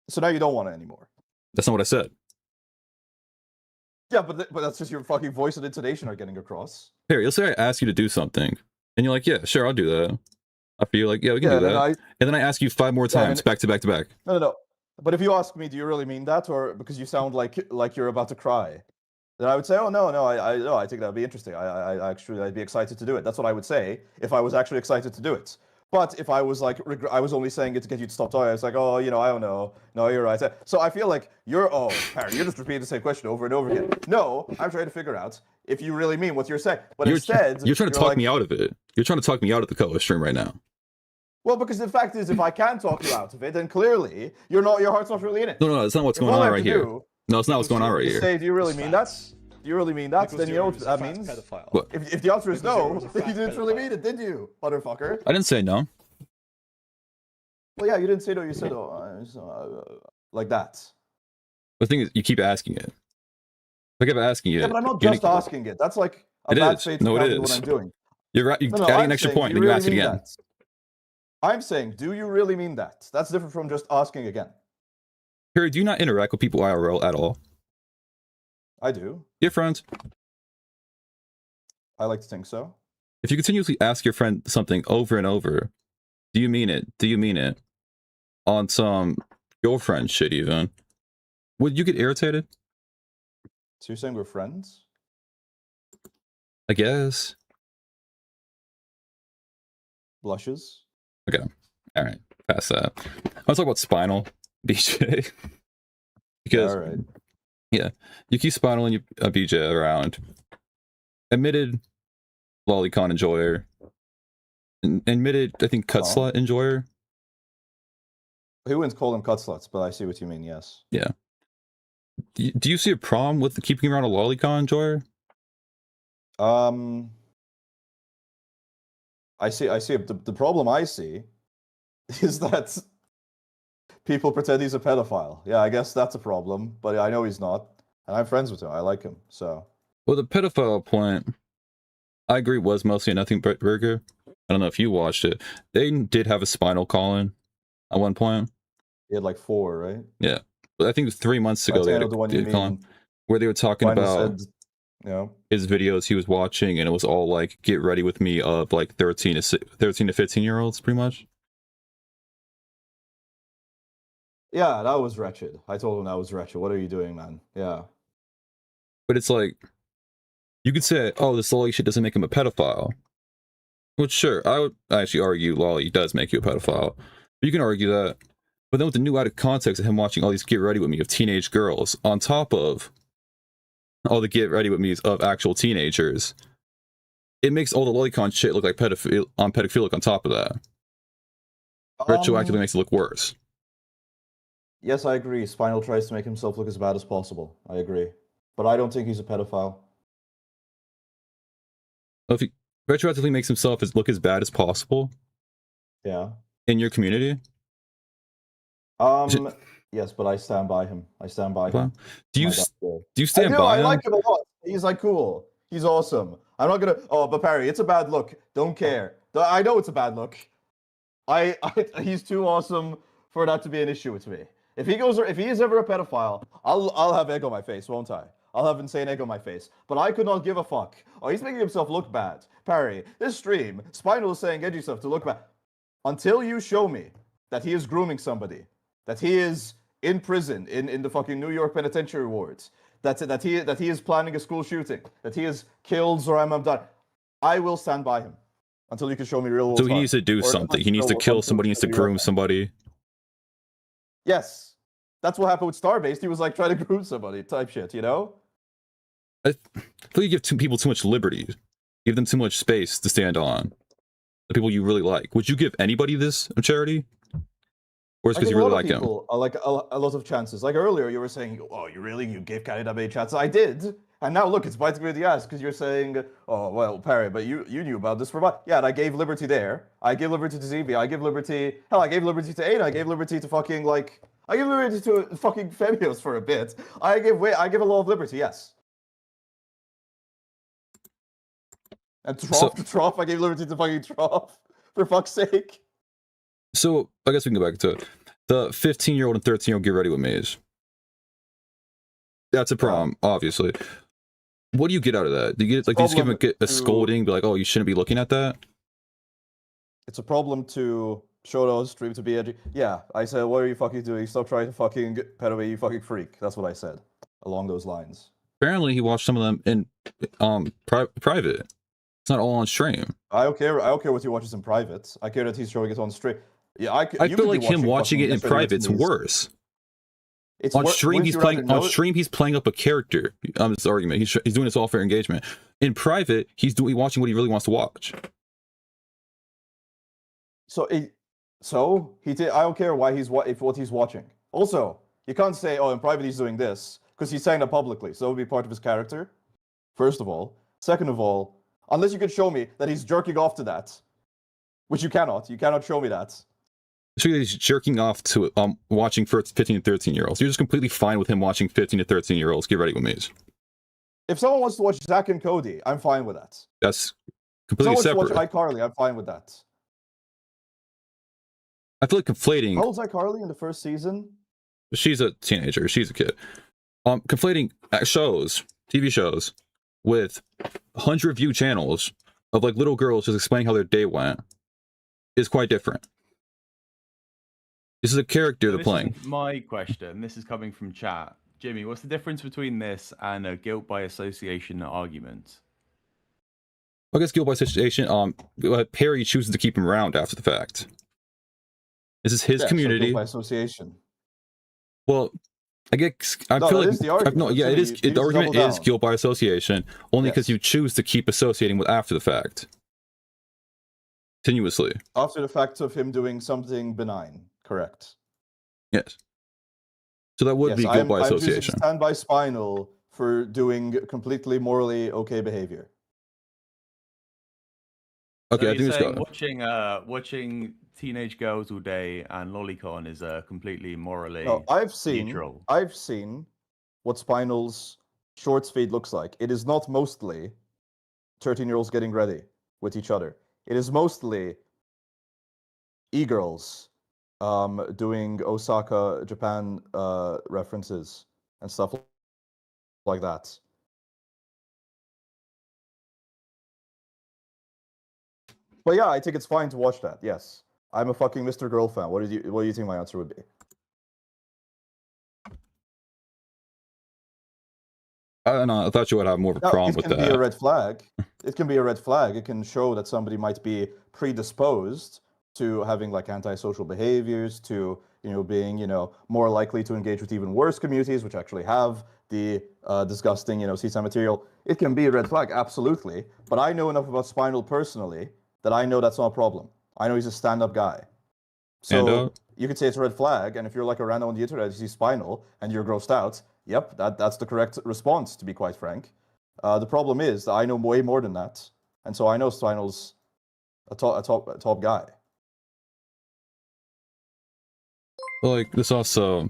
So now you don't want it anymore. That's not what I said. Yeah, but that's just your fucking voice and intonation are getting across. Parry, let's say I ask you to do something, and you're like, yeah, sure, I'll do that. I feel like, yeah, we can do that. And then I ask you 5 more times, back to back to back. No. But if you ask me, do you really mean that, or because you sound like you're about to cry, then I would say, oh no, I think that would be interesting. I'd be excited to do it. That's what I would say if I was actually excited to do it. But if I was like, I was only saying it to get you to stop talking, I was like, oh, I don't know. No, you're right. So I feel like Parry, you're just repeating the same question over and over again. No, I'm trying to figure out if you really mean what you're saying. But instead, you're trying to talk me out of it. You're trying to talk me out of the co-host stream right now. Well, because the fact is, if I can talk you out of it, then clearly your heart's not really in it. No, that's not what's going on right here. No, it's not what's going on right here. Say, do you really mean that? Do you really mean that? Then you know what that means. What? If the answer is no, then you didn't really mean it, did you, motherfucker? I didn't say no. Well, yeah, you didn't say no. You said like that. The thing is, you keep asking it. I keep asking it. Yeah, but I'm not just asking it. That's like a bad faith no, it is. what I'm doing. You're adding an extra point, and you ask it again. I'm saying, do you really mean that? That's different from just asking again. Harry, do you not interact with people IRL at all? I do. Your friends? I like to think so. If you continuously ask your friend something over and over, do you mean it? Do you mean it? On some girlfriend shit even. Would you get irritated? So you're saying we're friends? I guess. Blushes? Okay. Alright. Pass that. I want to talk about Spinal, BJ. Because, alright. Yeah, you keep Spinal and BJ around. Admitted Lolicon enjoyer. Admitted, I think, cut slut enjoyer. He wouldn't call them cut sluts, but I see what you mean, yes. Yeah. Do you see a problem with keeping around a lolicon, Joyer? I see. The problem I see is that people pretend he's a pedophile. Yeah, I guess that's a problem, but I know he's not, and I'm friends with him. I like him, so. Well, the pedophile point, I agree, was mostly a nothing burger. I don't know if you watched it. They did have a spinal colon at one point. He had like 4, right? Yeah, but I think 3 months ago they had a colon where they were talking about his videos he was watching, and it was all like "Get ready with me" of like 13 to 15-year-olds, pretty much. Yeah, that was wretched. I told him that was wretched. What are you doing, man? Yeah. But it's like, you could say, oh, this lolly shit doesn't make him a pedophile. Which, sure, I would actually argue lolly does make you a pedophile. But you can argue that. But then with the new added context of him watching all these Get Ready With Me of teenage girls, on top of all the Get Ready With Me's of actual teenagers, it makes all the lolicon shit look like pedophilic on top of that. Retroactively makes it look worse. Yes, I agree. Spinal tries to make himself look as bad as possible. I agree. But I don't think he's a pedophile. Well, if he retroactively makes himself look as bad as possible, yeah, in your community, yes, but I stand by him. I stand by him. Do you stand by him? I like him a lot. He's like cool. He's awesome. I'm not gonna. Oh, but Parry, it's a bad look. Don't care. I know it's a bad look. He's too awesome for that to be an issue with me. If he is ever a pedophile, I'll have egg on my face, won't I? I'll have insane egg on my face. But I could not give a fuck. Oh, he's making himself look bad. Parry, this stream, Spinal is saying edgy stuff to look bad. Until you show me that he is grooming somebody, that he is in prison, in the fucking New York penitentiary wards, that he is planning a school shooting, that he has killed Zoram Hamdan, I will stand by him. Until you can show me real. So he needs to do something. He needs to kill somebody, he needs to groom somebody. Yes. That's what happened with Starbase. He was like trying to groom somebody type shit, you know? I feel you give people too much liberty. Give them too much space to stand on. The people you really like. Would you give anybody this in charity? Or is it because you really like them? Like a lot of chances. Like earlier you were saying, oh, you gave Canada many chances. I did. And now look, it's biting me in the ass because you're saying, oh, well, Parry, but you knew about this for what? Yeah, and I gave liberty there. I gave liberty to ZB. I gave liberty. Hell, I gave liberty to Ada. I gave liberty to fucking I gave liberty to fucking Femios for a bit. I give a lot of liberty, yes. And Trough, I gave liberty to fucking Trough. For fuck's sake. So, I guess we can go back to it. The 15-year-old and 13-year-old Get Ready With Me. That's a problem, obviously. What do you get out of that? Do you get just give him a scolding, be like, oh, you shouldn't be looking at that? It's a problem to show those stream to be edgy. Yeah, I said, what are you fucking doing? Stop trying to fucking pet away, you fucking freak. That's what I said. Along those lines. Apparently, he watched some of them in private. It's not all on stream. I don't care what he watches in private. I care that he's showing it on stream. Yeah, I feel like him watching it in private's worse. On stream, he's playing up a character. This argument. He's doing this all fair engagement. In private, he's watching what he really wants to watch. So he did. I don't care why what he's watching. Also, you can't say, oh, in private he's doing this because he's saying that publicly. So it would be part of his character. First of all. Second of all, unless you can show me that he's jerking off to that, which you cannot. You cannot show me that. So he's jerking off to watching 15 and 13-year-olds. You're just completely fine with him watching 15 to 13-year-olds. Get Ready With Me. If someone wants to watch Zack and Cody, I'm fine with that. That's completely separate. If someone wants to watch iCarly, I'm fine with that. I feel like conflating. How old's iCarly in the first season? She's a teenager. She's a kid. Conflating shows, TV shows, with 100 view channels of like little girls just explaining how their day went is quite different. This is a character they're playing. My question, this is coming from chat. Jimmy, what's the difference between this and a guilt by association argument? I guess guilt by association, Parry chooses to keep him around after the fact. This is his community. So guilt by association. Well, I guess I feel like it is. The argument is guilt by association, only because you choose to keep associating with after the fact. Continuously. After the fact of him doing something benign. Correct. Yes. So that would be guilt by I'm choosing association. to stand by Spinal for doing completely morally okay behavior. Okay, So I you're think it's saying watching teenage girls all day and lolicon is completely morally No, neutral. I've seen what Spinal's shorts feed looks like. It is not mostly 13-year-olds getting ready with each other. It is mostly e-girls doing Osaka, Japan references and stuff like that. But yeah, I think it's fine to watch that. Yes, I'm a fucking Mr. Girl fan. What do you think my answer would be? I don't know. I thought you would have more of a Now, problem it with can be a that. red flag. It can be a red flag. It can show that somebody might be predisposed to having like antisocial behaviors, to being more likely to engage with even worse communities, which actually have the disgusting CSAM material. It can be a red flag, absolutely. But I know enough about Spinal personally that I know that's not a problem. I know he's a stand-up guy. So you could say it's a red flag, and if you're like a random on the internet, you see Spinal and you're grossed out. Yep, that's the correct response, to be quite frank. The problem is that I know way more than that, and so I know Spinal's a top guy. Well, like this also,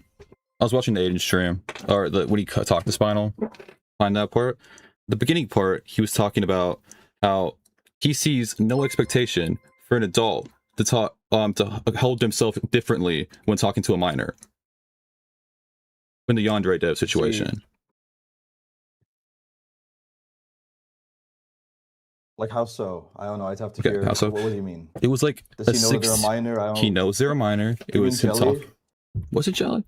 I was watching the Aiden stream, or when he talked to Spinal, on that part. The beginning part, he was talking about how he sees no expectation for an adult to talk, to hold himself differently when talking to a minor. In the Yandere Dev situation. Like how so? I don't know. I'd have to hear. How so? What do you mean? It was like does he know they're a minor? I don't He knows they're a minor. It was him talking. Was it Jelly?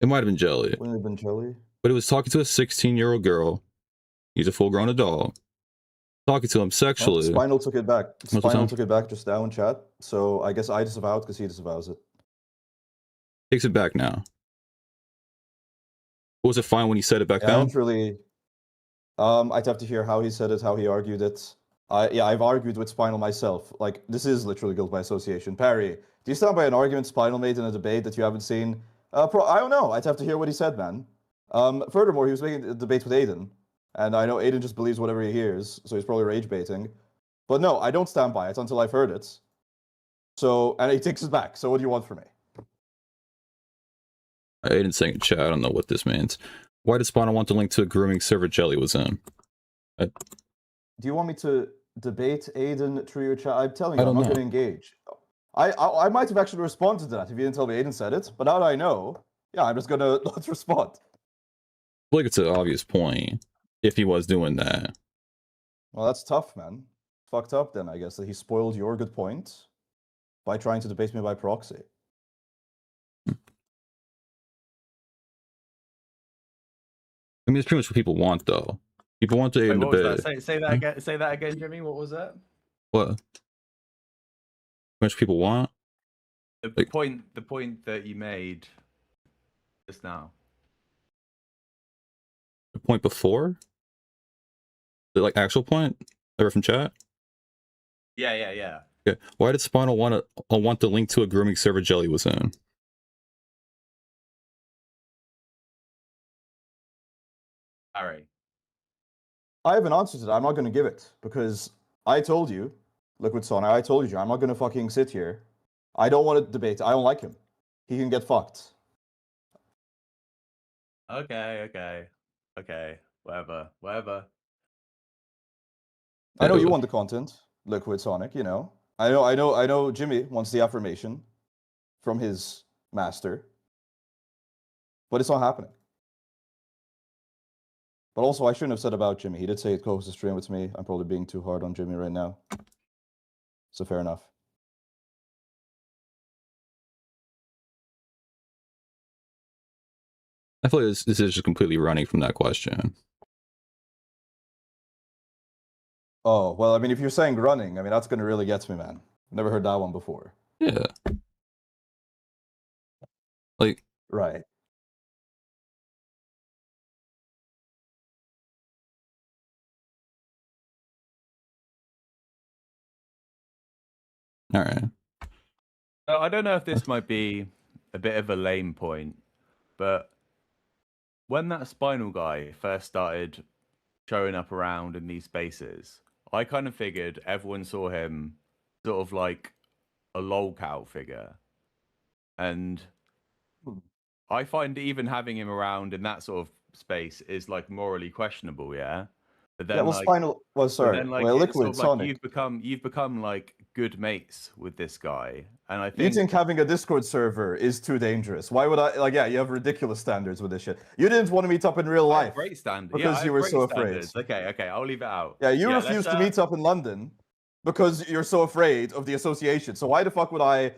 It might have been Jelly. Wouldn't it have been Jelly? But it was talking to a 16-year-old girl. He's a full-grown adult. Talking to him sexually. Oh, Spinal took it back. Spinal took it back just now in chat. So I guess I disavow it because he disavows it. Takes it back now. Was it fine when he said it back I then? don't really. I'd have to hear how he said it, how he argued it. I've argued with Spinal myself. Like, this is literally guilt by association. Parry, do you stand by an argument Spinal made in a debate that you haven't seen? I don't know. I'd have to hear what he said, man. Furthermore, he was making a debate with Aiden. And I know Aiden just believes whatever he hears, so he's probably rage baiting. But no, I don't stand by it until I've heard it. So, and he takes it back. So what do you want from me? Aiden's saying in chat, I don't know what this means. Why did Spinal want the link to a grooming server Jelly was in? Do you want me to debate Aiden through your chat? I'm telling you, I'm not going to engage. I might have actually responded to that if you didn't tell me Aiden said it, but now that I know, yeah, I'm just going to not respond. Like it's an obvious point if he was doing that. Well, that's tough, man. Fucked up then, I guess, that he spoiled your good point by trying to debate me by proxy. I mean, it's pretty much what people want, though. People want to Aiden debate. Say that again. Say that again, Jimmy. What was that? What? Pretty much people want. The point that you made just now. The point before? The actual point? Ever from chat? Yeah. Okay. Why did Spinal want the link to a grooming server Jelly was in? All right. I have an answer to that. I'm not going to give it because I told you, Liquid Sonic, I told you, I'm not going to fucking sit here. I don't want to debate. I don't like him. He can get fucked. Okay. Whatever. I know you want the content, Liquid Sonic, you know. I know Jimmy wants the affirmation from his master. But it's not happening. But also, I shouldn't have said about Jimmy. He did say he'd co-host a stream with me. I'm probably being too hard on Jimmy right now. So fair enough. I feel like this is just completely running from that question. Oh, well, I mean, if you're saying running, I mean, that's going to really get me, man. Never heard that one before. Yeah. Like. Right. All right. I don't know if this might be a bit of a lame point, but when that Spinal guy first started showing up around in these spaces, I kind of figured everyone saw him sort of like a lolcow figure. And I find even having him around in that sort of space is like morally questionable, yeah. But then Yeah, well, like, Spinal. Well, sorry. then like Well, it's sort Liquid of like Sonic. you've become like good mates with this guy, and I You think think having a Discord server is too dangerous? Why would I? Like, yeah, you have ridiculous standards with this shit. You didn't want to meet up in real I have life great standards. because Yeah, I you have were great so standards. afraid. Okay, I'll leave it out. Yeah, you let's, refused to meet up in London because you're so afraid of the association. So why the fuck would I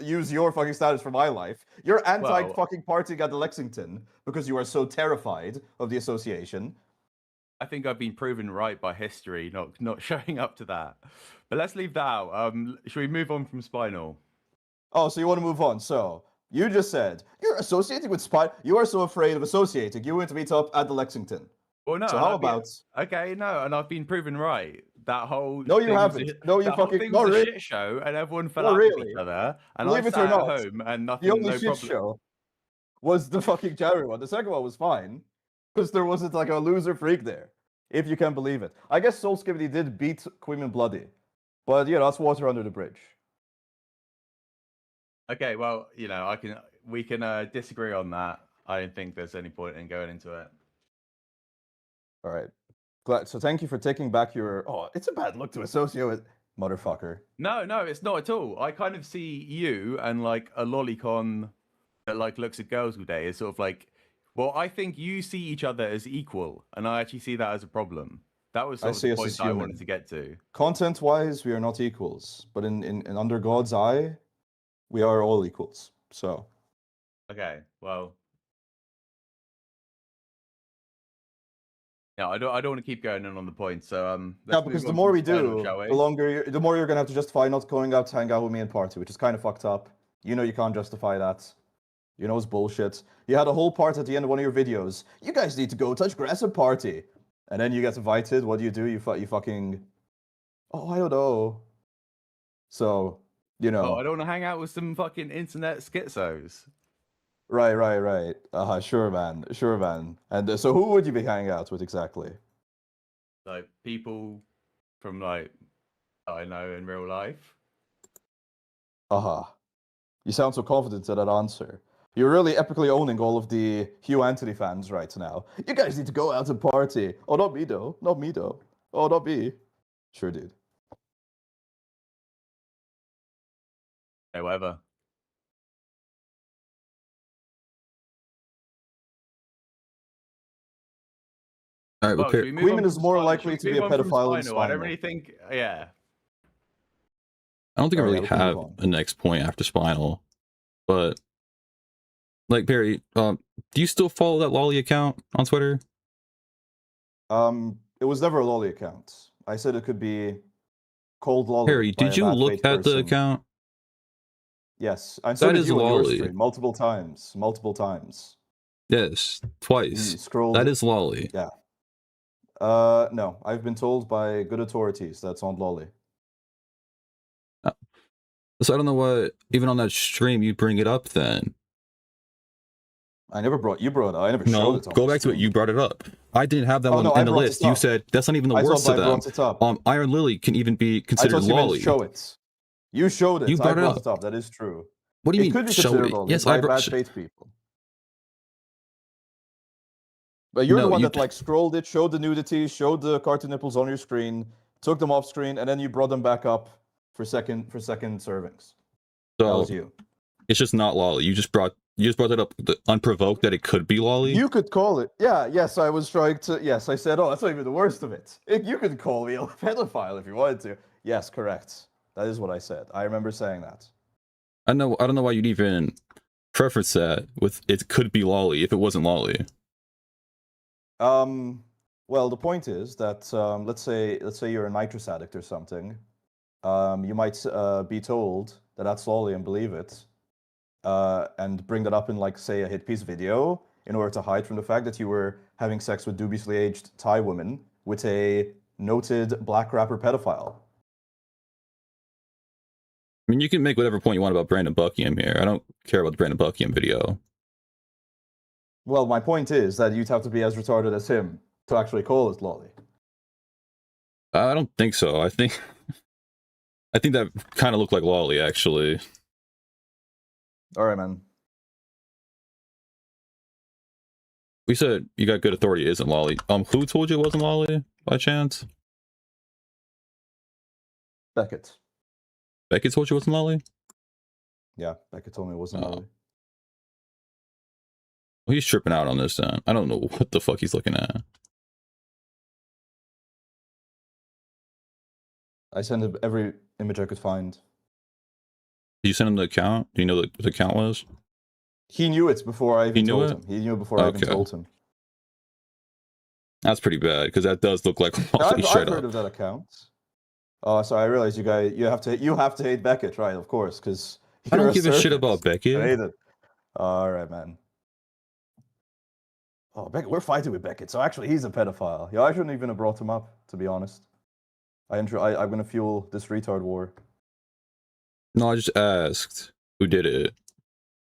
use your fucking status for my life? You're fucking partying at the Lexington because you are so terrified of the association. I think I've been proven right by history, not showing up to that. But let's leave that out. Should we move on from Spinal? Oh, so you want to move on? So you just said you're associating with Spinal. You are so afraid of associating. You went to meet up at the Lexington. Well, no. So how about? Okay, no, and I've been proven right. That whole no, you haven't. No, you fucking thing was a shit show, and everyone fell out with each other. And Believe I it sat or not, at home and nothing. The only no shit problem. show was the fucking January one. The second one was fine because there wasn't like a loser freak there, if you can believe it. I guess Soul Skibidi did beat Queen and Bloody, but yeah, that's water under the bridge. Okay, well, we can disagree on that. I don't think there's any point in going into it. All right. Glad. So thank you for taking back your. Oh, it's a bad look to associate with motherfucker. No, it's not at all. I kind of see you and like a lolicon that like looks at girls all day is sort of like, well, I think you see each other as equal, and I actually see that as a problem. That was sort of the point that I wanted to get to. Content-wise, we are not equals, but in under God's eye, we are all equals. So. Okay. Well. Yeah, I don't want to keep going in on the point. So yeah, because the more we do, the more you're gonna have to justify not going out to hang out with me and party, which is kind of fucked up. You know you can't justify that. You know it's bullshit. You had a whole part at the end of one of your videos. You guys need to go touch grass and party, and then you get invited. What do? You fucking. Oh, I don't know. So Oh, I don't want to hang out with some fucking internet schizos. Right. Sure, man. And so who would you be hanging out with exactly? Like people from like I know in real life. You sound so confident in that answer. You're really epically owning all of the Hugh Anthony fans right now. You guys need to go out and party. Oh, not me though. Oh, not me. Sure, dude. Okay, whatever. All right, Queeman is more likely to be a pedophile than Spinal. I don't really think, yeah. I don't think I really have a next point after Spinal, but like Parry, do you still follow that Lolly account on Twitter? It was never a Lolly account. I said it could be cold Lolly. Parry, did you look at the account? Yes, and so that did is you on your Lolly. stream multiple times. Yes, twice. That is Lolly. Yeah. No, I've been told by good authorities that's on Lolly. So I don't know why, even on that stream, you bring it up then. I never brought it up. I never showed it. Go back to it. You brought it up. I didn't have that one in the list. You said that's not even the worst of them. Iron Lily can even be considered Lolly. Show it. You showed it. You brought it up. That is true. What do you mean? Could be considered Lolly. Yes, I brought bad faith people. But you're the one that like scrolled it, showed the nudity, showed the cartoon nipples on your screen, took them off screen, and then you brought them back up for second servings. So that was you. It's just not Lolly. You just brought that up unprovoked that it could be Lolly. You could call it. Yeah. Yes, I was trying to. Yes, I said. Oh, that's not even the worst of it. You could call me a pedophile if you wanted to. Yes, correct. That is what I said. I remember saying that. I don't know why you'd even preference that with it could be Lolly if it wasn't Lolly. Well, the point is that let's say you're a nitrous addict or something. You might be told that that's Lolly and believe it, and bring that up in like say a hit piece video in order to hide from the fact that you were having sex with dubiously aged Thai women with a noted black rapper pedophile. I mean, you can make whatever point you want about Brandon Buckingham here. I don't care about the Brandon Buckingham video. Well, my point is that you'd have to be as retarded as him to actually call it lolly. I don't think so. I think that kind of looked like lolly, actually. All right, man. We said you got good authority isn't lolly. Who told you it wasn't lolly by chance? Beckett. Beckett told you it wasn't lolly? Yeah, Beckett told me it wasn't lolly. Well, he's tripping out on this then. I don't know what the fuck he's looking at. I sent him every image I could find. Did you send him the account? Do you know what the account was? He knew it before I even told it? him. He knew it before I even told him. That's pretty bad because that does look like I've heard of that account. Oh, so I realize you have to hate Beckett, right? Of course, because I don't give a shit about Beckett. I hate it. All right, man. Oh, Beckett, we're fighting with Beckett. So actually, he's a pedophile. Yeah, I shouldn't even have brought him up, to be honest. I'm gonna fuel this retard war. No, I just asked who did it,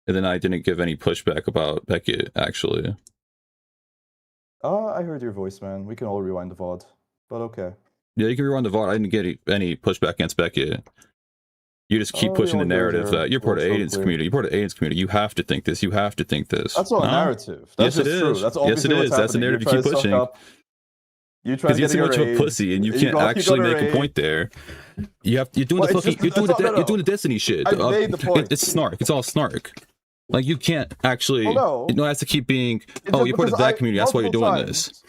and then I didn't give any pushback about Beckett. Actually. I heard your voice, man. We can all rewind the VOD, but okay. Yeah, you can rewind the VOD. I didn't get any pushback against Beckett. You just keep pushing the narrative that you're part of Aiden's community. You're part of Aiden's community. You have to think this. You have to think this. That's not a narrative. That's yes, it true. is. That's yes, it is. That's the narrative you keep pushing. Because you're too much of a pussy, and you can't actually make a point there. You're doing the fucking. You're doing the Destiny shit. I made the point. It's snark. It's all snark. Like you can't actually. It has to keep being. Oh, you're part of that community. That's why you're doing this.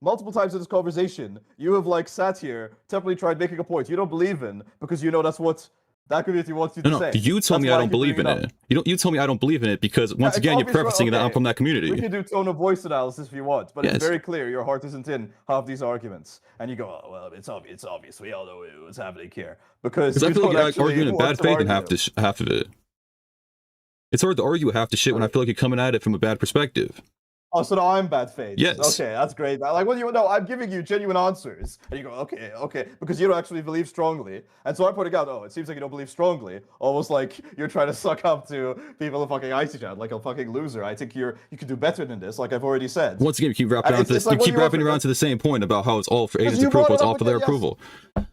Multiple times in this conversation, you have sat here, temporarily tried making a point you don't believe in because you know that's what that community wants you to say. You tell me I don't believe in it. You tell me I don't believe in it because once again you're prefacing that I'm from that community. We can do tone of voice analysis if you want, but it's very clear your heart isn't in half these arguments, and you go, "Oh well, it's obvious. We all know what's happening here." Because I feel like you're arguing in bad faith in half of it. It's hard to argue half the shit when I feel like you're coming at it from a bad perspective. Oh, so now I'm bad faith. Yes. Okay, that's great. Like, when you know, I'm giving you genuine answers, and you go, okay, because you don't actually believe strongly. And so I'm pointing out, it seems like you don't believe strongly, almost like you're trying to suck up to people in fucking Icy Chat, like a fucking loser. I think you can do better than this, like I've already said. Once again, you keep wrapping around to this. You keep wrapping around to the same point about how it's all for Aiden's approval, it's all for their approval.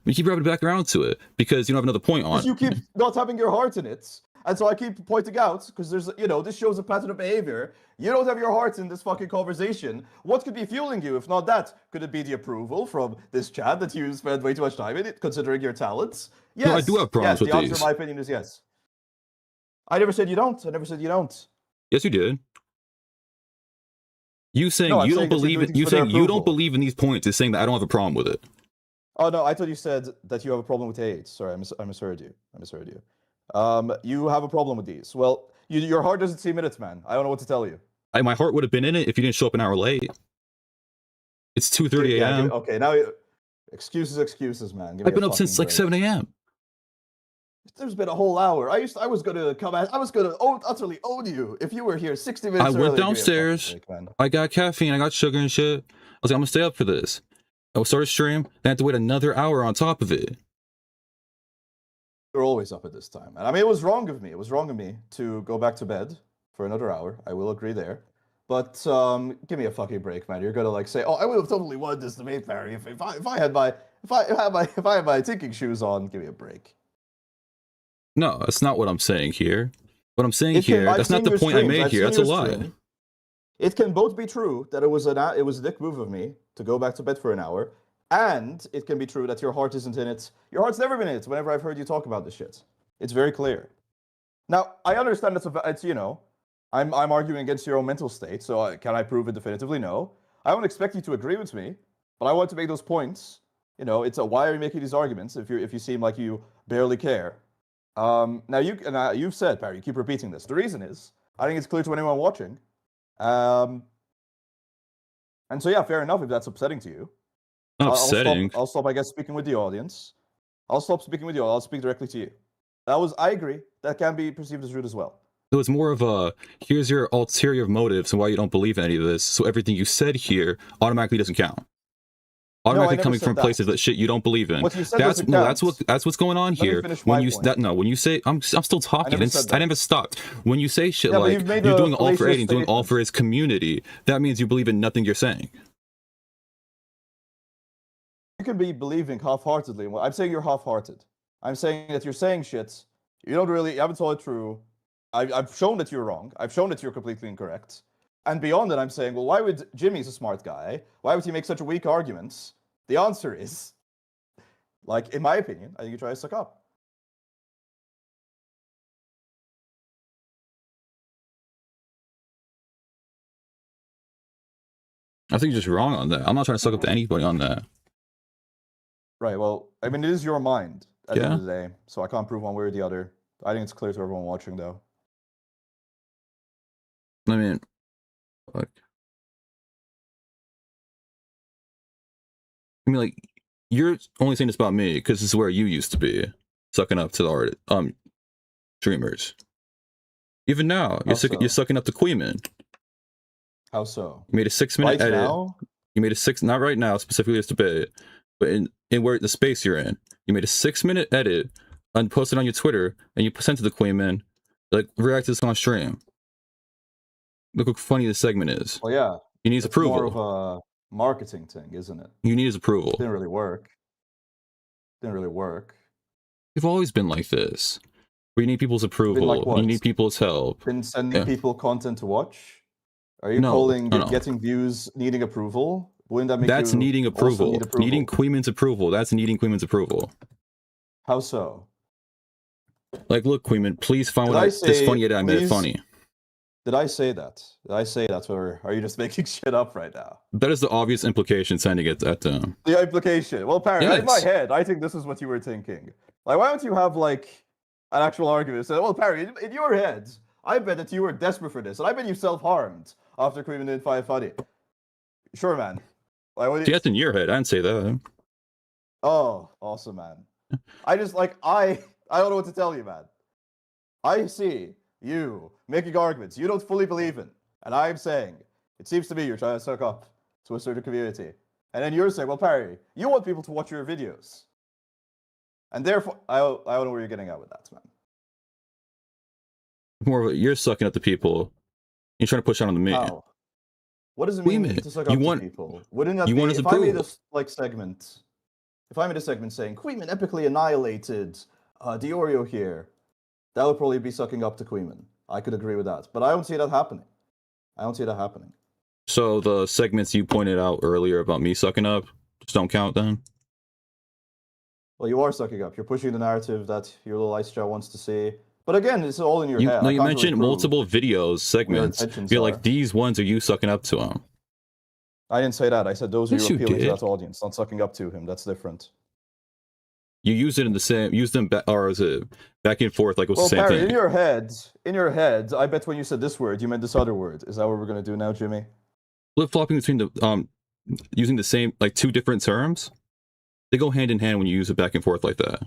You keep wrapping back around to it because you don't have another point on it. You keep not having your heart in it. And so I keep pointing out, because there's, this shows a pattern of behavior. You don't have your heart in this fucking conversation. What could be fueling you if not that? Could it be the approval from this chat that you spend way too much time in it, considering your talents? Yes. No, I do have problems with the these. answer, in my opinion, is yes. I never said you don't. I never said you don't. Yes, you did. You saying you don't believe it. You saying you don't believe in these points is saying that I don't have a problem with it. Oh no, I thought you said that you have a problem with AIDS. Sorry, I misheard you. You have a problem with these. Well, your heart doesn't seem in it, man. I don't know what to tell you. My heart would have been in it if you didn't show up an hour late. It's 2:30 a.m. Okay, now excuses, man. I've been up since like 7 a.m. There's been a whole hour. I was gonna utterly own you if you were here 60 minutes early. I went downstairs. I got caffeine. I got sugar and shit. I was like, I'm gonna stay up for this. I would start a stream. Then I had to wait another hour on top of it. You're always up at this time. And I mean, it was wrong of me. It was wrong of me to go back to bed for another hour. I will agree there. But give me a fucking break, man. You're gonna say, "Oh, I would have totally won this debate, Parry, if I had my thinking shoes on." Give me a break. No, that's not what I'm saying here. What I'm saying here, that's not the point I made here. That's a lie. It can both be true that it was a dick move of me to go back to bed for an hour, and it can be true that your heart isn't in it. Your heart's never been in it whenever I've heard you talk about this shit. It's very clear. Now, I understand it's I'm arguing against your own mental state, so can I prove it definitively? No. I don't expect you to agree with me, but I want to make those points. Why are you making these arguments if you seem like you barely care? Now you've said, Parry, you keep repeating this. The reason is, I think it's clear to anyone watching. And so yeah, fair enough if that's upsetting to you. Not upsetting. I'll stop, I guess, speaking with the audience. I'll speak directly to you. I agree. That can be perceived as rude as well. It was more of a, here's your ulterior motives and why you don't believe in any of this, so everything you said here automatically doesn't count. automatically never coming said from that. places that shit you don't believe in. What you said was That's what's going on Let me here. finish When my you point. when you say I'm still talking. never said I that. never stopped. When you say shit Yeah, but like you've made you're a doing all for fallacious aiding, doing all statement. for his community, that means you believe in nothing you're saying. You can be believing half-heartedly. Well, I'm saying you're half-hearted. I'm saying that you're saying shit. You haven't told it true. I've shown that you're wrong. I've shown that you're completely incorrect. And beyond that, I'm saying, well, why would Jimmy's a smart guy? Why would he make such a weak arguments? The answer is, like, in my opinion, I think you try to suck up. I think you're just wrong on that. I'm not trying to suck up to anybody on that. Right, well, I mean, it is your mind at the end Yeah. of the day, so I can't prove one way or the other. I think it's clear to everyone watching, though. I mean, like, you're only saying this about me because this is where you used to be, sucking up to the streamers. Even now, you're sucking up to Queeman. How so? You made a 6-minute edit. Now? You made not right now, specifically this debate, but in where the space you're in. You made a 6-minute edit and posted on your Twitter, and you sent to the Queeman, like, react to this on stream. Look how funny this segment is. Well, yeah. You need his It's approval. more of a marketing thing, isn't it? You need his approval. Didn't really work. You've always been like this. We need people's approval. like what? You need people's help. Been sending people content to watch? Are you No, calling no. getting views needing approval? Wouldn't that make That's you needing also approval. need approval? Needing Queeman's approval. That's needing Queeman's approval. How so? Like, look, Queeman, please find Did I this say, funny edit I made it please? funny. Did I say that? Did I say that, or are you just making shit up right now? That is the obvious implication sending it at them. The implication. Well, Parry, in my Yes. head, I think this is what you were thinking. Like, why don't you have, like, an actual argument? So, well, Parry, in your head, I bet that you were desperate for this, and I bet you self-harmed after Queeman didn't find it funny. Sure, man. Like, what do you... That's in your head. I didn't say that. Oh, awesome, man. I just, like, I don't know what to tell you, man. I see you making arguments you don't fully believe in, and I'm saying, it seems to me you're trying to suck up to a certain community. And then you're saying, well, Parry, you want people to watch your videos. And therefore, I don't know where you're getting at with that, man. More of a, you're sucking up to people. You're trying to push out on the me. How? What does it mean to suck up to people? Wouldn't that be, if I made this segment, if I made a segment saying, Queeman epically annihilated Diorio here, that would probably be sucking up to Queeman. I could agree with that. But I don't see that happening. So the segments you pointed out earlier about me sucking up just don't count then? Well, you are sucking up. You're pushing the narrative that your little ice jar wants to see. But again, it's all in your head. No, you mentioned multiple videos, segments. You're like, these ones are you sucking up to him. I didn't say that. I said those are Yes, you you appealing to did. that audience, not sucking up to him. That's different. You use it in the same, use them back, or is it back and forth like it was Well, the same Parry, thing? in your head, I bet when you said this word, you meant this other word. Is that what we're gonna do now, Jimmy? Flip-flopping between the, using the same, like two different terms, they go hand in hand when you use it back and forth like that.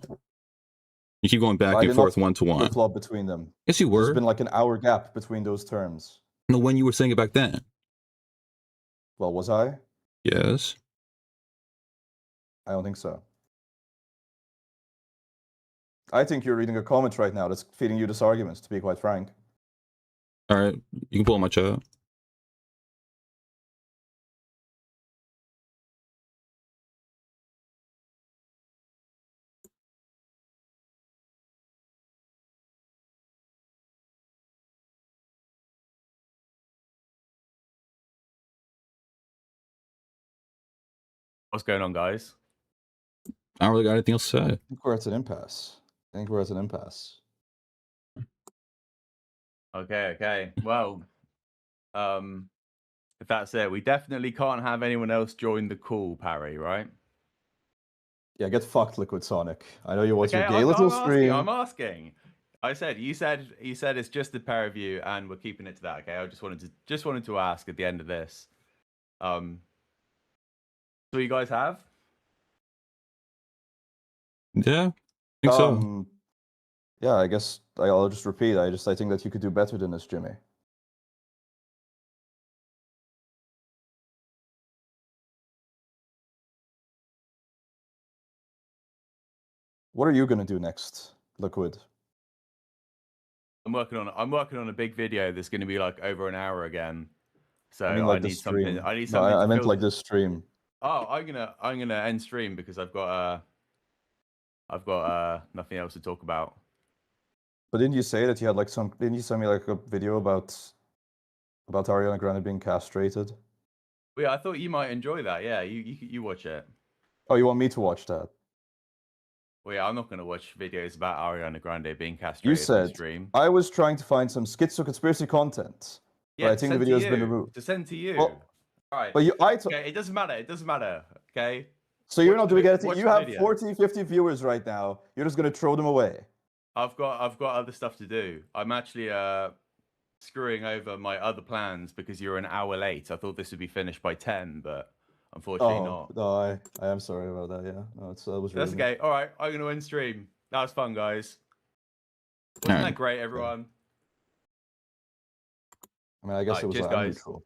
You keep going back and forth one to one. Flip-flop between them. Yes, you were. There's been like an hour gap between those terms. No, when you were saying it back then. Well, was I? Yes. I don't think so. I think you're reading a comment right now that's feeding you this argument, to be quite frank. All right, you can pull up my chat. What's going on, guys? I don't really got anything else to say. I think we're at an impasse. Okay. Well, if that's it, we definitely can't have anyone else join the call, Parry, right? Yeah, get fucked, Liquid Sonic. I know you want Okay, your gay little stream. I'm asking. You said it's just the pair of you, and we're keeping it to that. Okay, I just wanted to ask at the end of this. So you guys have? Yeah, I think so. Yeah, I guess I'll just repeat. I think that you could do better than this, Jimmy. What are you gonna do next, Liquid? I'm working on a big video that's going to be like over an hour again. So I mean, like the need stream. something. I need No, something. I to meant fill like this stream. Oh, I'm gonna end stream because I've got nothing else to talk about. But didn't you say that you had like some? Didn't you send me like a video about Ariana Grande being castrated? Well, yeah, I thought you might enjoy that. Yeah, you watch it. Oh, you want me to watch that? Well, yeah, I'm not gonna watch videos about Ariana Grande being castrated You on said stream. I was trying to find some schizo conspiracy content. Yeah, but I think the video has been removed. To send to you. Well, All right. but okay, it doesn't matter. It doesn't matter. Okay. So you're not doing watch anything. You the have video. 40, 50 viewers right now. You're just gonna throw them away. I've got other stuff to do. I'm actually screwing over my other plans because you're an hour late. I thought this would be finished by 10, but unfortunately not. No, I am sorry about that. Yeah, no, that was. That's really okay. All right, I'm gonna end stream. That was fun, guys. Wasn't that great, everyone? I mean, I guess it was cheers, guys. neutral.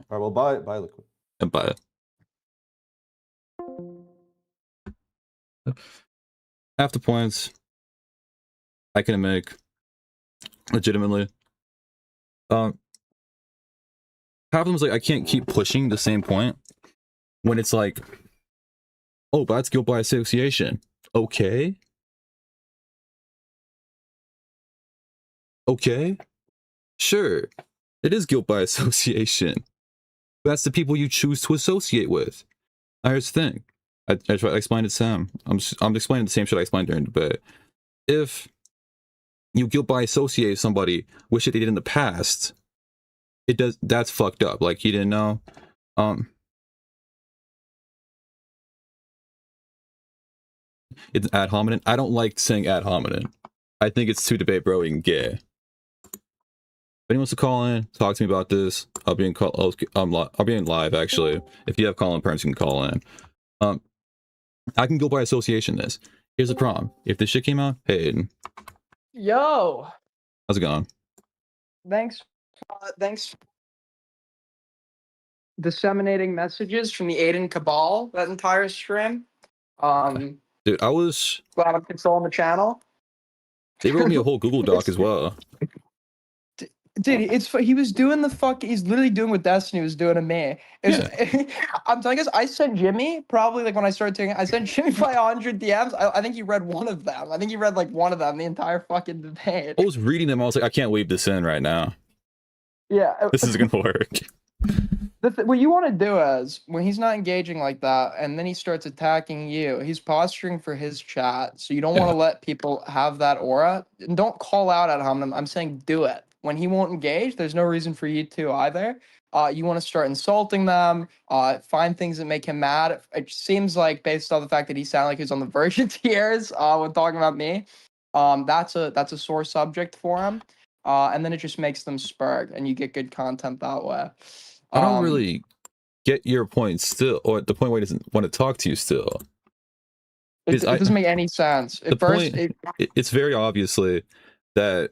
All right, well, bye, Liquid. And bye. Half the points I can make legitimately. Half of them is like I can't keep pushing the same point when it's like, oh, but that's guilt by association. Okay. Okay. Sure. It is guilt by association. That's the people you choose to associate with. Now, here's the thing. I explained it to Sam. I'm explaining the same shit I explained during the debate. If you guilt by associate somebody with shit they did in the past, that's fucked up. Like he didn't know. It's ad hominem. I don't like saying ad hominem. I think it's too debate broing gay. If anyone wants to call in, talk to me about this, I'll be in live actually. If you have call-in perms, you can call in. I can go by association this. Here's the problem. If this shit came out, hey Aiden. Yo. How's it going? Thanks. Disseminating messages from the Aiden Cabal that entire stream. Dude, I was glad I'm controlling the channel. They wrote me a whole Google Doc as well. Dude, he was doing he's literally doing what Destiny was doing to me. I'm telling you guys, I sent Jimmy, probably like when I started taking, I sent Jimmy 500 DMs. I think he read one of them. I think he read like one of them the entire fucking debate. I was reading them, I was like, I can't weave this in right now. Yeah. This is gonna work. What you want to do is, when he's not engaging like that, and then he starts attacking you, he's posturing for his chat. So you don't want to let people have that aura. And don't call out at him. I'm saying do it. When he won't engage, there's no reason for you to either. You want to start insulting them, find things that make him mad. It seems like, based on the fact that he sounded like he was on the verge of tears when talking about me, that's a sore subject for him. And then it just makes them spurred, and you get good content that way. I don't really get your point still, or the point where he doesn't want to talk to you still. It doesn't make any sense. At first, it's very obviously that,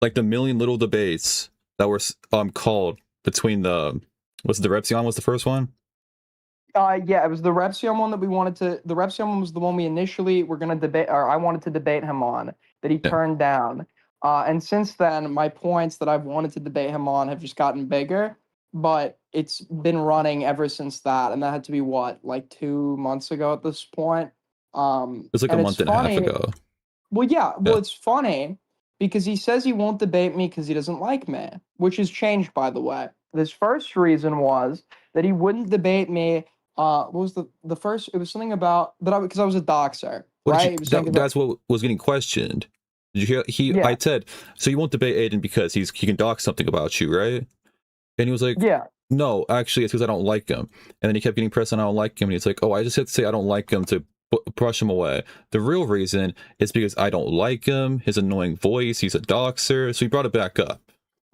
like, the million little debates that were called between the Repsion was the first one? Yeah, it was the Repsion one that we wanted to. The Repsion one was the one we initially were going to debate, or I wanted to debate him on, that he turned down. And since then, my points that I've wanted to debate him on have just gotten bigger. But it's been running ever since that, and that had to be like 2 months ago at this point. It's like a month and a half ago. Well, yeah. Well, it's funny because he says he won't debate me because he doesn't like me, which has changed, by the way. His first reason was that he wouldn't debate me. What was the first? It was something about that because I was a doxer, right? That's what was getting questioned. Did you hear? I said, so you won't debate Aiden because he can dox something about you, right? And he was like, no, actually, it's because I don't like him. And then he kept getting pressed on I don't like him. And he's like, oh, I just had to say I don't like him to brush him away. The real reason is because I don't like him, his annoying voice, he's a doxer. So he brought it back up.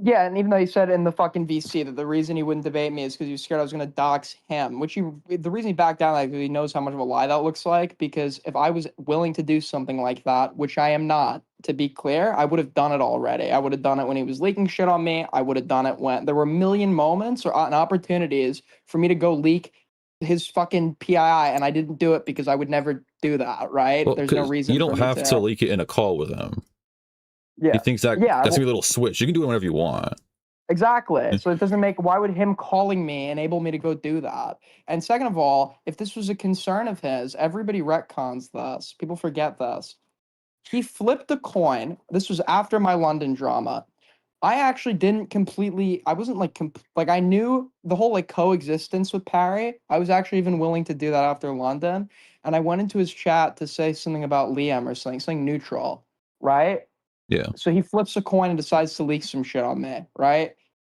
Yeah, and even though he said in the fucking VC that the reason he wouldn't debate me is because he was scared I was going to dox him, the reason he backed down, like, he knows how much of a lie that looks like, because if I was willing to do something like that, which I am not, to be clear, I would have done it already. I would have done it when he was leaking shit on me. I would have done it when there were a million moments or opportunities for me to go leak his fucking PII, and I didn't do it because I would never do that, right? Well, There's no 'cause reason you for don't me have to leak it in a call with him. Yeah. He thinks that Yeah, that's gonna be a little switch. You can do it whenever you want. exactly. So it doesn't make, why would him calling me enable me to go do that? And second of all, if this was a concern of his, everybody retcons this. People forget this. He flipped a coin. This was after my London drama. I actually didn't completely, I wasn't like, like I knew the whole like coexistence with Parry. I was actually even willing to do that after London. And I went into his chat to say something about Liam or something neutral, right? Yeah. So he flips a coin and decides to leak some shit on me, right?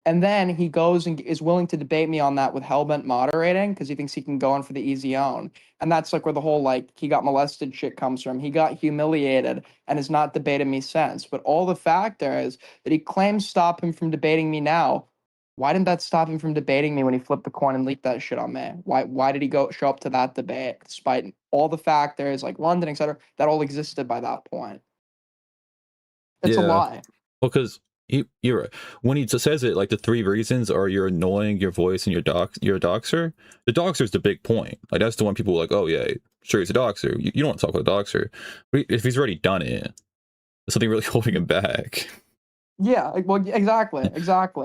And then he goes and is willing to debate me on that with Hellbent moderating because he thinks he can go in for the easy own. And that's like where the whole like he got molested shit comes from. He got humiliated and has not debated me since. But all the factor is that he claims stop him from debating me now. Why didn't that stop him from debating me when he flipped the coin and leaked that shit on me? Why did he go show up to that debate despite all the factors like London, etc., that all existed by that point? It's a lie. Well, because you're right. When he says it, like the 3 reasons are you're annoying, your voice, and you're a doxer. The doxer is the big point. Like that's the one people are like, oh yeah, sure he's a doxer. You don't want to talk about a doxer. But if he's already done it, there's something really holding him back. Yeah, well, exactly.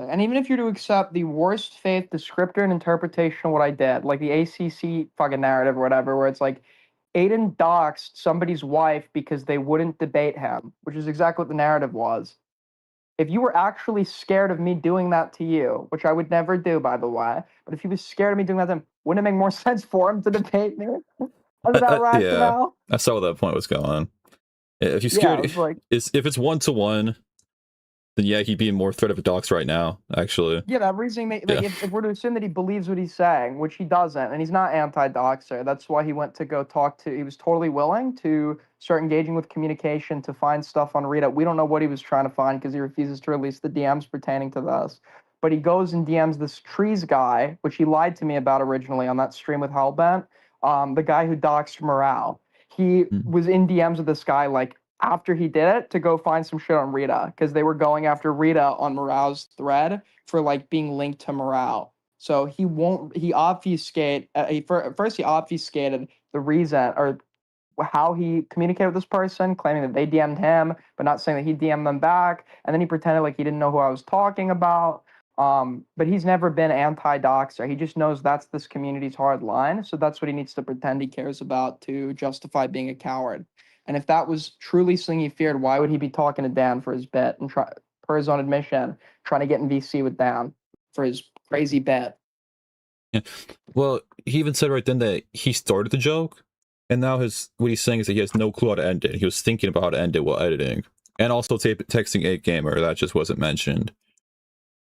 And even if you're to accept the worst faith descriptor and interpretation of what I did, like the ACC fucking narrative or whatever, where it's like Aiden doxed somebody's wife because they wouldn't debate him, which is exactly what the narrative was. If you were actually scared of me doing that to you, which I would never do, by the way, but if he was scared of me doing that to him, wouldn't it make more sense for him to debate me? Is that rationale? Yeah, I saw where that point was going. If you scared, like, if it's 1-to-1, then yeah, he'd be in more threat of a dox right now, actually. Yeah, that reasoning, like, if we're to assume that he believes what he's saying, which he doesn't, and he's not anti-doxer, that's why he went to go talk to, he was totally willing to start engaging with communication to find stuff on Reddit. We don't know what he was trying to find because he refuses to release the DMs pertaining to this. But he goes and DMs this Trees guy, which he lied to me about originally on that stream with Hellbent, the guy who doxed Morale. He was in DMs with this guy, like, after he did it to go find some shit on Rita because they were going after Rita on Morale's thread for like being linked to Morale. So he obfuscated the reason or how he communicated with this person, claiming that they DM'd him, but not saying that he DM'd them back. And then he pretended like he didn't know who I was talking about. But he's never been anti-doxer. He just knows that's this community's hard line. So that's what he needs to pretend he cares about to justify being a coward. And if that was truly something he feared, why would he be talking to Dan for his bet and try, per his own admission, trying to get in VC with Dan for his crazy bet? Yeah. Well, he even said right then that he started the joke, and now what he's saying is that he has no clue how to end it. He was thinking about how to end it while editing, and also texting 8Gamer. That just wasn't mentioned.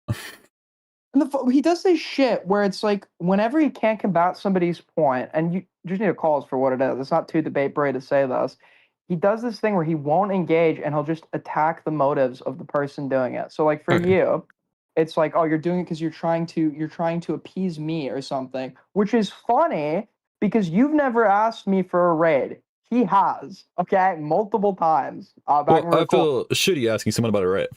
And he does this shit where it's like whenever he can't combat somebody's point, and you just need to call us for what it is. It's not too debate-brave to say this. He does this thing where he won't engage and he'll just attack the motives of the person doing it. So like for you, it's like, oh, you're doing it because you're trying to appease me or something, which is funny because you've never asked me for a raid. He has, okay, multiple times. Well, I feel shitty asking someone about a raid.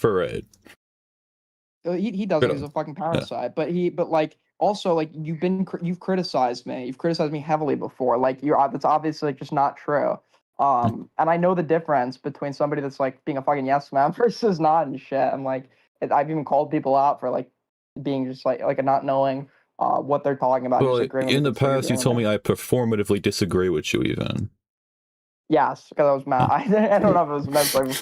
He doesn't. He's a fucking parasite. Yeah. But like also like you've criticized me. You've criticized me heavily before. Like that's obviously just not true. And I know the difference between somebody that's like being a fucking yes man versus not and shit. And like I've even called people out for like being just like not knowing what they're talking about. Well, in the past, you told me I performatively disagree with you even. Yes, because I was mad. I don't know if it was meant like.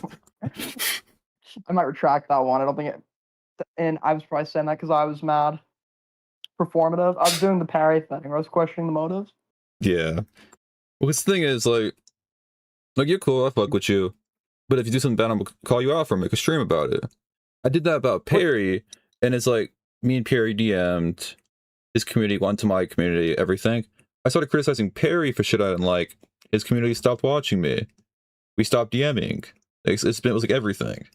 I might retract that one. I don't think it. And I was probably saying that because I was mad. Performative. I was doing the Parry thing. I was questioning the motives. Yeah. Well, the thing is, like you're cool. I fuck with you. But if you do something bad, I'm gonna call you out for it, make a stream about it. I did that about Parry, and it's like me and Parry DM'd his community, went to my community, everything. I started criticizing Parry for shit I didn't like. His community stopped watching me. We stopped DMing. It was like everything.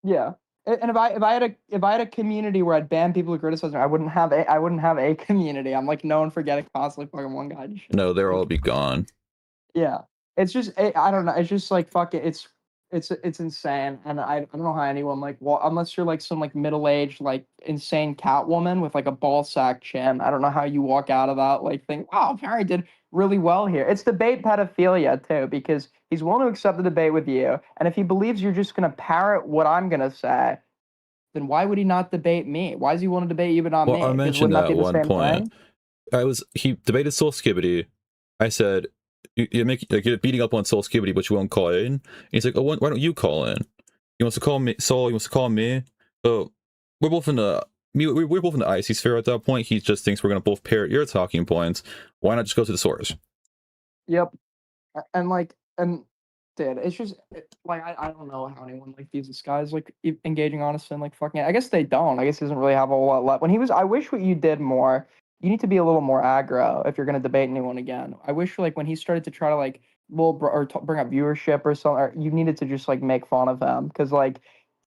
Yeah. And if I had a community where I'd ban people who criticize me, I wouldn't have a community. I'm like known for getting constantly fucking one guy. No, they'll all be gone. Yeah, it's just I don't know. It's just like fuck it. It's insane, and I don't know how anyone like unless you're like some like middle-aged like insane Catwoman with like a ball sack chin. I don't know how you walk out of that like think, wow, Parry did really well here. It's debate pedophilia too, because he's willing to accept the debate with you, and if he believes you're just gonna parrot what I'm gonna say, then why would he not debate me? Why does he want to debate you but not me? Well, I 'Cause mentioned wouldn't that that be at the one same point. thing? He debated Soul Skibbity. I said, you're beating up on Soul Skibbity, but you won't call in. And he's like, oh, why don't you call in? He wants to call me, Soul. He wants to call me. So we're both in the we're both in the icy sphere at that point. He just thinks we're gonna both parrot your talking points. Why not just go to the source? Yep. And like, and dude, it's just like I don't know how anyone like views this guy's like engaging honestly and like fucking. I guess they don't. I guess he doesn't really have a whole lot left. When he was, I wish what you did more. You need to be a little more aggro if you're gonna debate anyone again. I wish like when he started to try to like bring up viewership or something, or you needed to just like make fun of him because like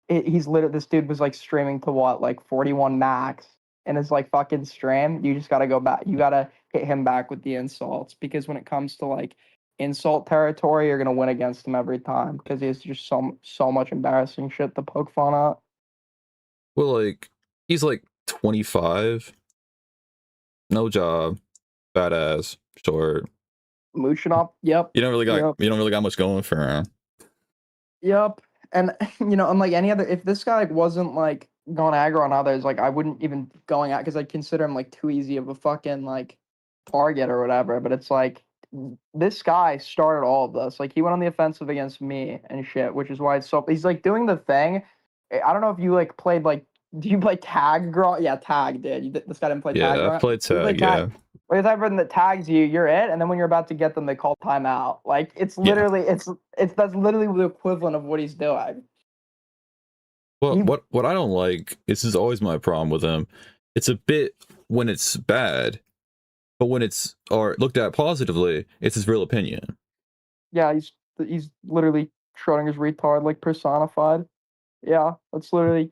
he's literally this dude was like streaming to what like 41 max in his like fucking stream. You just gotta go back. You gotta hit him back with the insults because when it comes to like insult territory, you're gonna win against him every time because he has just so much embarrassing shit to poke fun at. Well, like he's like 25, no job, badass, short. Mooching up. Yep. You don't really got much going for him. Yep. And you know, unlike any other, if this guy like wasn't like going aggro on others, like I wouldn't even going out because I'd consider him like too easy of a fucking like target or whatever. But it's like this guy started all of this. Like he went on the offensive against me and shit, which is why it's so. He's like doing the thing. I don't know if you like played like. Do you play tag, girl? Yeah, tag, dude. This guy didn't play tag. Yeah, I've played tag. Yeah. Whereas everyone that tags you, you're it, and then when you're about to get them, they call timeout. Like it's literally, it's that's literally the equivalent of what he's doing. Well, what I don't like, this is always my problem with him. It's a bit when it's bad, but when it's or looked at positively, it's his real opinion. Yeah, he's literally Schrodinger's retard, like personified. Yeah, that's literally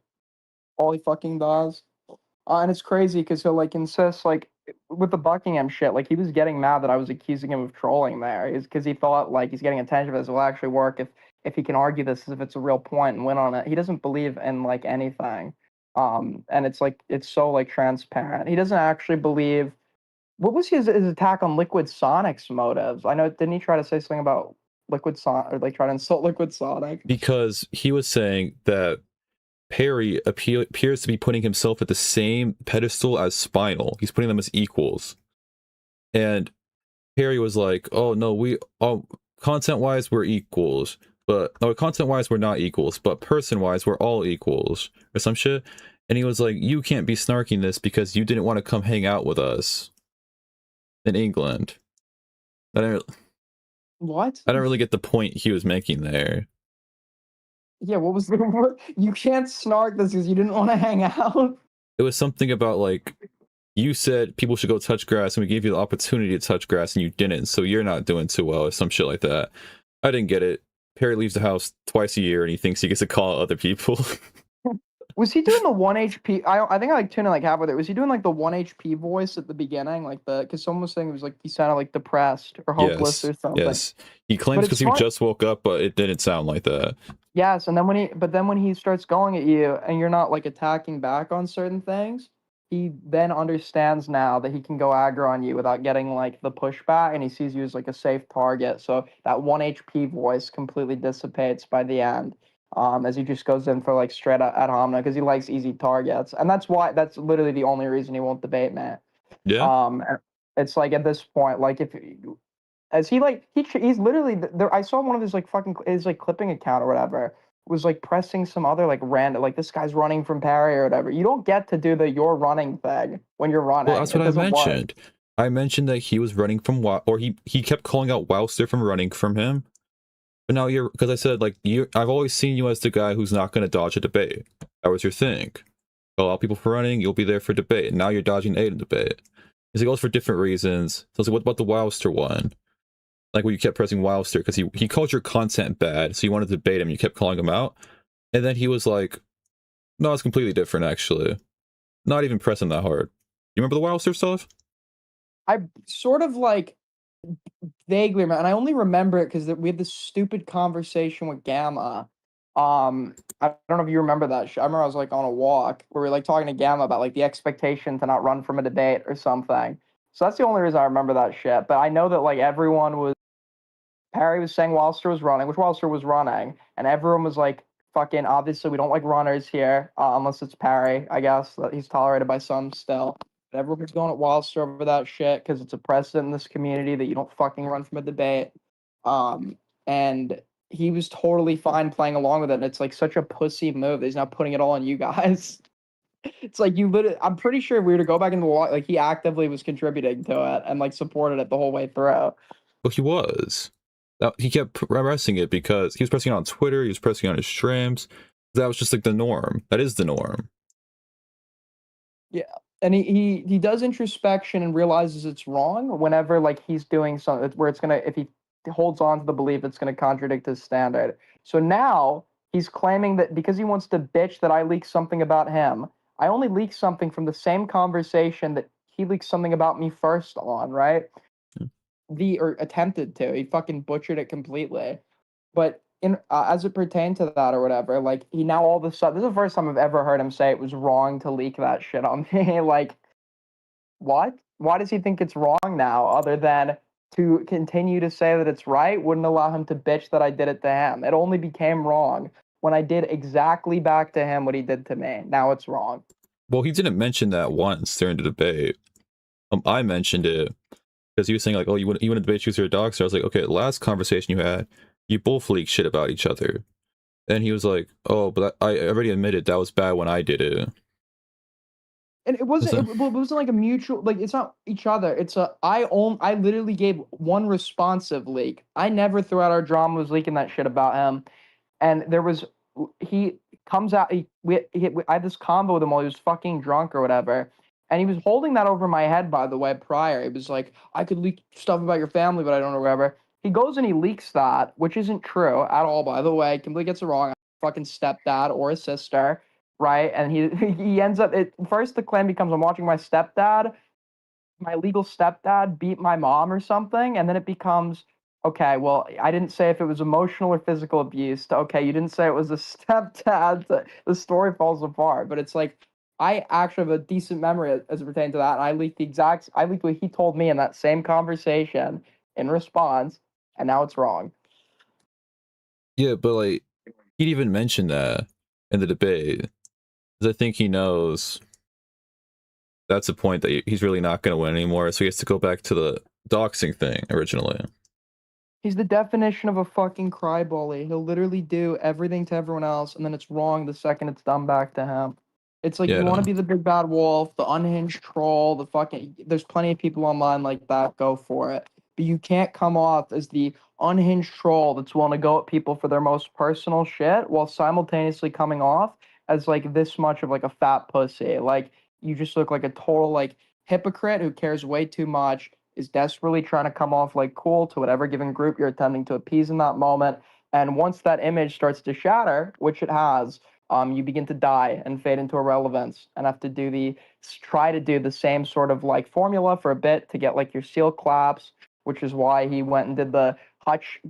all he fucking does. And it's crazy because he'll like insist like with the Buckingham shit, like he was getting mad that I was accusing him of trolling there, is because he thought like he's getting attention, but this will actually work if he can argue this as if it's a real point and win on it. He doesn't believe in like anything. And it's like it's so like transparent. He doesn't actually believe. What was his attack on Liquid Sonic's motives? I know, didn't he try to say something about Liquid Sonic or like try to insult Liquid Sonic? Because he was saying that Parry appears to be putting himself at the same pedestal as Spinal. He's putting them as equals. And Parry was like, oh no, content-wise we're equals. But no, content-wise we're not equals, but person-wise we're all equals. Or some shit. And he was like, you can't be snarking this because you didn't want to come hang out with us in England. What? I don't really get the point he was making there. Yeah, what was the word? You can't snark this because you didn't want to hang out. It was something about like, you said people should go touch grass and we gave you the opportunity to touch grass and you didn't, so you're not doing too well or some shit like that. I didn't get it. Parry leaves the house twice a year and he thinks he gets to call out other people. Was he doing the 1 HP? I think I like tuned in like halfway there. Was he doing like the 1 HP voice at the beginning? Like because someone was saying it was like he sounded like depressed or hopeless or something. Yes. He claims because he just woke up, but it didn't sound like that. Yes, and then when he starts going at you and you're not like attacking back on certain things, he then understands now that he can go aggro on you without getting like the pushback, and he sees you as like a safe target. So that 1 HP voice completely dissipates by the end. As he just goes in for like straight ad hominem because he likes easy targets, and that's literally the only reason he won't debate, man. Yeah. It's like at this point, like if as he like he's literally there. I saw one of his like his like clipping account or whatever was like pressing some other like random like this guy's running from Parry or whatever. You don't get to do the you're running thing when you're running. Well, that's what I mentioned. I mentioned that he was running from or he kept calling out Wowster from running from him. But now because I said, like, I've always seen you as the guy who's not going to dodge a debate. That was your thing. Allow people for running, you'll be there for debate. And now you're dodging a debate. He goes for different reasons. So I was like, what about the Wowster one? Like, when you kept pressing Wowster, because he called your content bad, so you wanted to debate him, you kept calling him out. And then he was like, no, it's completely different, actually. Not even pressing that hard. You remember the Wowster stuff? I sort of like Vaguely, and I only remember it because we had this stupid conversation with Gamma. I don't know if you remember that. I remember I was like on a walk where we were like talking to Gamma about like the expectation to not run from a debate or something. So that's the only reason I remember that shit. But I know that like everyone was. Parry was saying Wallster was running, which Wallster was running, and everyone was like, "Fucking obviously we don't like runners here, unless it's Parry. I guess that he's tolerated by some still." But everyone was going at Wallster over that shit because it's a precedent in this community that you don't fucking run from a debate. And he was totally fine playing along with it. And it's like such a pussy move that he's not putting it all on you guys. It's like you literally. I'm pretty sure if we were to go back in the like he actively was contributing to it and like supported it the whole way through. Well, he was. He kept pressing it because he was pressing it on Twitter. He was pressing it on his streams. That was just like the norm. That is the norm. Yeah, and he does introspection and realizes it's wrong whenever like he's doing something where it's gonna if he holds on to the belief it's gonna contradict his standard. So now he's claiming that because he wants to bitch that I leaked something about him, I only leaked something from the same conversation that he leaked something about me first on, right? Or attempted to. He fucking butchered it completely. But in as it pertained to that or whatever, like he now all of a sudden, this is the first time I've ever heard him say it was wrong to leak that shit on me. Like, what? Why does he think it's wrong now? Other than to continue to say that it's right, wouldn't allow him to bitch that I did it to him. It only became wrong when I did exactly back to him what he did to me. Now it's wrong. Well, he didn't mention that once during the debate. I mentioned it because he was saying like, "Oh, you want to debate choose your dog?" So I was like, "Okay, last conversation you had, you both leaked shit about each other." And he was like, "Oh, but I already admitted that was bad when I did it." And it wasn't. It wasn't like a mutual. Like it's not each other. It's a. I literally gave one responsive leak. I never throughout our drama was leaking that shit about him. And there was. He comes out. I had this convo with him while he was fucking drunk or whatever. And he was holding that over my head, by the way, prior. He was like, I could leak stuff about your family, but I don't know whatever. He goes and he leaks that, which isn't true at all, by the way. Completely gets it wrong. Fucking stepdad or a sister, right? And he ends up first the claim becomes I'm watching my stepdad, my legal stepdad beat my mom or something, and then it becomes okay, well, I didn't say if it was emotional or physical abuse. Okay, you didn't say it was a stepdad. The story falls apart, but it's like I actually have a decent memory as it pertains to that. And I leaked what he told me in that same conversation in response, and now it's wrong. Yeah, but like he'd even mention that in the debate. Because I think he knows that's a point that he's really not going to win anymore. So he has to go back to the doxing thing originally. He's the definition of a fucking crybaby. He'll literally do everything to everyone else, and then it's wrong the second it's done back to him. It's like you want to be the big bad wolf, the unhinged troll, the fucking. There's plenty of people online like that. Go for it. But you can't come off as the unhinged troll that's willing to go at people for their most personal shit while simultaneously coming off as like this much of like a fat pussy. Like you just look like a total like hypocrite who cares way too much, is desperately trying to come off like cool to whatever given group you're attempting to appease in that moment. And once that image starts to shatter, which it has, you begin to die and fade into irrelevance and have to try to do the same sort of like formula for a bit to get like your seal claps, which is why he went and did the hutch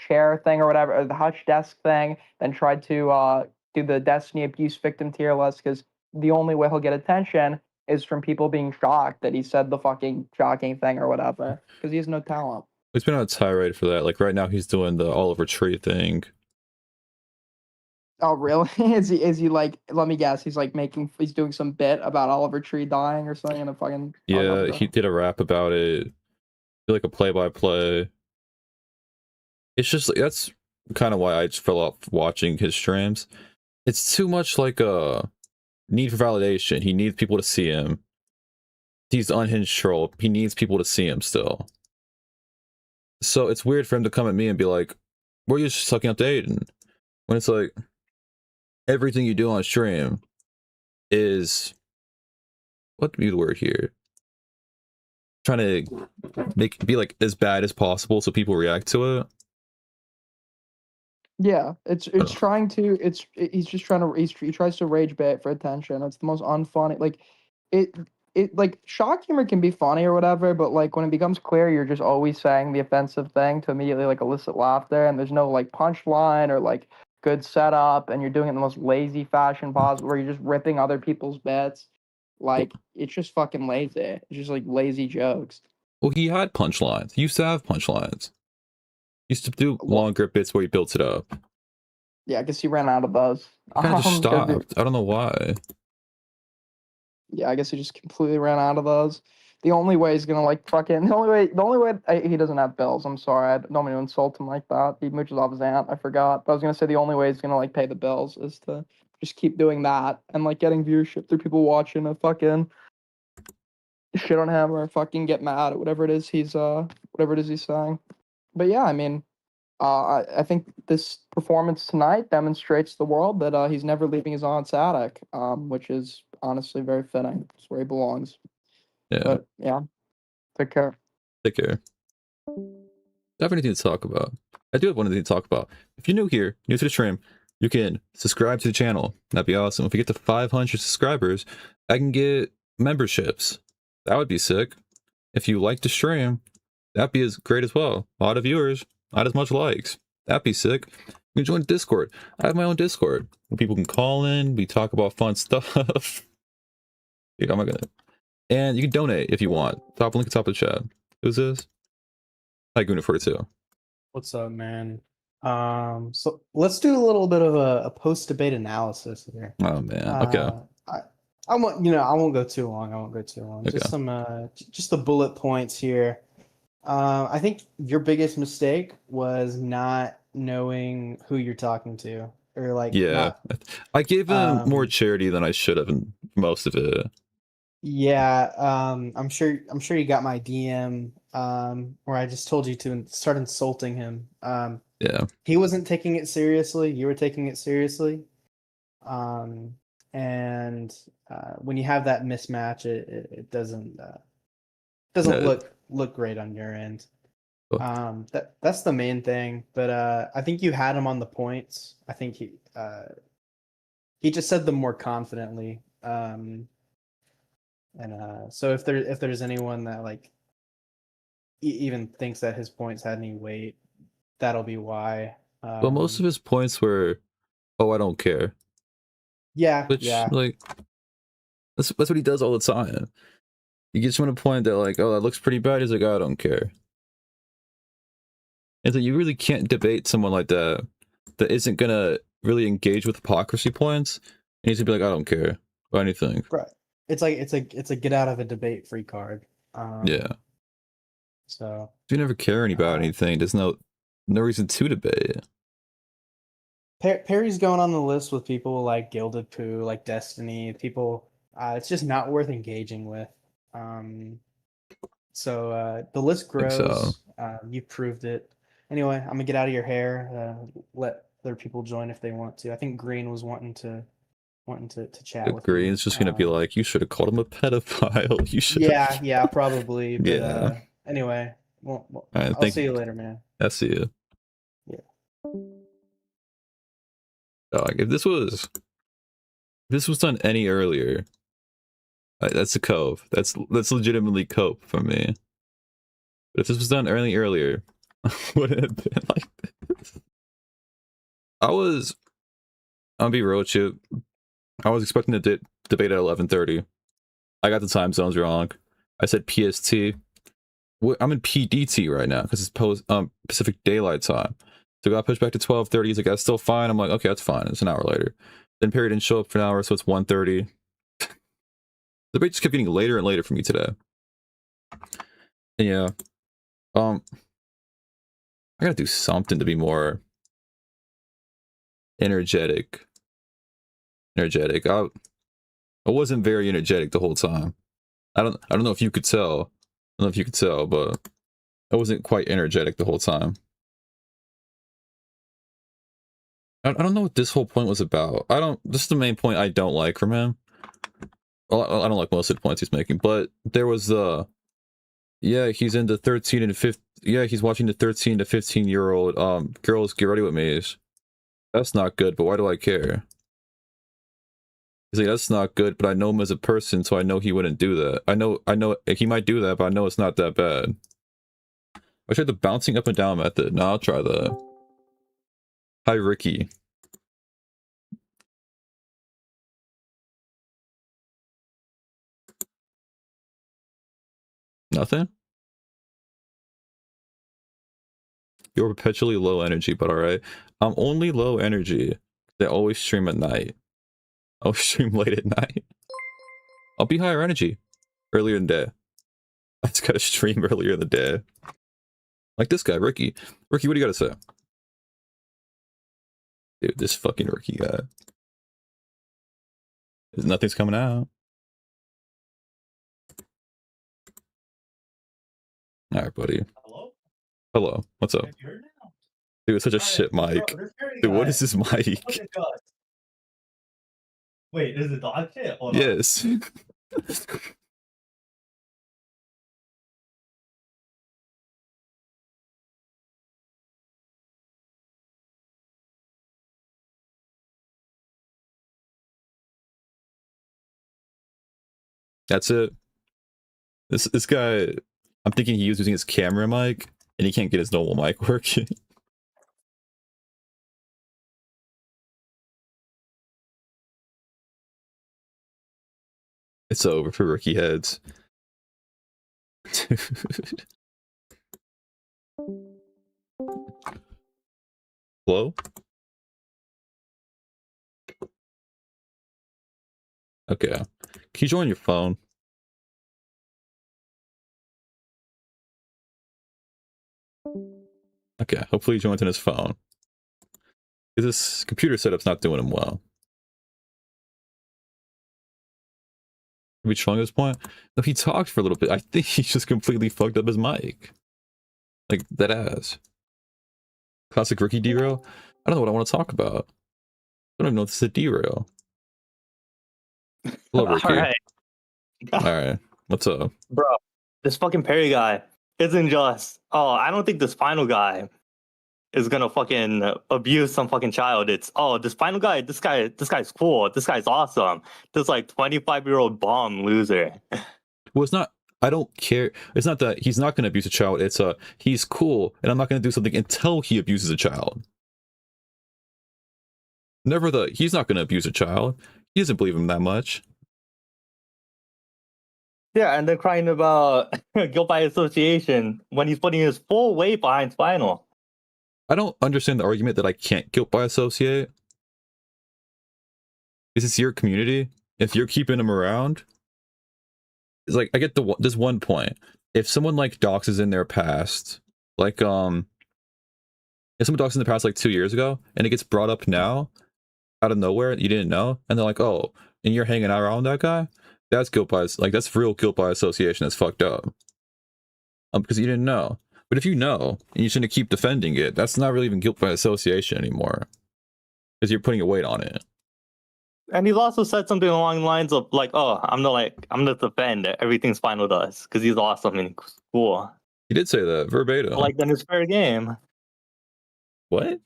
chair thing or whatever, or the hutch desk thing, then tried to do the Destiny abuse victim tier list because the only way he'll get attention is from people being shocked that he said the fucking shocking thing or whatever because he has no talent. He's been on a tirade for that. Like right now he's doing the Oliver Tree thing. Oh really? Is he like? Let me guess. He's like he's doing some bit about Oliver Tree dying or something in a fucking. Yeah, he did a rap about it. Did like a play-by-play. It's just like that's kind of why I just fell off watching his streams. It's too much like a need for validation. He needs people to see him. He's unhinged troll. He needs people to see him still. So it's weird for him to come at me and be like, "We're just sucking up to Aiden," when it's like everything you do on stream is what be the word here? Trying to be like as bad as possible so people react to it. Yeah, it's trying to he's just trying to he tries to rage bait for attention. It's the most unfunny like it. it like shock humor can be funny or whatever, but like when it becomes clear you're just always saying the offensive thing to immediately like elicit laughter, and there's no like punchline or like good setup, and you're doing it in the most lazy fashion possible, where you're just ripping other people's bits. Like it's just fucking lazy. It's just like lazy jokes. Well, he had punchlines. He used to have punchlines. He used to do longer bits where he built it up. Yeah, I guess he ran out of those. He kind of just 'cause stopped. I don't know why. Yeah, I guess he just completely ran out of those. The only way he's gonna like fucking the only way he doesn't have bills. I'm sorry, I don't mean to insult him like that. He mooches off his aunt. I forgot, but I was gonna say the only way he's gonna like pay the bills is to just keep doing that and like getting viewership through people watching a fucking shit on him or fucking get mad at whatever it is he's saying. But yeah, I mean, I think this performance tonight demonstrates to the world that he's never leaving his aunt's attic, which is honestly very fitting. It's where he belongs. Yeah. But yeah, take care. Take care. I have anything to talk about. I do have one thing to talk about. If you're new here, new to the stream, you can subscribe to the channel. That'd be awesome. If we get to 500 subscribers, I can get memberships. That would be sick. If you like the stream, that'd be as great as well. A lot of viewers, not as much likes. That'd be sick. You can join Discord. I have my own Discord where people can call in. We talk about fun stuff. Dude, oh my god. And you can donate if you want. Top link at the top of the chat. Who's this? Hi, Guna42. What's up, man? So let's do a little bit of a post-debate analysis here. Oh man. Okay. I won't go too long. Okay. Just some just the bullet points here. I think your biggest mistake was not knowing who you're talking to, or like Yeah, I gave him more charity than I should have in most of it. Yeah, I'm sure you got my DM where I just told you to start insulting him. Yeah. He wasn't taking it seriously. You were taking it seriously. And when you have that mismatch, it doesn't look great on your end. That's the main thing. But I think you had him on the points. I think he just said them more confidently. And so if there's anyone that like even thinks that his points had any weight, that'll be why. But most of his points were, "Oh, I don't care." Yeah, which like that's what he does all the time. He gets you to a point that like, "Oh, that looks pretty bad." He's like, "Oh, I don't care." And so you really can't debate someone like that isn't gonna really engage with hypocrisy points. He needs to be like, "I don't care about anything." Right. It's a get out of a debate free card. Yeah. So if you never care about anything, there's no reason to debate. Parry's going on the list with people like Gilded Poo, like Destiny, people it's just not worth engaging with. So the list grows. So. You proved it. Anyway, I'm gonna get out of your hair. Let other people join if they want to. I think Green was wanting to chat with Green's just gonna be like, "You should have called him a pedophile. You should." Yeah, probably. But, yeah. Anyway, well, right, I'll see you later, man. I'll see you. Yeah. Dog, if this was done any earlier, that's a cope. That's legitimately cope for me. But if this was done earlier, would it have been like this? I'll be real with you. I was expecting to debate at 11:30. I got the time zones wrong. I said PST. I'm in PDT right now because it's Pacific Daylight Time. So I got pushed back to 12:30. He's like, "That's still fine." I'm like, "Okay, that's fine." It's an hour later. Then Perry didn't show up for an hour, so it's 1:30. The debate just kept getting later and later for me today. And yeah, I gotta do something to be more energetic. I wasn't very energetic the whole time. I don't know if you could tell. I don't know if you could tell, but I wasn't quite energetic the whole time. I don't know what this whole point was about. This is the main point I don't like from him. Well, I don't like most of the points he's making, but there was he's into 13 and 15. Yeah, he's watching the 13 to 15-year-old girls get ready with me. That's not good, but why do I care? He's like, that's not good, but I know him as a person, so I know he wouldn't do that. I know he might do that, but I know it's not that bad. I tried the bouncing up and down method. No, I'll try the. Hi, Ricky. Nothing? You're perpetually low energy, but alright. I'm only low energy. They always stream at night. I'll stream late at night. I'll be higher energy earlier in the day. I just gotta stream earlier in the day. Like this guy, Ricky. Ricky, what do you gotta say? Dude, this fucking Ricky guy. Nothing's coming out. Alright, buddy. Hello? Hello. What's up? Dude, it's such a shit mic. Dude, what is this mic? Wait, is it dog shit? Hold Yes. That's it. This guy, I'm thinking he was using his camera mic, and he can't get his normal mic working. It's over for rookie heads. Dude. Hello? Okay. Can you join your phone? Okay, hopefully he joins on his phone. This computer setup's not doing him well. Are we trolling at this point? No, he talked for a little bit. I think he just completely fucked up his mic. Like, that ass. Classic rookie derail? I don't know what I want to talk about. I don't even know if this is a derail. Hello, Ricky. Alright. Alright. What's up? Bro, this fucking Parry guy isn't just, oh, I don't think this final guy is gonna fucking abuse some fucking child. It's, oh, this final guy, this guy's cool. This guy's awesome. This like 25-year-old bomb loser. Well, it's not, I don't care. It's not that he's not going to abuse a child. It's he's cool, and I'm not going to do something until he abuses a child. Never he's not going to abuse a child. He doesn't believe him that much. Yeah, and then crying about guilt by association when he's putting his full weight behind Spinal. I don't understand the argument that I can't guilt by associate. Is this your community? If you're keeping him around, it's like, I get this one point. If someone like doxes in their past, like if someone doxes in the past like 2 years ago, and it gets brought up now, out of nowhere, you didn't know, and they're like, oh, and you're hanging out around that guy, that's guilt by, like, that's real guilt by association. That's fucked up. Because you didn't know. But if you know, and you shouldn't keep defending it, that's not really even guilt by association anymore. Because you're putting a weight on it. And he's also said something along the lines of like, "Oh, I'm gonna defend everything Spinal does because he's awesome and he's cool." He did say that verbatim. Like, then it's fair game. What?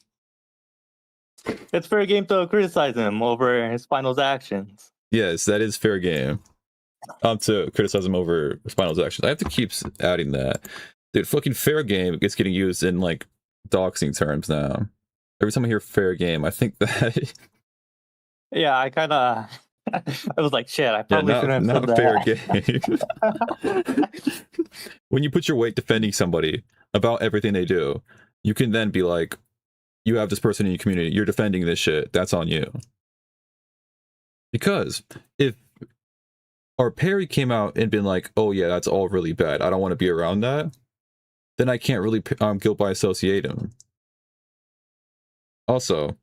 It's fair game to criticize him over his Spinal's actions. Yes, that is fair game. To criticize him over Spinal's actions. I have to keep adding that. Dude, fucking fair game gets getting used in like doxing terms now. Every time I hear fair game, I think that. Yeah, I kind of. I was like, shit. I probably shouldn't have said that. Fair game. When you put your weight defending somebody about everything they do, you can then be like, you have this person in your community, you're defending this shit. That's on you. Because if our Parry came out and been like, oh yeah, that's all really bad, I don't want to be around that, then I can't really guilt by associate him. Also,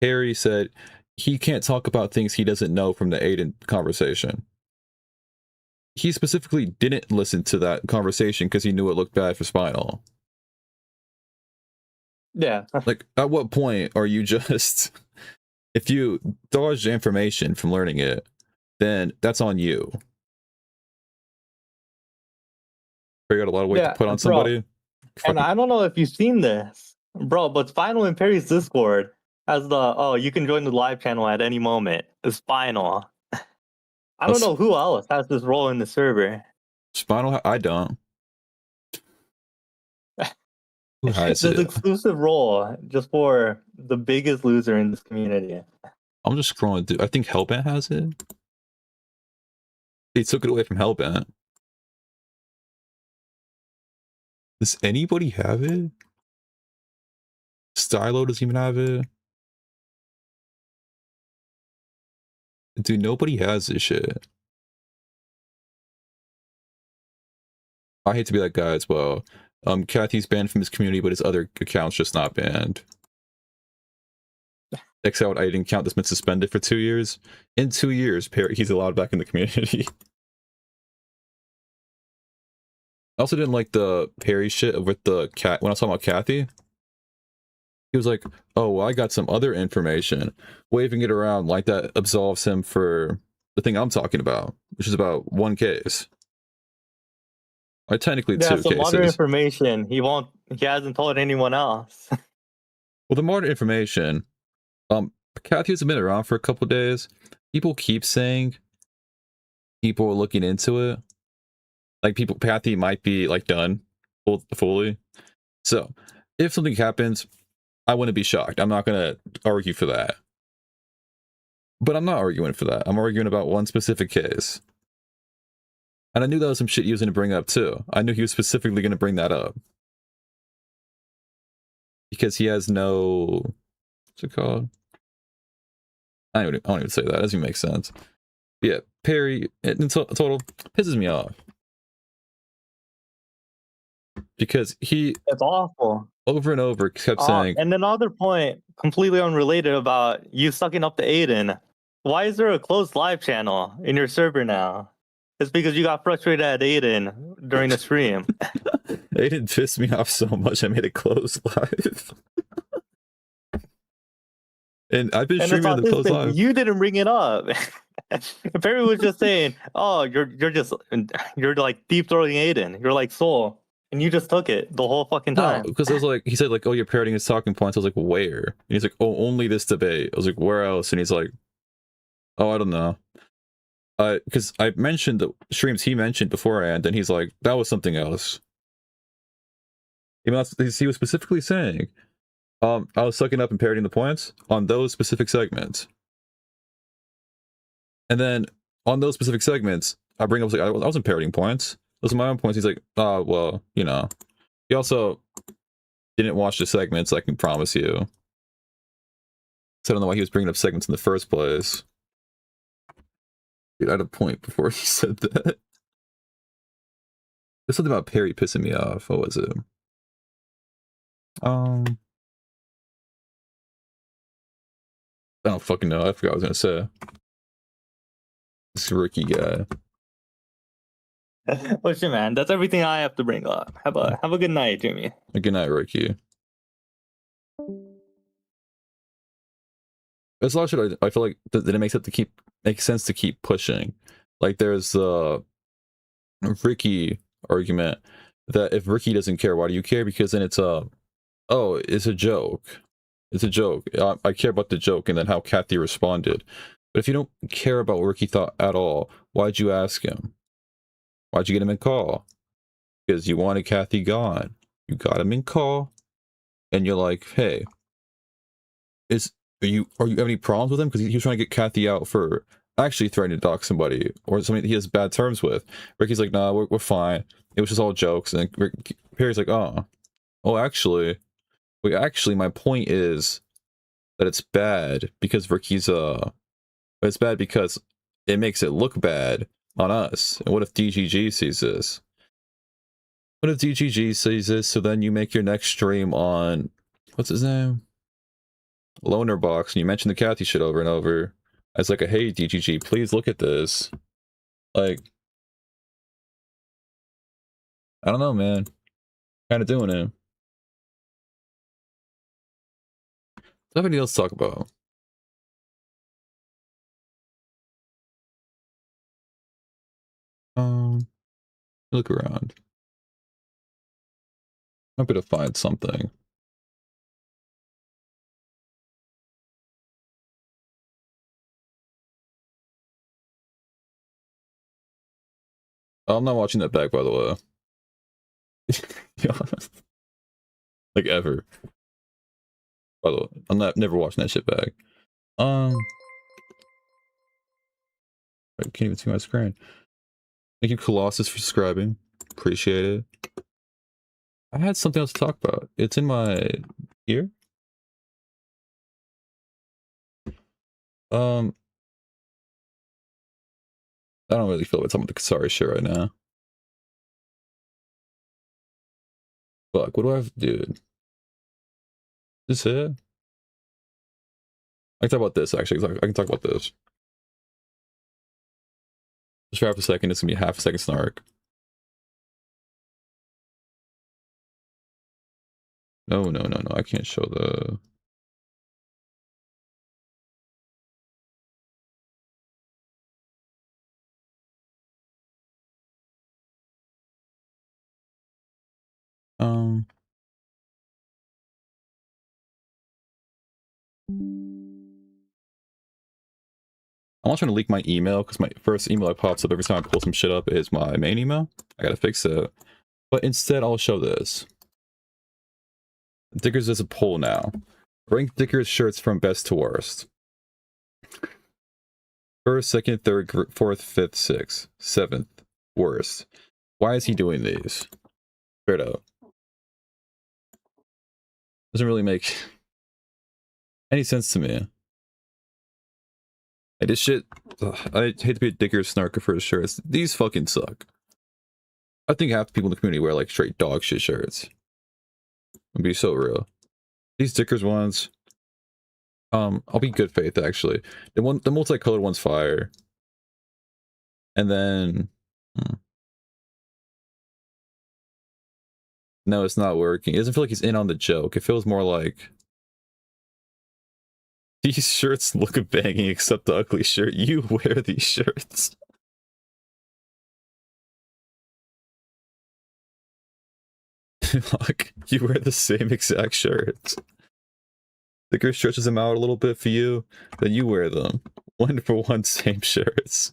Parry said he can't talk about things he doesn't know from the Aiden conversation. He specifically didn't listen to that conversation because he knew it looked bad for Spinal. Yeah. Like, at what point are you just... If you dodge information from learning it, then that's on you. You got a lot of weight to put on somebody. And I don't know if you've seen this, bro, but Spinal in Parry's Discord as the you can join the live channel at any moment. It's Spinal. I don't know who else has this role in the server. Spinal, I don't. Who has This it? exclusive role just for the biggest loser in this community. I'm just scrolling through. I think Hellbent has it. They took it away from Hellbent. Does anybody have it? Stylo doesn't even have it. Dude, nobody has this shit. I hate to be that guy as well. Kathy's banned from his community, but his other account's just not banned. Except I didn't count this been suspended for 2 years. In 2 years, he's allowed back in the community. I also didn't like the Parry shit with the cat when I was talking about Kathy. He was like, oh, well, I got some other information. Waving it around like that absolves him for the thing I'm talking about, which is about one case. Or technically two some cases. other information he hasn't told anyone else. Well, the more information, Kathy has been around for a couple days. People keep saying people are looking into it. Like Kathy might be like done fully. So if something happens, I wouldn't be shocked. I'm not gonna argue for that. But I'm not arguing for that. I'm arguing about one specific case. And I knew that was some shit he was gonna bring up too. I knew he was specifically gonna bring that up. Because he has no, what's it called? I don't even say that. It doesn't even make sense. Yeah, Parry, in total, pisses me off. Because it's awful. Over and over kept saying. And another point, completely unrelated, about you sucking up to Aiden. Why is there a closed live channel in your server now? It's because you got frustrated at Aiden during the stream. Aiden pissed me off so much I made it closed live. And I've been streaming on the closed live. You didn't bring it up. Perry was just saying, "Oh, you're like deep throating Aiden. You're like Soul." And you just took it the whole fucking time. No, because I was like, he said like, oh, you're parroting his talking points. I was like, where? And he's like, oh, only this debate. I was like, where else? And he's like, oh, I don't know. Because I mentioned the streams he mentioned beforehand, and he's like, that was something else. Even he was specifically saying, I was sucking up and parroting the points on those specific segments. And then on those specific segments, I bring up, like, I wasn't parroting points. Those are my own points. He's like, oh, well, you know. He also didn't watch the segments, I can promise you. So I don't know why he was bringing up segments in the first place. Dude, I had a point before he said that. There's something about Parry pissing me off. What was it? I don't fucking know. I forgot what I was gonna say. This rookie guy. Well, shit, man. That's everything I have to bring up. Have a good night, Jimmy. Good night, Ricky. There's a lot of shit I feel like that it makes sense to keep pushing. Like there's the Ricky argument that if Ricky doesn't care, why do you care? Because then it's it's a joke. It's a joke. I care about the joke and then how Kathy responded. But if you don't care about what Ricky thought at all, why'd you ask him? Why'd you get him in call? Because you wanted Kathy gone. You got him in call, and you're like, hey, are you have any problems with him? Because he was trying to get Kathy out for actually threatening to dox somebody or somebody he has bad terms with. Ricky's like, nah, we're fine. It was just all jokes. And Perry's like, oh, actually, my point is that it's bad because Ricky's it's bad because it makes it look bad on us. And what if DGG sees this? What if DGG sees this? So then you make your next stream on, what's his name? Loner Box, and you mention the Kathy shit over and over as like a, hey DGG, please look at this. Like, I don't know, man. Kind of doing it. Do I have anything else to talk about? Look around. I'm gonna find something. I'm not watching that back, by the way. Yeah. Like ever. By the way, I'm never watching that shit back. I can't even see my screen. Thank you, Colossus, for subscribing. Appreciate it. I had something else to talk about. It's in my ear. I don't really feel like talking about the Kasari shit right now. Fuck, what do I have to do? Is this it? I can talk about this, actually. I can talk about this. Just for half a second, it's gonna be a half a second snark. No, I can't show the... I'm not trying to leak my email, because my first email that pops up every time I pull some shit up is my main email. I gotta fix it. But instead, I'll show this. Dickers is a poll now. Rank Dickers shirts from best to worst. First, second, third, fourth, fifth, sixth, seventh, worst. Why is he doing these? Straight up. Doesn't really make any sense to me. Like, this shit, I hate to be a Dickers snarker for his shirts. These fucking suck. I think half the people in the community wear like straight dog shit shirts. I'll be so real. These Dickers ones, I'll be good faith actually. The multicolored one's fire. And then no, it's not working. It doesn't feel like he's in on the joke. It feels more like these shirts look banging except the ugly shirt. You wear these shirts. Look, you wear the same exact shirts. Dicker stretches them out a little bit for you, then you wear them. 1 for 1 same shirts.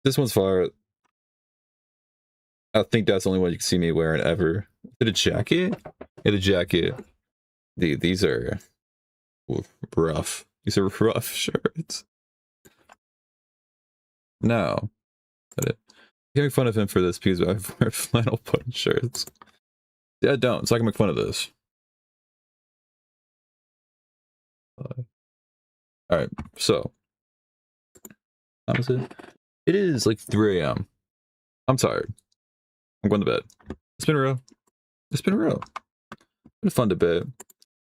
This one's fire. I think that's the only one you can see me wearing ever. Is it a jacket? Yeah, the jacket. These are rough. These are rough shirts. No. You make fun of him for this because I wear flannel button shirts. Yeah, I don't. So I can make fun of this. Alright, so. How is it? It is like 3 AM. I'm tired. I'm going to bed. It's been real. It's been real. Been a fun debate.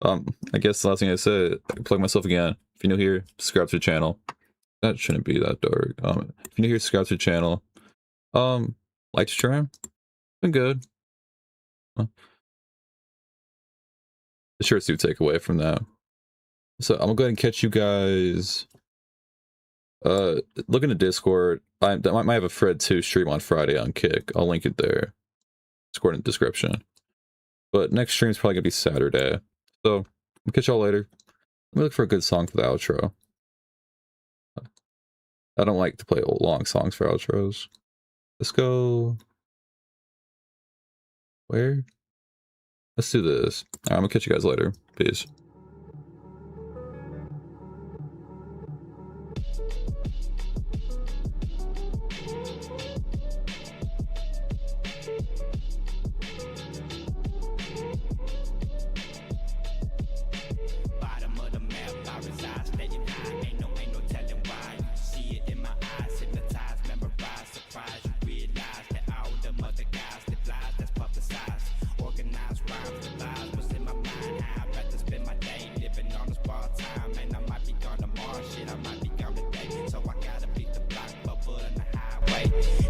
I guess the last thing I said, I plug myself again. If you're new here, subscribe to the channel. That shouldn't be that dark. If you're new here, subscribe to the channel. Like stream. Been good. The shirts do take away from that. So I'm gonna go ahead and catch you guys. Look in the Discord. I might have a Fred 2 stream on Friday on Kick. I'll link it there. Discord in the description. But next stream is probably gonna be Saturday. So I'll catch y'all later. Let me look for a good song for the outro. I don't like to play long songs for outros. Let's go. Where? Let's do this. Alright, I'm gonna catch you guys later. Peace.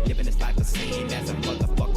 Living this life of sin as a motherfucker.